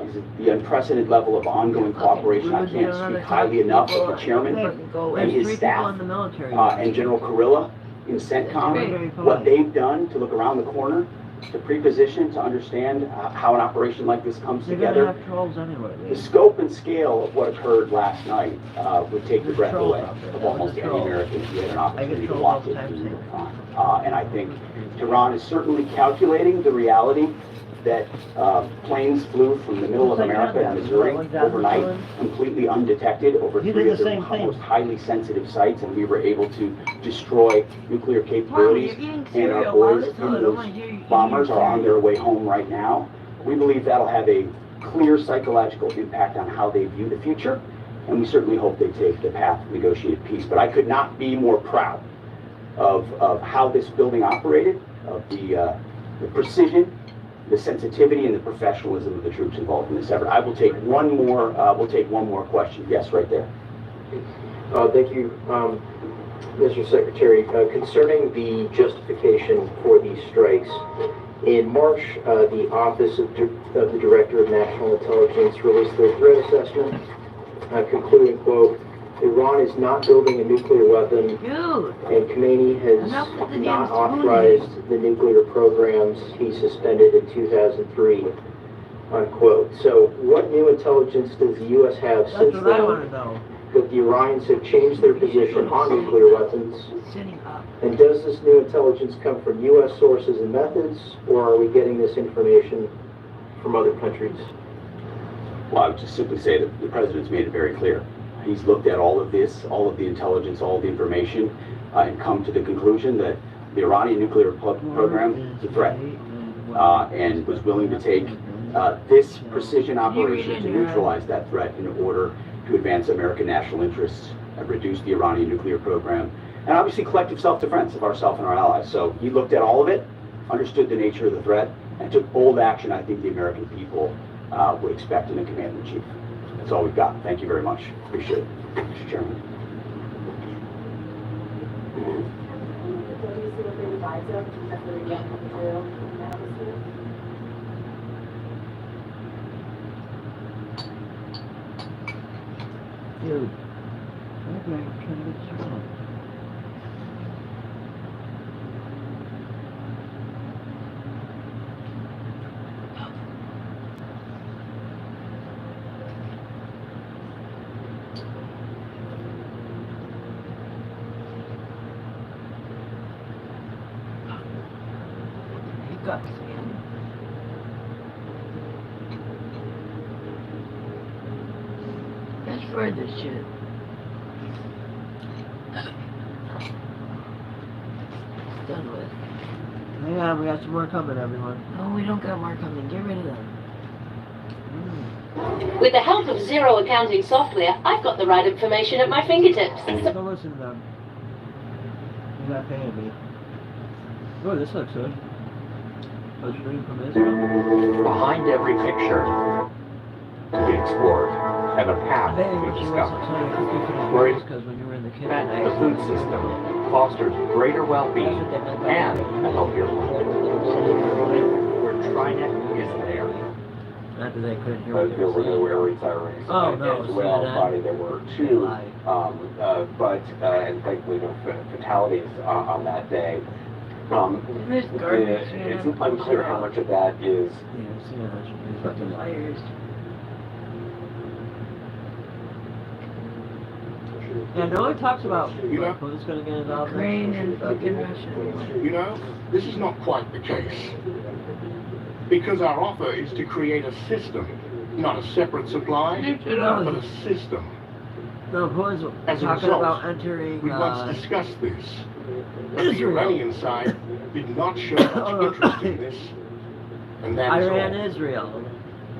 [SPEAKER 12] is the unprecedented level of ongoing cooperation. I can't speak highly enough of the chairman and his staff and General Kurilla in CENTCOM, what they've done to look around the corner, to pre-position, to understand how an operation like this comes together. The scope and scale of what occurred last night would take the breath away of almost any American who had an opportunity to watch it in real time. And I think Tehran is certainly calculating the reality that planes flew from the middle of America to Missouri overnight, completely undetected, over 3 of the most highly sensitive sites, and we were able to destroy nuclear capabilities. And our boys in those bombers are on their way home right now. We believe that'll have a clear psychological impact on how they view the future, and we certainly hope they take the path of negotiated peace. But I could not be more proud of how this building operated, of the precision, the sensitivity, and the professionalism of the troops involved in this effort. I will take one more. We'll take one more question. Yes, right there.
[SPEAKER 7] Thank you, Mr. Secretary. Concerning the justification for these strikes, in March, the Office of the Director of National Intelligence released their threat assessment, concluding, quote, Iran is not building a nuclear weapon, and Khomeini has not authorized the nuclear programs he suspended in 2003, unquote. So what new intelligence does the U.S. have since then that the Iranians have changed their position on nuclear weapons? And does this new intelligence come from U.S. sources and methods, or are we getting this information from other countries?
[SPEAKER 12] Well, I would just simply say that the president's made it very clear. He's looked at all of this, all of the intelligence, all of the information, and come to the conclusion that the Iranian nuclear program is a threat, and was willing to take this precision operation to neutralize that threat in order to advance American national interests and reduce the Iranian nuclear program, and obviously collective self-defense of ourselves and our allies. So he looked at all of it, understood the nature of the threat, and took bold action I think the American people would expect in a commander-in-chief. That's all we've got. Thank you very much. Appreciate it, Mr. Chairman.
[SPEAKER 2] Dude.
[SPEAKER 17] That's for this shit. Done with.
[SPEAKER 2] Hang on, we got some more coming, everyone.
[SPEAKER 17] No, we don't got more coming. Get rid of them.
[SPEAKER 22] With the help of zero accounting software, I've got the right information at my fingertips.
[SPEAKER 2] Go listen to them. You're not paying me. Oh, this looks good. A stream from Israel.
[SPEAKER 23] Behind every picture to be explored and a path to be discovered. The food system fosters greater well-being and a healthier life. Where TriNet is there.
[SPEAKER 2] Not that they couldn't hear what
[SPEAKER 4] There were no air raid sirens as well. Friday there were 2, and thankfully no fatalities on that day. It's unclear how much of that is.
[SPEAKER 17] Fucking liars.
[SPEAKER 2] Yeah, no one talks about who's going to get involved.
[SPEAKER 17] Ukraine and fucking Russia.
[SPEAKER 18] You know, this is not quite the case. Because our offer is to create a system, not a separate supply, but a system.
[SPEAKER 2] No, who is
[SPEAKER 18] As a
[SPEAKER 2] talking
[SPEAKER 18] result,
[SPEAKER 2] about entering
[SPEAKER 18] we once discussed this, but the Iranian side did not show much interest in this, and that is all.
[SPEAKER 2] Iran, Israel.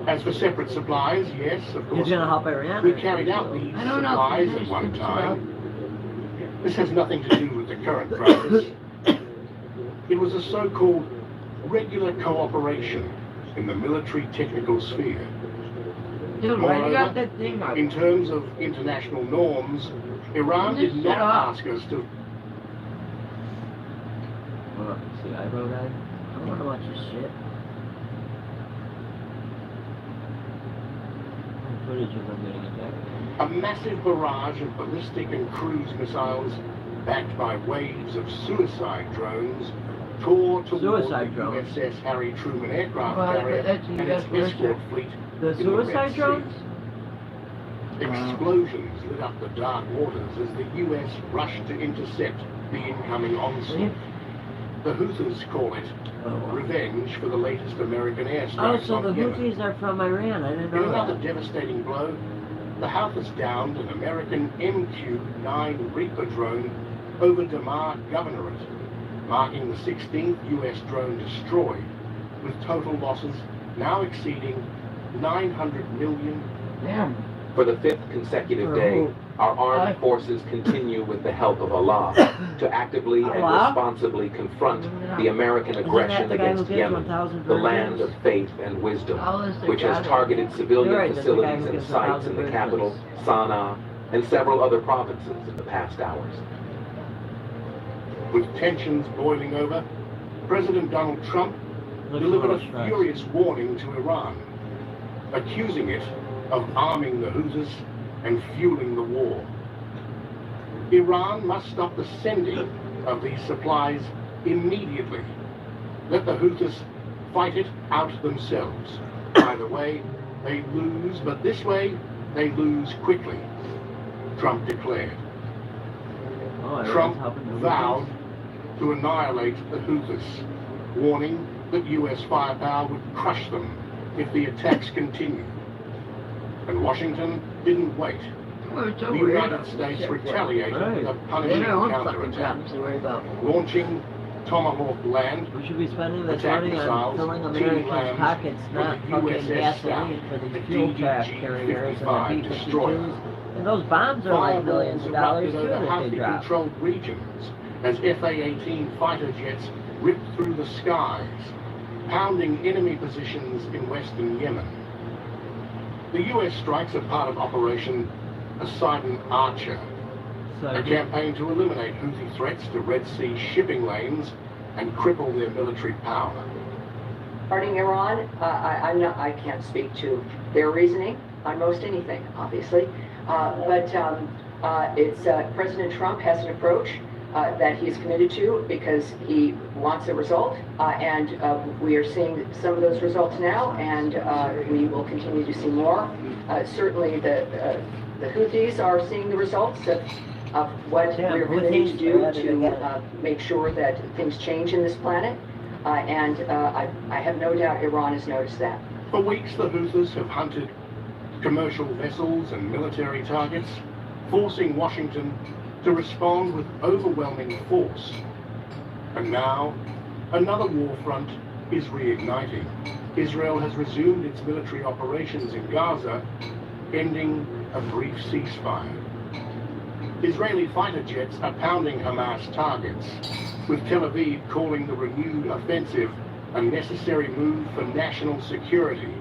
[SPEAKER 18] As for separate supplies, yes, of course.
[SPEAKER 2] He's going to help Iran.
[SPEAKER 18] We carried out these supplies at one time. This has nothing to do with the current crisis. It was a so-called regular cooperation in the military technical sphere.
[SPEAKER 17] Dude, why you got
[SPEAKER 18] Moreover,
[SPEAKER 17] that thing up?
[SPEAKER 18] in terms of international norms, Iran did
[SPEAKER 17] Just
[SPEAKER 18] not
[SPEAKER 17] shut up.
[SPEAKER 18] ask us to.
[SPEAKER 2] Well, see, I wrote I don't want to watch this shit. Footage of them getting attacked.
[SPEAKER 18] A massive barrage of ballistic and cruise missiles, backed by waves of suicide drones, tore towards
[SPEAKER 2] Suicide
[SPEAKER 18] the
[SPEAKER 2] drones?
[SPEAKER 18] USS Harry Truman aircraft
[SPEAKER 17] Well,
[SPEAKER 18] carrier
[SPEAKER 17] that's
[SPEAKER 18] and
[SPEAKER 17] US
[SPEAKER 18] its
[SPEAKER 17] version.
[SPEAKER 18] escort fleet
[SPEAKER 2] The
[SPEAKER 18] in the
[SPEAKER 2] suicide
[SPEAKER 18] Red Sea.
[SPEAKER 2] drones?
[SPEAKER 18] Explosions lit up the dark waters as the US rushed to intercept the incoming onslaught. The Houthis call it revenge for the latest American
[SPEAKER 2] Oh,
[SPEAKER 18] airstrikes
[SPEAKER 2] so
[SPEAKER 18] on
[SPEAKER 2] the
[SPEAKER 18] Yemen.
[SPEAKER 2] Houthis are from Iran. I didn't
[SPEAKER 18] In
[SPEAKER 2] know
[SPEAKER 18] another
[SPEAKER 2] that.
[SPEAKER 18] devastating blow, the Houthis downed an American MQ-9 Reaper drone over Damar Governorate, marking the 16th US drone destroyed, with total losses now exceeding 900 million.
[SPEAKER 17] Damn.
[SPEAKER 4] For the fifth consecutive day, our armed forces continue with the help of Allah to actively and
[SPEAKER 2] Allah?
[SPEAKER 4] responsibly confront the American aggression
[SPEAKER 2] the guy who
[SPEAKER 4] against
[SPEAKER 2] gives
[SPEAKER 4] Yemen,
[SPEAKER 2] 1,000
[SPEAKER 4] the land
[SPEAKER 2] virgins?
[SPEAKER 4] of faith and wisdom,
[SPEAKER 17] Allah is the
[SPEAKER 4] which has
[SPEAKER 17] God of-
[SPEAKER 4] targeted civilian
[SPEAKER 2] You're right, that's the guy
[SPEAKER 4] facilities
[SPEAKER 2] who
[SPEAKER 4] and
[SPEAKER 2] gives
[SPEAKER 4] sites
[SPEAKER 2] 1,000
[SPEAKER 4] in the
[SPEAKER 2] virgins.
[SPEAKER 4] capital, Sana'a, and several other provinces in the past hours.
[SPEAKER 18] With tensions boiling over, President Donald Trump
[SPEAKER 2] Looks
[SPEAKER 18] delivered a
[SPEAKER 2] little stressed.
[SPEAKER 18] furious warning to Iran, accusing it of arming the Houthis and fueling the war. Iran must stop the sending of these supplies immediately. Let the Houthis fight it out themselves. Either way, they lose, but this way, they lose quickly, Trump declared.
[SPEAKER 2] Oh, everyone's
[SPEAKER 18] Trump
[SPEAKER 2] helping the
[SPEAKER 18] vowed
[SPEAKER 2] Houthis.
[SPEAKER 18] to annihilate the Houthis, warning that US firepower would crush them if the attacks continued. And Washington didn't wait. The United States retaliated with a punishing counterattack, launching Tomahawk land,
[SPEAKER 2] We should be spending this
[SPEAKER 18] attack
[SPEAKER 2] money on
[SPEAKER 18] missiles,
[SPEAKER 2] filling
[SPEAKER 18] T
[SPEAKER 2] Americans'
[SPEAKER 18] lambs
[SPEAKER 2] pockets,
[SPEAKER 18] from
[SPEAKER 2] not
[SPEAKER 18] the
[SPEAKER 2] fucking
[SPEAKER 18] USS
[SPEAKER 2] gasoline
[SPEAKER 18] Stout,
[SPEAKER 2] for
[SPEAKER 18] the
[SPEAKER 2] these fuel craft carriers and
[SPEAKER 18] DDG-55
[SPEAKER 2] the
[SPEAKER 18] destroyer.
[SPEAKER 2] B-52s. And those bombs are like millions of dollars
[SPEAKER 18] Fireballs
[SPEAKER 2] too
[SPEAKER 18] erupted over
[SPEAKER 2] that they drop.
[SPEAKER 18] Houthi-controlled regions as FA-18 fighter jets ripped through the skies, pounding enemy positions in western Yemen. The US strikes are part of Operation Poseidon Archer, a campaign to eliminate Houthi threats to Red Sea shipping lanes and cripple their military power.
[SPEAKER 1] Regarding Iran, I can't speak to their reasoning on most anything, obviously, but President Trump has an approach that he's committed to because he wants a result, and we are seeing some of those results now, and we will continue to see more. Certainly, the Houthis are seeing the results of what we're going to need to do to make sure that things change in this planet. And I have no doubt Iran has noticed that.
[SPEAKER 18] For weeks, the Houthis have hunted commercial vessels and military targets, forcing Washington to respond with overwhelming force. And now, another war front is reigniting. Israel has resumed its military operations in Gaza, ending a brief ceasefire. Israeli fighter jets are pounding Hamas targets, with Tel Aviv calling the renewed offensive a necessary move for national security.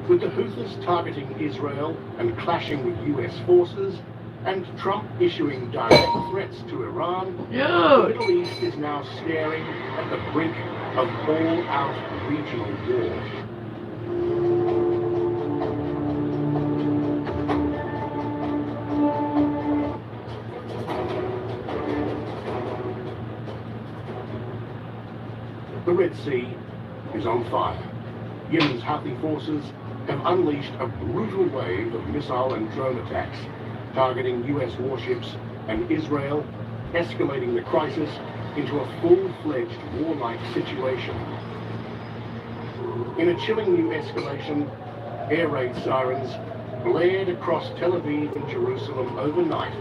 [SPEAKER 18] With the Houthis targeting Israel and clashing with US forces, and Trump issuing direct threats to Iran, the Middle East is now staring at the brink of all-out regional war. The Red Sea is on fire. Yemen's Houthi forces have unleashed a brutal wave of missile and drone attacks, targeting US warships and Israel, escalating the crisis into a full-fledged warlike situation. In a chilling new escalation, air raid sirens blared across Tel Aviv and Jerusalem overnight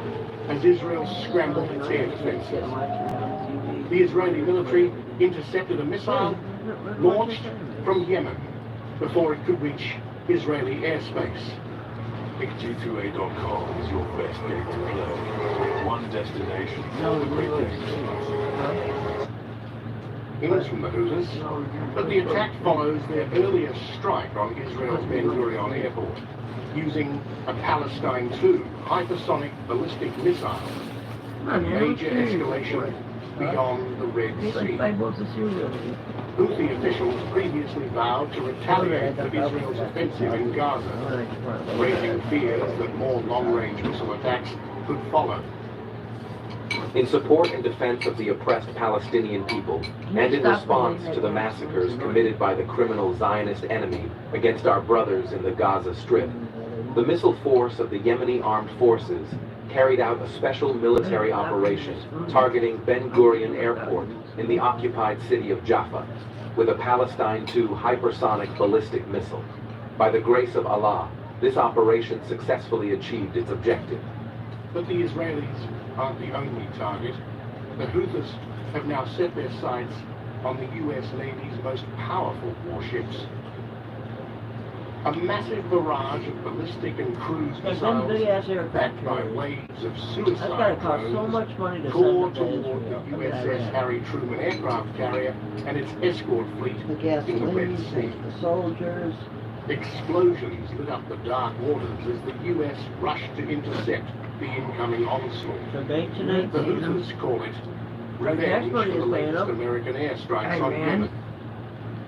[SPEAKER 18] as Israel scrambled its air defenses. The Israeli military intercepted a missile launched from Yemen before it could reach Israeli airspace.
[SPEAKER 3] BigG2A.com is your best game to play. One destination, all the great things.
[SPEAKER 6] hymns from the Houthis, but the attack follows their earlier strike on Israel's Ben Gurion airport, using a Palestine II hypersonic ballistic missile, a major escalation beyond the Red Sea. Houthi officials previously vowed to retaliate for Israel's offensive in Gaza, raising fears that more long-range missile attacks could follow.
[SPEAKER 4] In support and defense of the oppressed Palestinian people, and in response to the massacres committed by the criminal Zionist enemy against our brothers in the Gaza Strip, the missile force of the Yemeni armed forces carried out a special military operation targeting Ben Gurion Airport in the occupied city of Jaffa with a Palestine II hypersonic ballistic missile. By the grace of Allah, this operation successfully achieved its objective.
[SPEAKER 6] But the Israelis aren't the only target. The Houthis have now set their sights on the US Navy's most powerful warships. A massive barrage of ballistic and cruise missiles backed by waves of suicide drones tore toward the USS Harry Truman aircraft carrier and its escort fleet in the Red Sea.
[SPEAKER 2] The soldiers.
[SPEAKER 6] Explosions lit up the dark waters as the US rushed to intercept the incoming onslaught. The Houthis call it revenge for the latest American airstrikes on Yemen.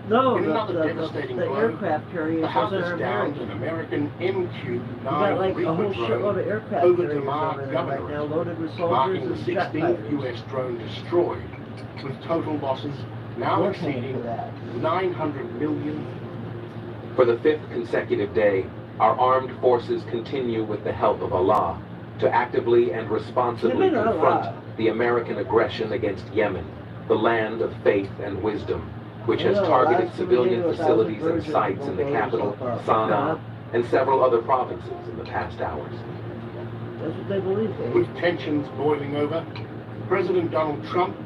[SPEAKER 2] No,
[SPEAKER 6] in another devastating
[SPEAKER 2] the
[SPEAKER 6] blow,
[SPEAKER 2] aircraft carriers
[SPEAKER 6] the House
[SPEAKER 2] wasn't
[SPEAKER 6] has downed
[SPEAKER 2] American.
[SPEAKER 6] an American MQ-9
[SPEAKER 2] We got like a whole
[SPEAKER 6] Reaper
[SPEAKER 2] shitload of
[SPEAKER 6] drone
[SPEAKER 2] aircraft
[SPEAKER 6] over
[SPEAKER 2] carriers
[SPEAKER 6] Tamar
[SPEAKER 2] over there right now, loaded with soldiers
[SPEAKER 6] marking the
[SPEAKER 2] and jet
[SPEAKER 6] 16th
[SPEAKER 2] fighters.
[SPEAKER 6] U.S. drone destroyed, with total losses now
[SPEAKER 2] We're paying
[SPEAKER 6] exceeding
[SPEAKER 2] for that.
[SPEAKER 6] 900 million.
[SPEAKER 4] For the fifth consecutive day, our armed forces continue with the help of Allah to actively and responsibly confront the American aggression against Yemen, the land of faith and wisdom, which has targeted civilian facilities and sites in the capital, Sana'a, and several other provinces in the past hours.
[SPEAKER 2] That's what they believe in.
[SPEAKER 6] With tensions boiling over, President Donald Trump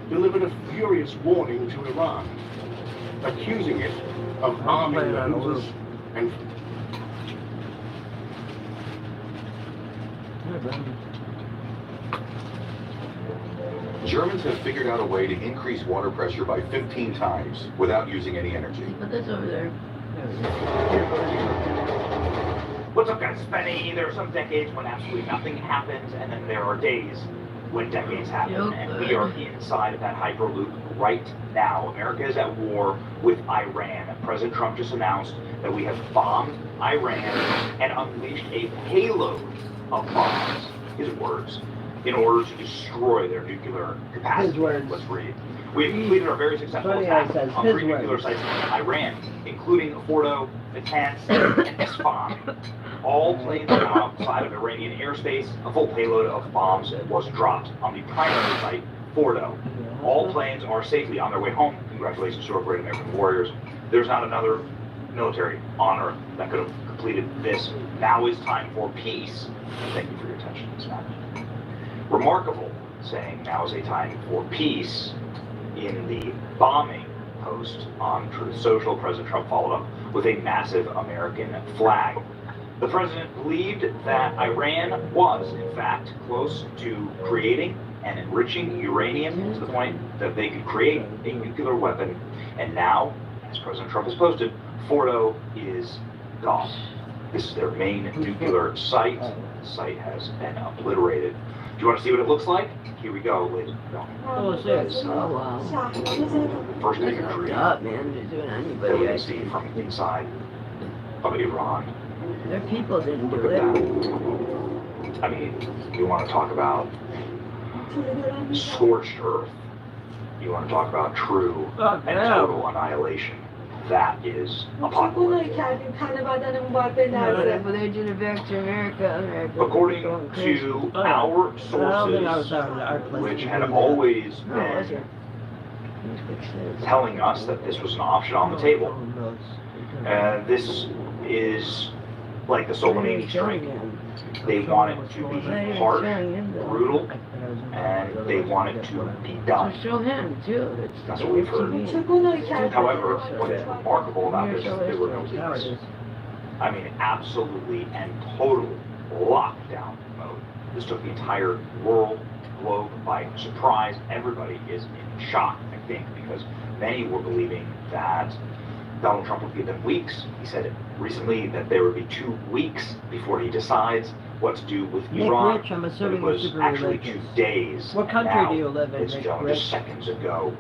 [SPEAKER 6] delivered a furious warning to Iran, accusing it of arming the Houthis and
[SPEAKER 8] Germans have figured out a way to increase water pressure by 15 times without using any energy.
[SPEAKER 17] Put this over there.
[SPEAKER 10] What's up, guys? Benny. There are some decades when absolutely nothing happens, and then there are days when decades happen, and we are inside of that hyperloop right now. America is at war with Iran. President Trump just announced that we have bombed Iran and unleashed a payload of bombs, his words, in order to destroy their nuclear capacity.
[SPEAKER 2] His words.
[SPEAKER 10] Let's read. We have completed our very successful attack on 3 nuclear sites in Iran, including Fordo, Natanz, and Isfahan. All planes are now outside of Iranian airspace. A full payload of bombs was dropped on the primary site, Fordo. All planes are safely on their way home. Congratulations to our great American warriors. There's not another military on Earth that could have completed this. Now is time for peace. Thank you for your attention to this matter. Remarkable, saying now is a time for peace. In the bombing post on Truth Social, President Trump followed up with a massive American flag. The president believed that Iran was, in fact, close to creating and enriching uranium to the point that they could create a nuclear weapon. And now, as President Trump has posted, Fordo is gone. This is their main nuclear site. The site has been obliterated. Do you want to see what it looks like? Here we go, ladies and gentlemen.
[SPEAKER 17] Oh,
[SPEAKER 10] This,
[SPEAKER 17] oh wow.
[SPEAKER 10] first thing in Korea.
[SPEAKER 17] Up, man. They're doing anybody.
[SPEAKER 10] That we can see from inside of Iran.
[SPEAKER 17] Their people didn't
[SPEAKER 10] Look
[SPEAKER 17] do
[SPEAKER 10] at
[SPEAKER 17] it.
[SPEAKER 10] that. I mean, you want to talk about scorched earth. You want to talk about true and total annihilation. That is apocalypse.
[SPEAKER 17] They're doing it back to America.
[SPEAKER 10] According to our sources, which had always been telling us that this was an option on the table, this is like the Soleimani strike. They want it to be harsh, brutal, and they want it to be done.
[SPEAKER 17] Show him too.
[SPEAKER 10] That's what we've heard. However, what is remarkable about this is there were no leaks. I mean, absolutely and total lockdown mode. This took the entire world, globe by surprise. Everybody is in shock and think, because many were believing that Donald Trump would give them weeks. He said recently that there would be 2 weeks before he decides what to do with
[SPEAKER 2] Nick
[SPEAKER 10] Iran.
[SPEAKER 2] Rich, I'm
[SPEAKER 10] But
[SPEAKER 2] assuming
[SPEAKER 10] it was
[SPEAKER 2] you're super
[SPEAKER 10] actually
[SPEAKER 2] religious.
[SPEAKER 10] 2 days.
[SPEAKER 2] What
[SPEAKER 10] And
[SPEAKER 2] country
[SPEAKER 10] now,
[SPEAKER 2] do you live in,
[SPEAKER 10] ladies and
[SPEAKER 2] Nick
[SPEAKER 10] gentlemen, just
[SPEAKER 2] Rich?
[SPEAKER 10] seconds ago,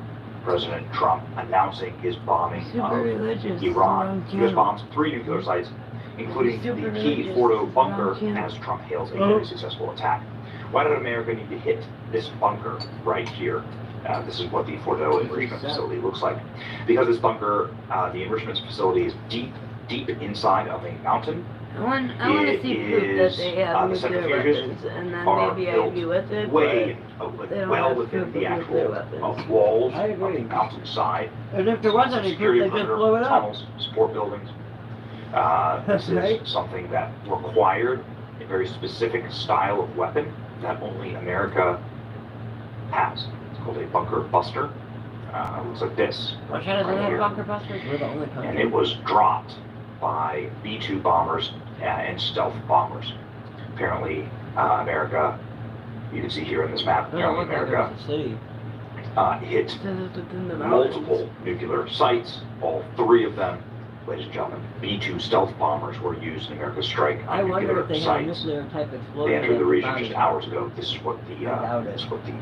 [SPEAKER 10] President Trump announcing his bombing
[SPEAKER 17] Super
[SPEAKER 10] of
[SPEAKER 17] religious,
[SPEAKER 10] Iran.
[SPEAKER 17] wrong
[SPEAKER 10] U.S.
[SPEAKER 17] channel.
[SPEAKER 10] bombs 3 nuclear sites, including
[SPEAKER 17] Super
[SPEAKER 10] the key
[SPEAKER 17] religious,
[SPEAKER 10] Fordo
[SPEAKER 17] wrong
[SPEAKER 10] bunker,
[SPEAKER 17] channel.
[SPEAKER 10] as Trump hails a very successful attack. Why did America need to hit this bunker right here? This is what the Fordo enrichment facility looks like. Because this bunker, the enrichment facility is deep inside of a mountain.
[SPEAKER 17] I want to see proof that they have
[SPEAKER 10] The
[SPEAKER 17] nuclear
[SPEAKER 10] centrifuges
[SPEAKER 17] weapons, and then
[SPEAKER 10] are
[SPEAKER 17] maybe I'd
[SPEAKER 10] built
[SPEAKER 17] be with it.
[SPEAKER 10] way
[SPEAKER 17] but they don't
[SPEAKER 10] well
[SPEAKER 17] have
[SPEAKER 10] within
[SPEAKER 17] proof
[SPEAKER 10] the
[SPEAKER 17] of nuclear
[SPEAKER 10] actual
[SPEAKER 17] weapons.
[SPEAKER 10] walls
[SPEAKER 2] I
[SPEAKER 10] of the
[SPEAKER 2] agree.
[SPEAKER 10] mountainside.
[SPEAKER 2] And if there was any
[SPEAKER 10] Security
[SPEAKER 2] proof, they just
[SPEAKER 10] perimeter,
[SPEAKER 2] blow it up.
[SPEAKER 10] tunnels, support buildings. This
[SPEAKER 2] Right.
[SPEAKER 10] is something that required a very specific style of weapon that only America has. It's called a bunker buster. Looks like this.
[SPEAKER 2] Russia doesn't
[SPEAKER 10] right
[SPEAKER 2] have
[SPEAKER 10] here.
[SPEAKER 2] bunker busters. We're the only country.
[SPEAKER 10] And it was dropped by B-2 bombers and stealth bombers. Apparently, America, you can see here in this map,
[SPEAKER 2] They don't
[SPEAKER 10] apparently
[SPEAKER 2] look like there
[SPEAKER 10] America
[SPEAKER 2] was a city.
[SPEAKER 10] hit
[SPEAKER 17] It's in the
[SPEAKER 10] multiple nuclear sites, all 3 of them. Ladies and gentlemen, B-2 stealth bombers were used in America's strike
[SPEAKER 2] I
[SPEAKER 10] on
[SPEAKER 2] wonder
[SPEAKER 10] nuclear
[SPEAKER 2] if they had a
[SPEAKER 10] sites.
[SPEAKER 2] nuclear type
[SPEAKER 10] They
[SPEAKER 2] explosion.
[SPEAKER 10] entered the region
[SPEAKER 2] bombing.
[SPEAKER 10] just hours ago. This is what the
[SPEAKER 2] I doubt it.
[SPEAKER 10] this is what the